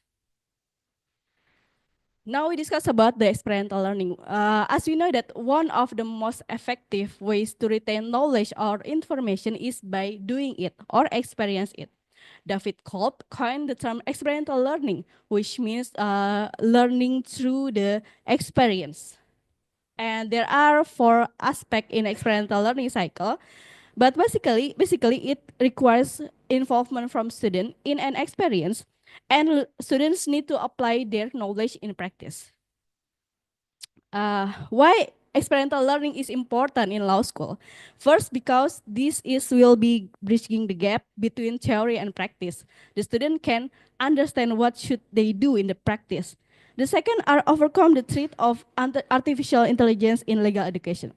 Speaker 13: Now we discuss about the experiential learning. As we know that one of the most effective ways to retain knowledge or information is by doing it or experience it. David Kolb coined the term experiential learning, which means learning through the experience. And there are 4 aspects in experiential learning cycle, but basically it requires involvement from student in an experience, and students need to apply their knowledge in practice. Why experiential learning is important in law school? First, because will be bridging the gap between theory and practice. The student can understand what should they do in the practice. The second are overcome the threat of artificial intelligence in legal education.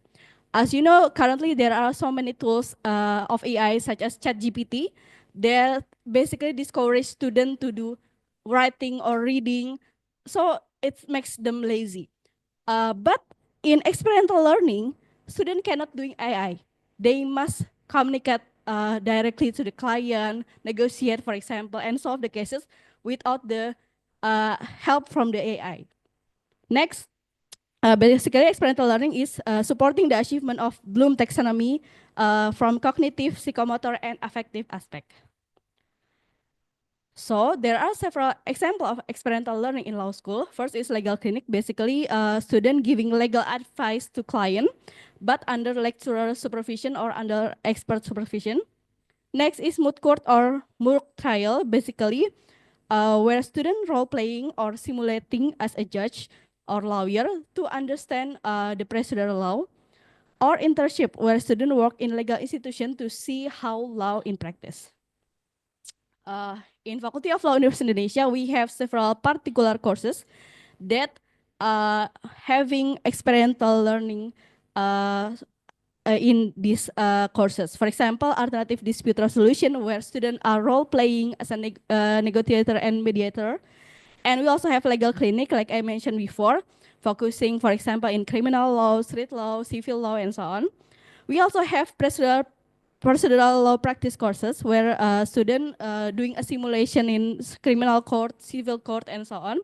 Speaker 13: As you know, currently there are so many tools of AI such as ChatGPT that basically discourage students to do writing or reading, so it makes them lazy. But in experiential learning, students cannot do AI. They must communicate directly to the client, negotiate, for example, and solve the cases without the help from the AI. Next, basically, experiential learning is supporting the achievement of Bloom taxonomy from cognitive, psychomotor, and affective aspect. So there are several examples of experiential learning in law school. First is legal clinic, basically a student giving legal advice to client, but under lecturer supervision or under expert supervision. Next is moot court or moot trial, basically where student role playing or simulating as a judge or lawyer to understand the procedural law. Or internship, where students work in legal institution to see how law in practice. In Faculty of Law University Indonesia, we have several particular courses that having experiential learning in these courses. For example, alternative dispute resolution, where students are role-playing as a negotiator and mediator. And we also have legal clinic, like I mentioned before, focusing, for example, in criminal law, street law, civil law, and so on. We also have procedural law practice courses where students doing a simulation in criminal court, civil court, and so on.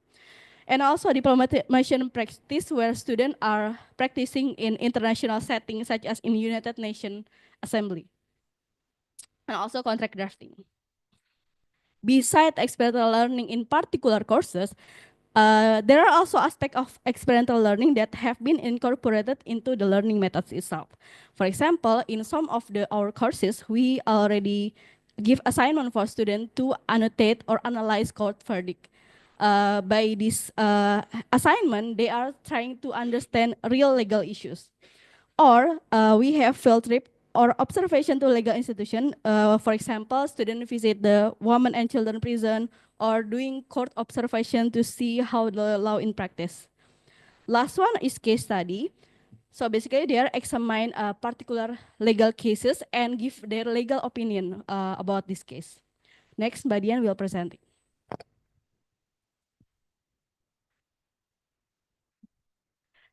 Speaker 13: And also diplomation practice where students are practicing in international settings such as in United Nations Assembly. And also contract drafting. Besides experiential learning in particular courses, there are also aspects of experiential learning that have been incorporated into the learning methods itself. For example, in some of our courses, we already give assignment for students to annotate or analyze court verdict. By this assignment, they are trying to understand real legal issues. Or we have field trip or observation to legal institution. For example, students visit the women and children prison or doing court observation to see how the law in practice. Last one is case study. So basically they are examine particular legal cases and give their legal opinion about this case. Next, Mbak Dian will present it.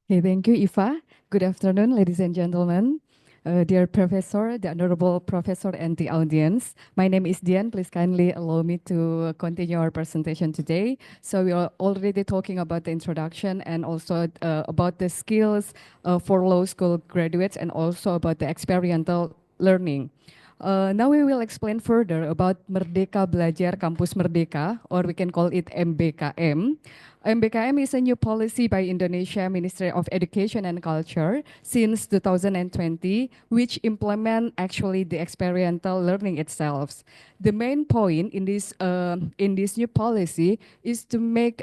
Speaker 14: Okay, thank you, Iva. Good afternoon, ladies and gentlemen. Dear Professor, the Honorable Professor, and the audience. My name is Dian. Please kindly allow me to continue our presentation today. So we are already talking about the introduction and also about the skills for law school graduates and also about the experiential learning. Now we will explain further about Merdeka Belajar Kampus Merdeka, or we can call it MBKM. MBKM is a new policy by Indonesia Ministry of Education and Culture since 2020, which implement actually the experiential learning itself. The main point in this new policy is to make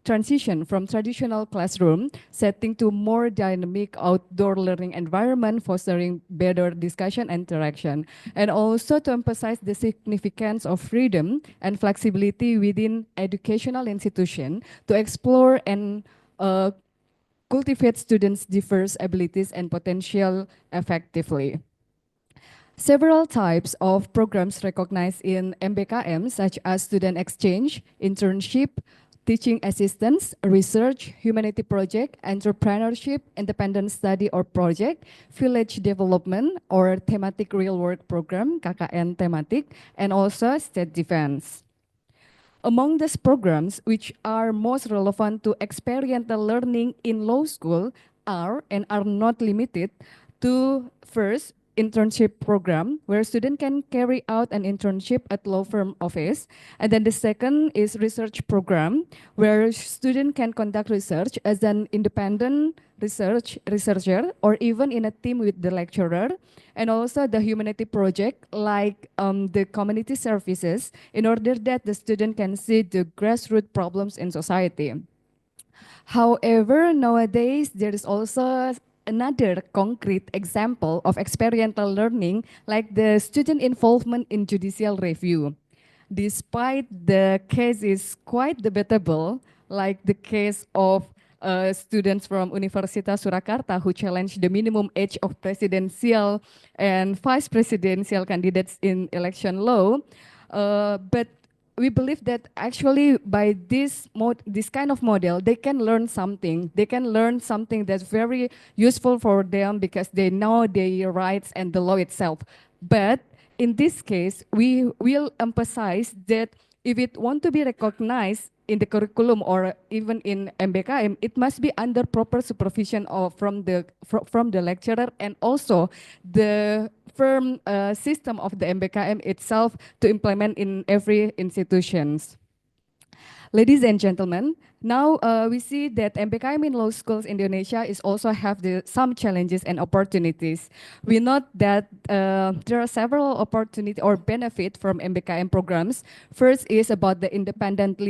Speaker 14: transition from traditional classroom setting to more dynamic outdoor learning environment, fostering better discussion and interaction, and also to emphasize the significance of freedom and flexibility within educational institution to explore and cultivate students' diverse abilities and potential effectively. Several types of programs recognized in MBKM, such as student exchange, internship, teaching assistance, research, humanity project, entrepreneurship, independent study or project, village development, or thematic real work program, KKN thematic, and also state defense. Among these programs, which are most relevant to experiential learning in law school, are and are not limited to first, internship program where student can carry out an internship at law firm office. And then the second is research program where student can conduct research as an independent researcher or even in a team with the lecturer. And also the humanity project like the community services in order that the student can see the grassroots problems in society. However, nowadays there is also another concrete example of experiential learning, like the student involvement in judicial review. Despite the case is quite debatable, like the case of students from Universitas Surakarta who challenged the minimum age of presidential and vice presidential candidates in election law, but we believe that actually by this kind of model, they can learn something. They can learn something that's very useful for them because they know their rights and the law itself. But in this case, we will emphasize that if it want to be recognized in the curriculum or even in MBKM, it must be under proper supervision of from the lecturer and also the firm system of the MBKM itself to implement in every institutions. Ladies and gentlemen, now we see that MBKM in law schools in Indonesia is also have some challenges and opportunities. We note that there are several opportunities or benefit from MBKM programs. First is about the independent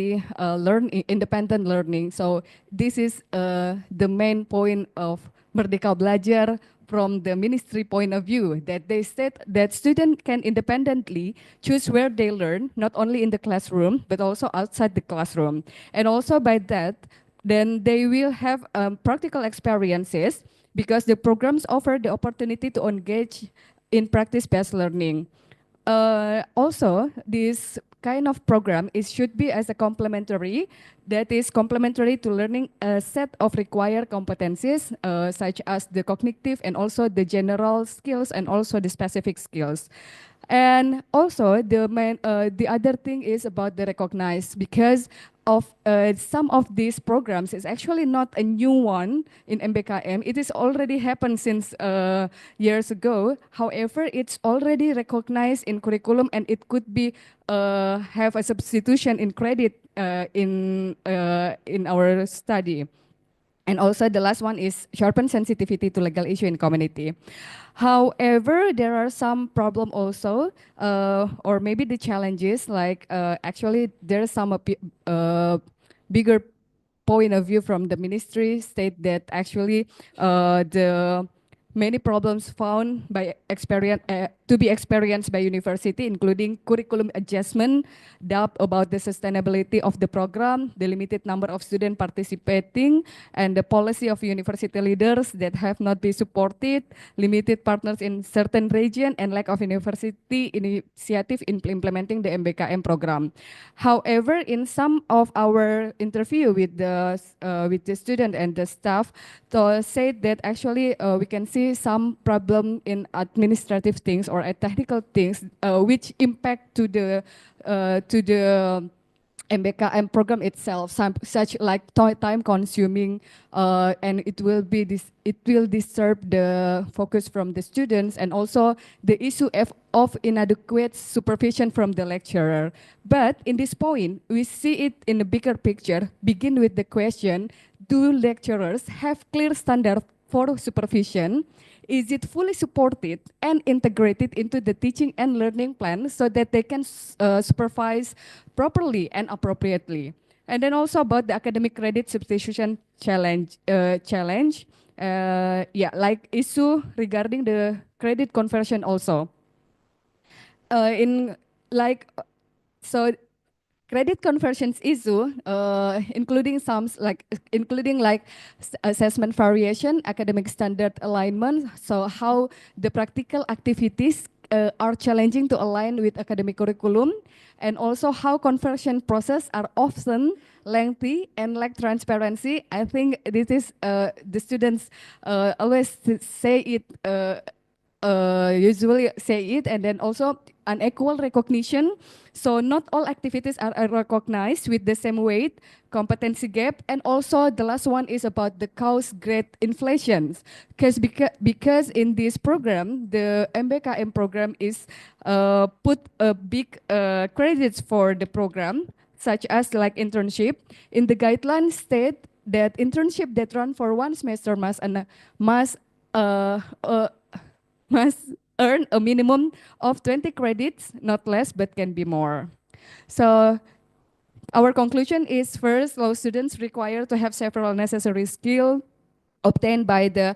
Speaker 14: learning. So this is the main point of Merdeka Belajar from the ministry point of view, that they said that students can independently choose where they learn, not only in the classroom, but also outside the classroom. And also by that, then they will have practical experiences because the programs offer the opportunity to engage in practice-based learning. Also, this kind of program should be as a complementary, that is complementary to learning a set of required competencies, such as the cognitive and also the general skills and also the specific skills. And also the other thing is about the recognize, because of some of these programs is actually not a new one in MBKM. It is already happened since years ago. However, it's already recognized in curriculum and it could be have a substitution in credit in our study. And also the last one is sharpen sensitivity to legal issue in community. However, there are some problem also, or maybe the challenges, like actually there's some bigger point of view from the ministry state that actually the many problems found by to be experienced by university, including curriculum adjustment, doubt about the sustainability of the program, the limited number of students participating, and the policy of university leaders that have not been supported, limited partners in certain region, and lack of university initiative in implementing the MBKM program. However, in some of our interview with the student and the staff, said that actually we can see some problem in administrative things or technical things which impact to the MBKM program itself, such like time consuming, and it will disturb the focus from the students, and also the issue of inadequate supervision from the lecturer. But in this point, we see it in the bigger picture. Begin with the question: do lecturers have clear standard for supervision? Is it fully supported and integrated into the teaching and learning plan so that they can supervise properly and appropriately? And then also about the academic credit substitution challenge, like issue regarding the credit conversion also. Credit conversions issue, including assessment variation, academic standard alignment. So how the practical activities are challenging to align with academic curriculum, and also how conversion process are often lengthy and lack transparency. I think this is the students always say it. Usually say it, and then also unequal recognition. So not all activities are recognized with the same weight, competency gap, and also the last one is about the cause grade inflations. Because in this program, the MBKM program is put a big credits for the program, such as like internship. In the guidelines state that internship that run for one semester must earn a minimum of 20 credits, not less, but can be more. So our conclusion is first, law students require to have several necessary skills obtained by the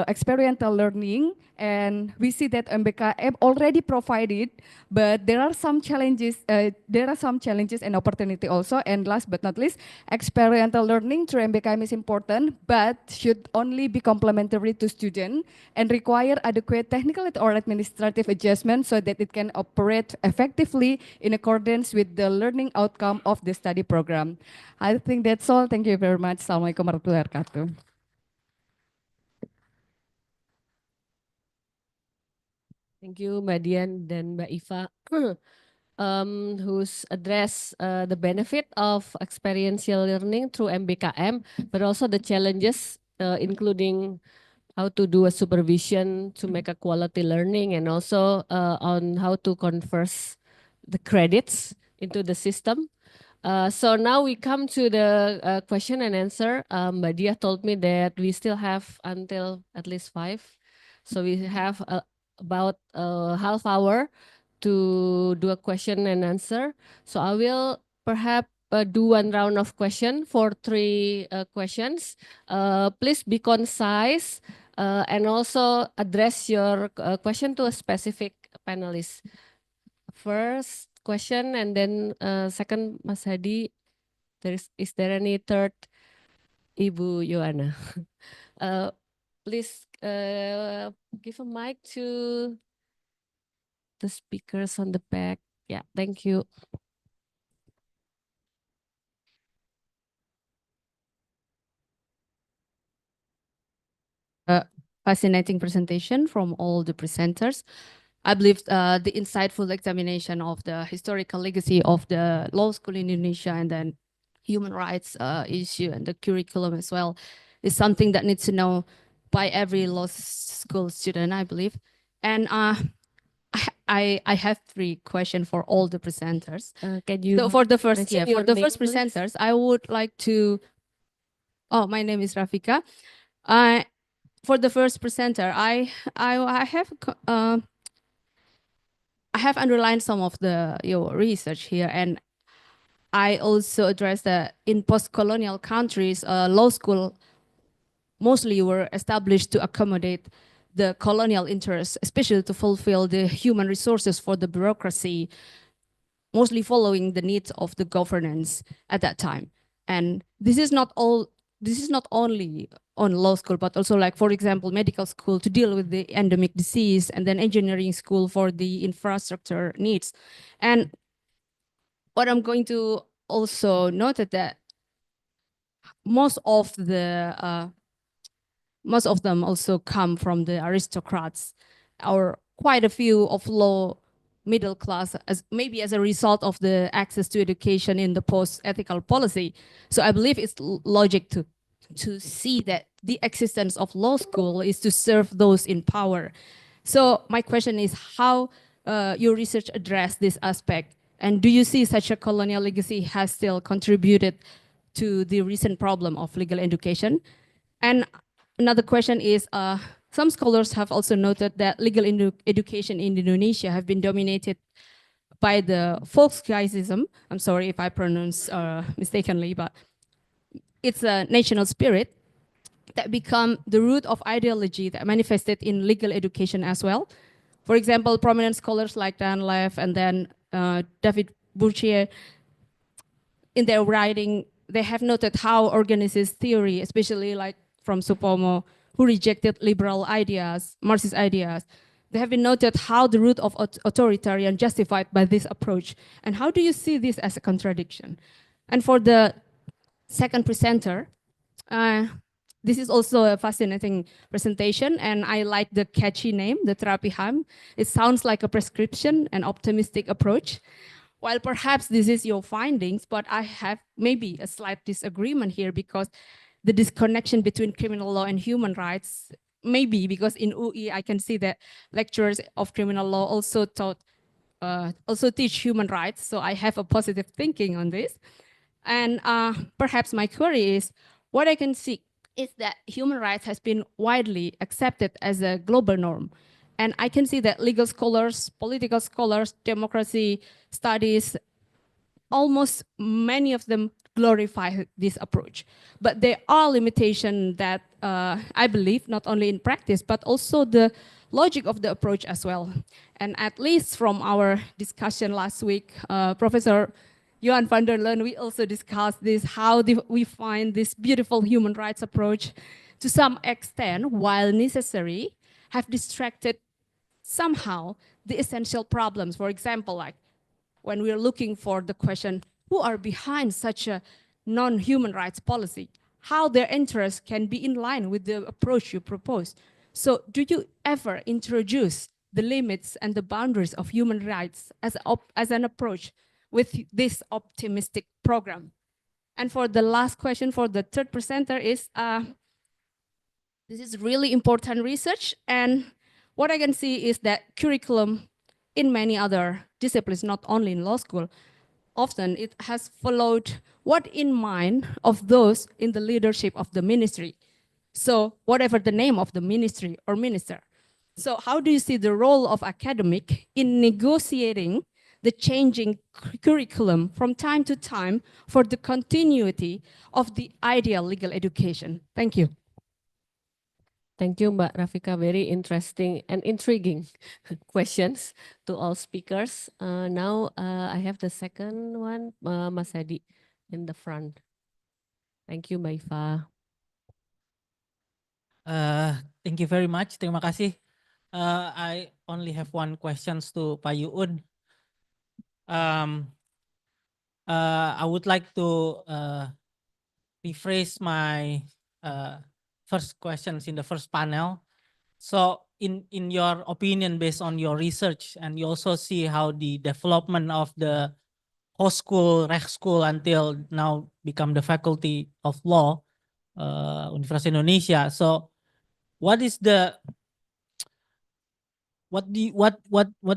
Speaker 14: experiential learning, and we see that MBKM already provided, but there are some challenges. And opportunity also. And last but not least, experiential learning through MBKM is important, but should only be complementary to student and require adequate technical or administrative adjustment so that it can operate effectively in accordance with the learning outcome of the study program. I think that's all. Thank you very much. Assalamualaikum warahmatullahi wabarakatuh.
Speaker 9: Thank you, Mbak Dian dan Mbak Iva, who's address the benefit of experiential learning through MBKM, but also the challenges, including how to do a supervision to make a quality learning, and also on how to convert the credits into the system. So now we come to the question and answer. Mbak Dia told me that we still have until at least 5. So we have about a half hour to do a question and answer. So I will perhaps do one round of question for 3 questions. Please be concise and also address your question to a specific panelist. First question, and then second, Mas Hadi. Is there any third, Ibu Yohana? Please give a mic to the speakers on the back. Yeah, thank you.
Speaker 15: Fascinating presentation from all the presenters. I believe the insightful examination of the historical legacy of the law school in Indonesia and then human rights issue and the curriculum as well is something that needs to know by every law school student, I believe. And I have 3 questions for all the presenters.
Speaker 9: Can you
Speaker 15: So for the first,
Speaker 9: mention
Speaker 15: for
Speaker 9: your
Speaker 15: the
Speaker 9: name,
Speaker 15: first
Speaker 9: please?
Speaker 15: presenters, I would like to. Oh, my name is Rafika. For the first presenter, I have underlined some of your research here, and I also address that in post-colonial countries, law school mostly were established to accommodate the colonial interests, especially to fulfill the human resources for the bureaucracy, mostly following the needs of the governance at that time. And this is not only on law school, but also, like, for example, medical school to deal with the endemic disease, and then engineering school for the infrastructure needs. And what I'm going to also note is that most of them also come from the aristocrats, or quite a few of low middle class, maybe as a result of the access to education in the post-ethical policy. So I believe it's logic to see that the existence of law school is to serve those in power. So my question is how your research address this aspect, and do you see such a colonial legacy has still contributed to the recent problem of legal education? And another question is, some scholars have also noted that legal education in Indonesia have been dominated by the Volksgeistism. I'm sorry if I pronounce mistakenly, but it's a national spirit that become the root of ideology that manifested in legal education as well. For example, prominent scholars like Dan Leff and then David Bourchier, in their writing, they have noted how organist theory, especially like from Supomo, who rejected liberal ideas, Marxist ideas, they have been noted how the root of authoritarian justified by this approach. And how do you see this as a contradiction? And for the second presenter, this is also a fascinating presentation, and I like the catchy name, the Terapihan. It sounds like a prescription, an optimistic approach. While perhaps this is your findings, but I have maybe a slight disagreement here, because the disconnection between criminal law and human rights, maybe because in UI I can see that lecturers of criminal law also teach human rights. So I have a positive thinking on this. And perhaps my query is, what I can see is that human rights has been widely accepted as a global norm. And I can see that legal scholars, political scholars, democracy studies, almost many of them glorify this approach. But there are limitations that I believe not only in practice, but also the logic of the approach as well. And at least from our discussion last week, Professor Johan van der Leyen, we also discussed this, how we find this beautiful human rights approach to some extent, while necessary, have distracted somehow the essential problems. For example, like when we're looking for the question, who are behind such a non-human rights policy? How their interests can be in line with the approach you propose. So do you ever introduce the limits and the boundaries of human rights as an approach with this optimistic program? And for the last question for the third presenter is, this is really important research, and what I can see is that curriculum in many other disciplines, not only in law school, often it has followed what in mind of those in the leadership of the ministry. So whatever the name of the ministry or minister. So how do you see the role of academic in negotiating the changing curriculum from time to time for the continuity of the ideal legal education? Thank you.
Speaker 9: Thank you, Mbak Rafika. Very interesting and intriguing questions to all speakers. Now I have the second one, Mas Hadi in the front. Thank you, Mbak Iva.
Speaker 8: Thank you very much. Terima kasih. I only have one questions to Pak Yuun. I would like to rephrase my first questions in the first panel. So in your opinion, based on your research, and you also see how the development of the host school, Recht School until now become the Faculty of Law, Universitas Indonesia. So what is the what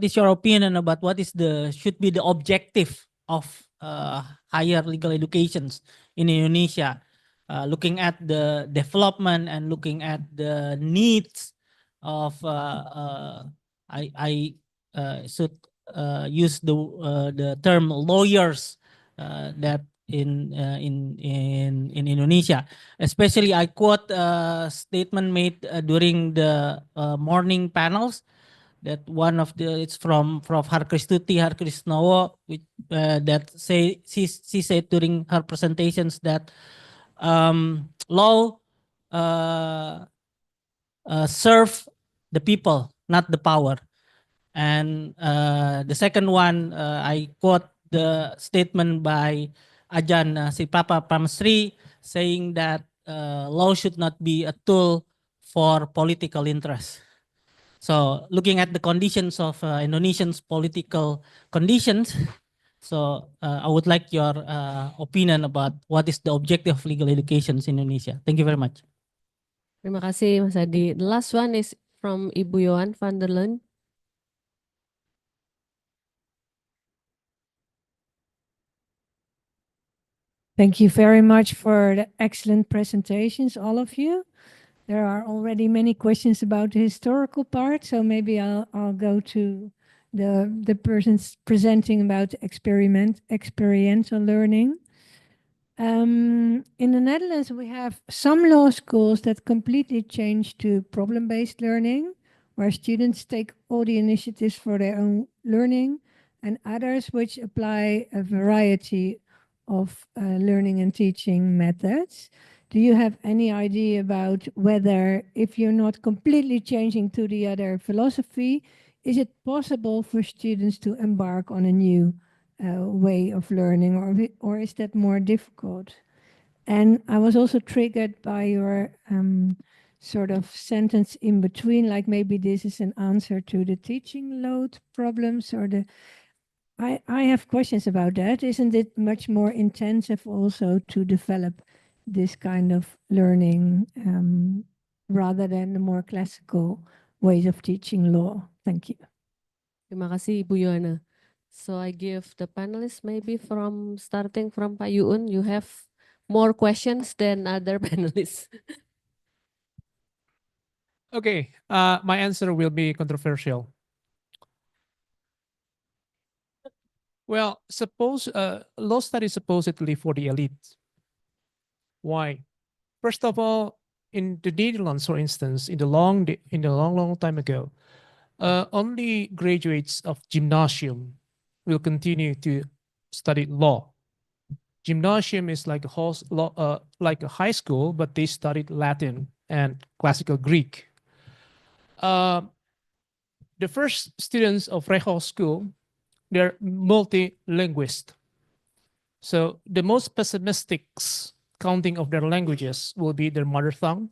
Speaker 8: is your opinion about what is the should be the objective of higher legal educations in Indonesia, looking at the development and looking at the needs of I should use the term lawyers that in Indonesia. Especially I quote a statement made during the morning panels that one of the, it's from Harkristuti Harkrisnowo, which that she said during her presentations that law serve the people, not the power. And the second one, I quote the statement by Ajahn Sipapa Pramesri saying that law should not be a tool for political interest. So looking at the conditions of Indonesian's political conditions, so I would like your opinion about what is the objective of legal education in Indonesia. Thank you very much.
Speaker 9: Terima kasih, Mas Hadi. The last one is from Ibu Johan van der Leyen.
Speaker 5: Thank you very much for the excellent presentations, all of you. There are already many questions about the historical part, so maybe I'll go to the persons presenting about experiential learning. In the Netherlands, we have some law schools that completely change to problem-based learning, where students take all the initiatives for their own learning, and others which apply a variety of learning and teaching methods. Do you have any idea about whether, if you're not completely changing to the other philosophy, is it possible for students to embark on a new way of learning, or is that more difficult? And I was also triggered by your sort of sentence in between, like maybe this is an answer to the teaching load problems, or the I have questions about that. Isn't it much more intensive also to develop this kind of learning rather than the more classical ways of teaching law? Thank you.
Speaker 9: Terima kasih, Ibu Yohana. So I give the panelists maybe starting from Pak Yuun. You have more questions than other panelists.
Speaker 11: Okay, my answer will be controversial. Well, suppose law study supposedly for the elite. Why? First of all, in the Netherlands, for instance, in the long time ago, only graduates of gymnasium will continue to study law. Gymnasium is like like a high school, but they studied Latin and classical Greek. The first students of Reho school, they're multi-linguist. So the most pessimistic counting of their languages will be their mother tongue,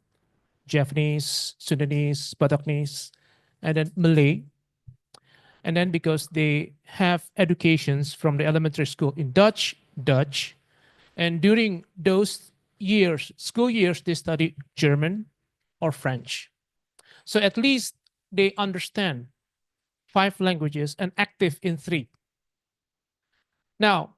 Speaker 11: Japanese, Sundanese, Bataknese, and then Malay. And then because they have educations from the elementary school in Dutch, and during those years, school years, they study German or French. So at least they understand 5 languages and active in 3. Now,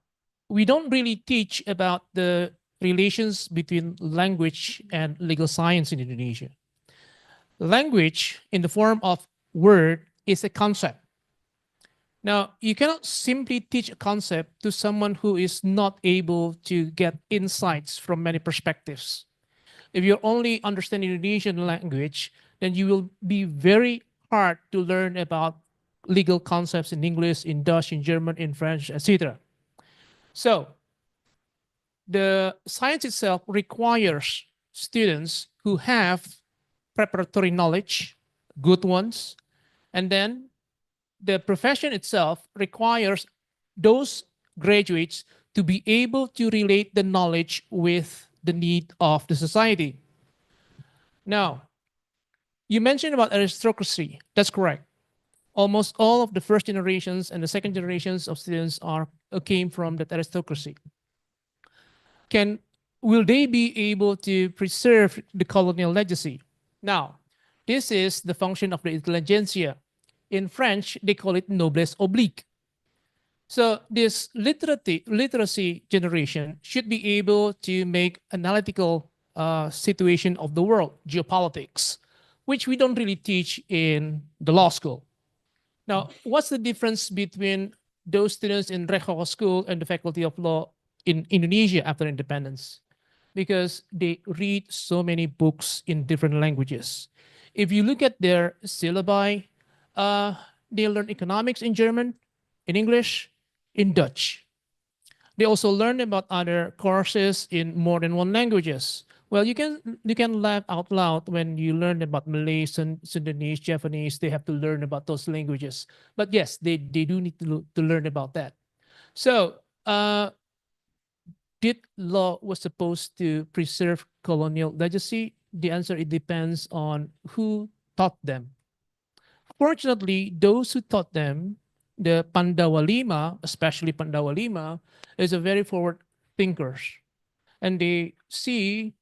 Speaker 11: we don't really teach about the relations between language and legal science in Indonesia. Language in the form of word is a concept. Now, you cannot simply teach a concept to someone who is not able to get insights from many perspectives. If you only understand Indonesian language, then you will be very hard to learn about legal concepts in English, in Dutch, in German, in French, etc. So, the science itself requires students who have preparatory knowledge, good ones, and then the profession itself requires those graduates to be able to relate the knowledge with the need of the society. Now, you mentioned about aristocracy. That's correct. Almost all of the first generations and the second generations of students came from that aristocracy. Will they be able to preserve the colonial legacy? Now, this is the function of the intelligentsia. In French, they call it noblesse oblige. So this literacy generation should be able to make analytical situation of the world, geopolitics, which we don't really teach in the law school. Now, what's the difference between those students in Reho school and the faculty of law in Indonesia after independence? Because they read so many books in different languages. If you look at their syllabi, they learn economics in German, in English, in Dutch. They also learn about other courses in more than one languages. Well, you can laugh out loud when you learn about Malay, Sundanese, Japanese. They have to learn about those languages. But yes, they do need to learn about that. So, did law was supposed to preserve colonial legacy? The answer, it depends on who taught them. Fortunately, those who taught them, the Pandawa Lima, especially Pandawa Lima, is a very forward thinkers. And they see,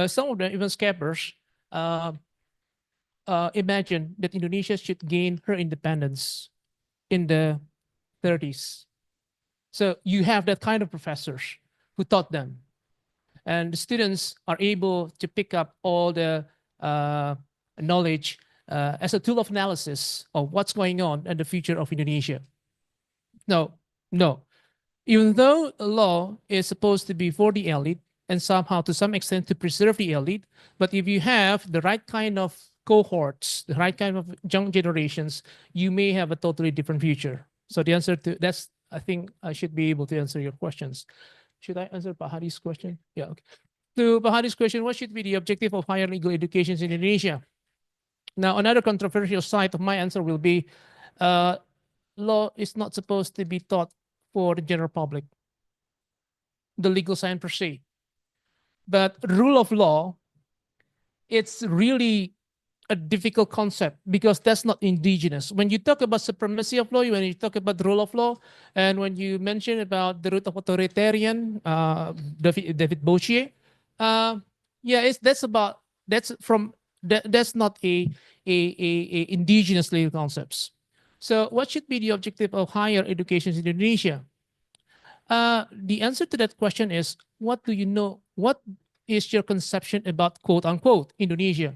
Speaker 11: some of them, even scappers, imagine that Indonesia should gain her independence in the 30s. So you have that kind of professors who taught them. And the students are able to pick up all the knowledge as a tool of analysis of what's going on and the future of Indonesia. No. Even though law is supposed to be for the elite and somehow to some extent to preserve the elite, but if you have the right kind of cohorts, the right kind of young generations, you may have a totally different future. So the answer to that's, I think I should be able to answer your questions. Should I answer Bahari's question? Yeah, okay. To Bahari's question, what should be the objective of higher legal education in Indonesia? Now, another controversial side of my answer will be, law is not supposed to be taught for the general public, the legal science per se. But rule of law, it's really a difficult concept because that's not indigenous. When you talk about supremacy of law, when you talk about the rule of law, and when you mention about the root of authoritarian, David Bouchier, that's not a indigenous legal concepts. So what should be the objective of higher education in Indonesia? The answer to that question is, what do you know? What is your conception about quote unquote Indonesia?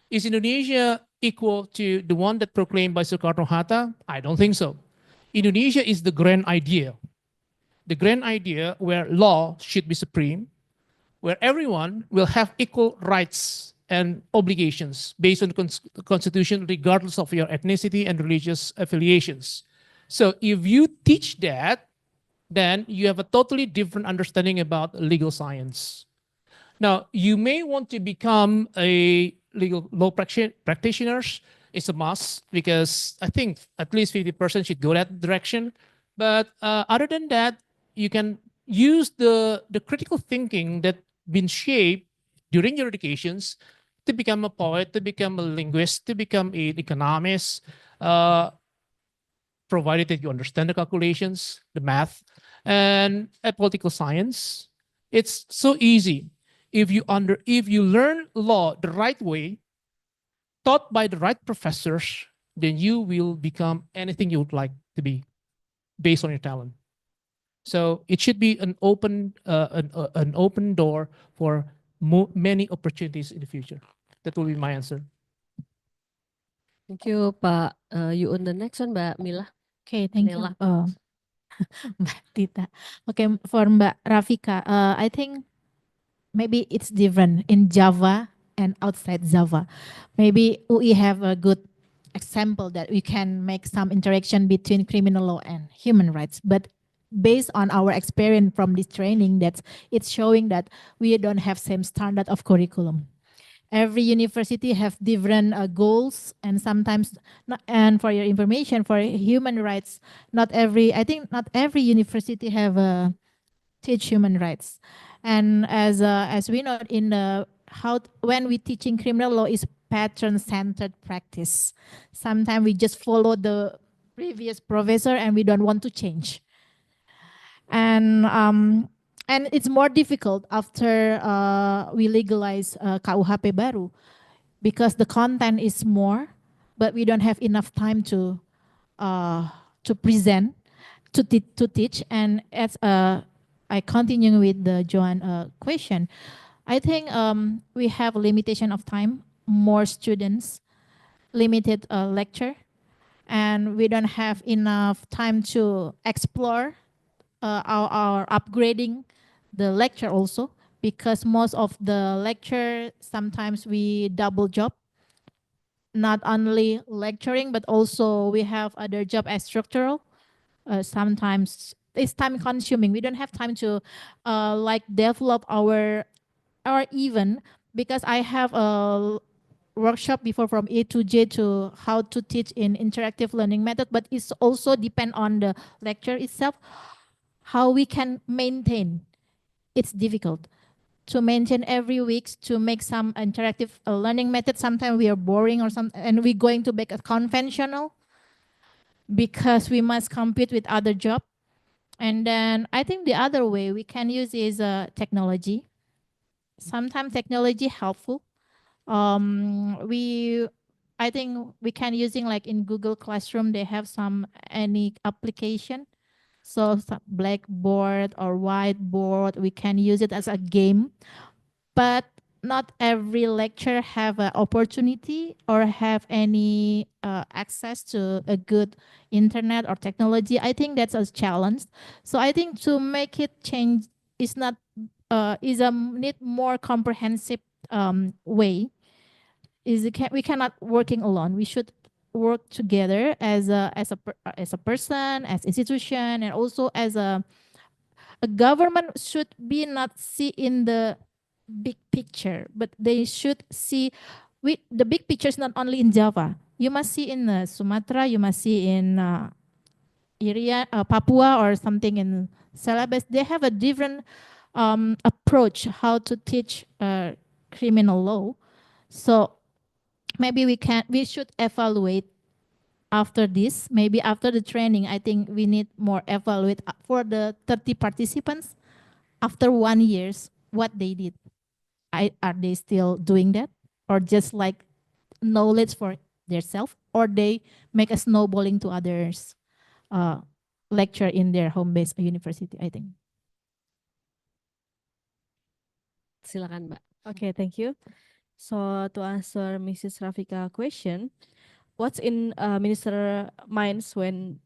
Speaker 11: Is Indonesia equal to the one that proclaimed by Soekarno-Hatta? I don't think so. Indonesia is the grand idea. The grand idea where law should be supreme, where everyone will have equal rights and obligations based on the Constitution, regardless of your ethnicity and religious affiliations. So if you teach that, then you have a totally different understanding about legal science. Now, you may want to become a legal law practitioners. It's a must because I think at least 50% should go that direction. But other than that, you can use the critical thinking that been shaped during your educations to become a poet, to become a linguist, to become an economist, provided that you understand the calculations, the math, and a political science. It's so easy. If you learn law the right way, taught by the right professors, then you will become anything you would like to be based on your talent. So it should be an open door for many opportunities in the future. That will be my answer.
Speaker 9: Thank you, Pak Yuun. The next one, Mbak Mila.
Speaker 12: Okay, thank you.
Speaker 9: Nela.
Speaker 12: Mbak Tita. Okay, for Mbak Rafika, I think maybe it's different in Java and outside Java. Maybe we have a good example that we can make some interaction between criminal law and human rights. But based on our experience from this training, it's showing that we don't have same standard of curriculum. Every university have different goals, and sometimes and for your information, for human rights, I think not every university have teach human rights. And as we know in the when we teaching criminal law is pattern-centered practice. Sometimes we just follow the previous professor and we don't want to change. And it's more difficult after we legalize KUHP baru because the content is more, but we don't have enough time to present, to teach. And as I continue with the Joan question, I think we have a limitation of time, more students, limited lecture, and we don't have enough time to explore our upgrading the lecture also, because most of the lecture, sometimes we double job, not only lecturing, but also we have other job as structural. Sometimes it's time consuming. We don't have time to like develop our even, because I have a workshop before from A to J to how to teach in interactive learning method, but it's also depend on the lecture itself, how we can maintain. It's difficult to maintain every week, to make some interactive learning method. Sometimes we are boring or something, and we're going to make a conventional because we must compete with other job. And then I think the other way we can use is technology. Sometimes technology helpful. I think we can using like in Google Classroom, they have any application. So Blackboard or whiteboard, we can use it as a game, but not every lecture have an opportunity or have any access to a good internet or technology. I think that's a challenge. So I think to make it change is not need more comprehensive way. We cannot working alone. We should work together as a person, as institution, and also as a government should be not see in the big picture, but they should see the big picture is not only in Java. You must see in Sumatra, you must see in Papua or something in Celebes. They have a different approach how to teach criminal law. So maybe we should evaluate after this, maybe after the training. I think we need more evaluate for the 30 participants after 1 year, what they did. Are they still doing that, or just like knowledge for themselves, or they make a snowballing to others lecture in their home-based university, I think.
Speaker 9: Silakan, Mbak.
Speaker 16: Okay, thank you. So to answer Mrs. Rafika question,
Speaker 13: what's in minister minds when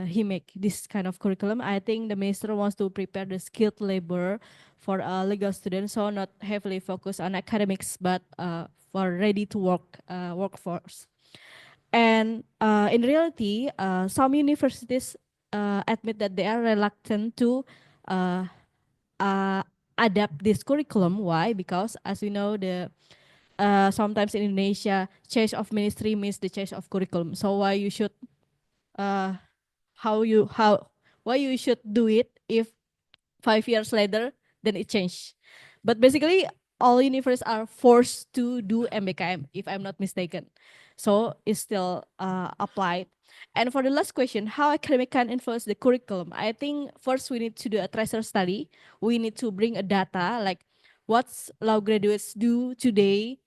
Speaker 13: he make this kind of curriculum. I think the minister wants to prepare the skilled labor for legal students, so not heavily focused on academics, but for ready to work workforce. And in reality, some universities admit that they are reluctant to adapt this curriculum. Why? Because as we know, the sometimes in Indonesia, change of ministry means the change of curriculum. So why you should why you should do it if 5 years later then it changed. But basically all universities are forced to do MBKM if I'm not mistaken. So it's still applied. And for the last question, how academic can influence the curriculum? I think first we need to do a tracer study. We need to bring a data like what's law graduates do today.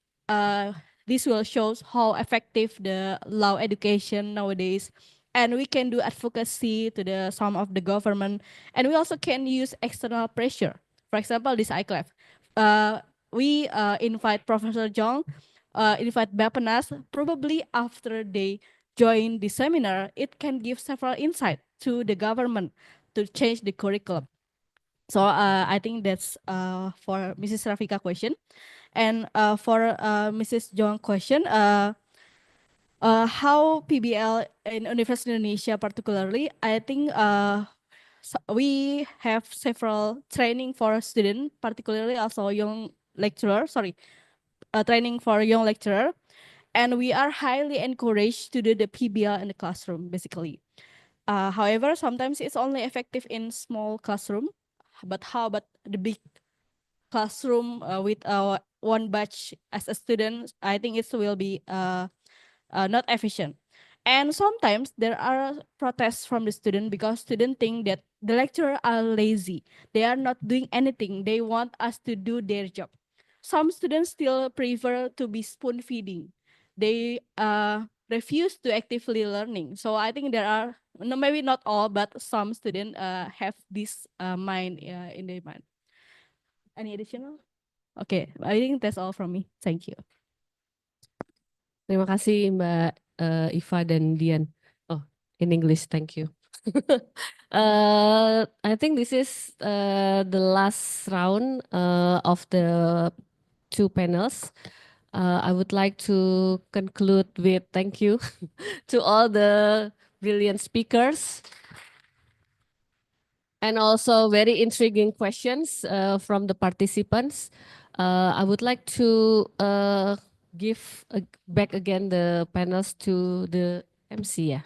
Speaker 13: This will show how effective the law education nowadays. And we can do advocacy to the some of the government. And we also can use external pressure. For example, this ICLEF. We invite Professor Jong, invite Bapenas, probably after they join the seminar, it can give several insights to the government to change the curriculum. So I think that's for Mrs. Rafika question. And for Mrs. Jong question, how PBL in University of Indonesia particularly, I think we have several training for students, particularly also young lecturer, training for young lecturer. And we are highly encouraged to do the PBL in the classroom, basically. However, sometimes it's only effective in small classroom, but how about the big classroom with one batch as a student? I think it will be not efficient. And sometimes there are protests from the student because students think that the lecturer are lazy. They are not doing anything. They want us to do their job. Some students still prefer to be spoon feeding. They refuse to actively learning. So I think there are, no, maybe not all, but some students have this mind in their mind. Any additional? Okay, I think that's all from me. Thank you.
Speaker 9: Terima kasih Mbak Iva dan Dian. Oh, in English, thank you. I think this is the last round of the two panels. I would like to conclude with thank you to all the brilliant speakers and also very intriguing questions from the participants. I would like to give back again the panels to the MC.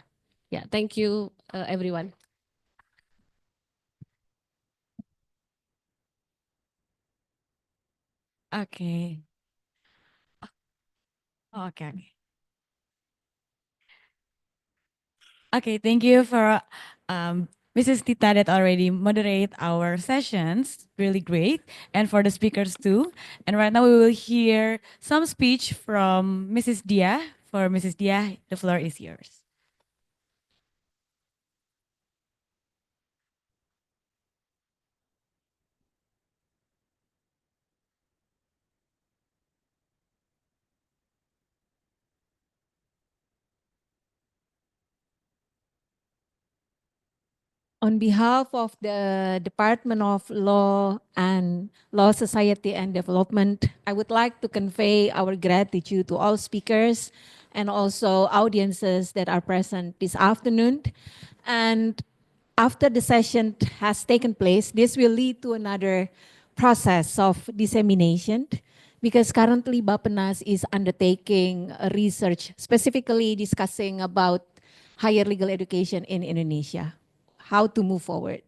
Speaker 9: Yeah, thank you everyone.
Speaker 2: Okay. Okay. Okay, thank you for Mrs. Tita that already moderate our sessions. Really great. And for the speakers too. And right now we will hear some speech from Mrs. Dia. For Mrs. Dia, the floor is yours.
Speaker 10: On behalf of the Department of Law and Law Society and Development, I would like to convey our gratitude to all speakers and also audiences that are present this afternoon. And after the session has taken place, this will lead to another process of dissemination because currently Bapenas is undertaking a research specifically discussing about higher legal education in Indonesia, how to move forward.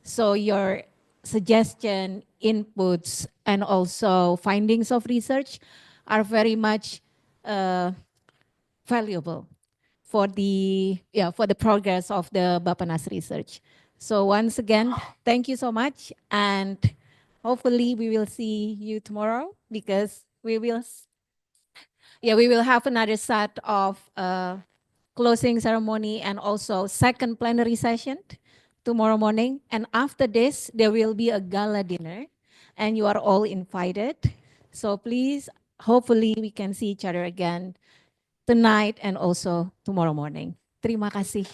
Speaker 10: So your suggestion, inputs, and also findings of research are very much valuable for the progress of the Bapenas research. So once again, thank you so much, and hopefully we will see you tomorrow because we will have another set of closing ceremony and also second plenary session tomorrow morning. And after this, there will be a gala dinner and you are all invited. So please, hopefully we can see each other again tonight and also tomorrow morning. Terima kasih.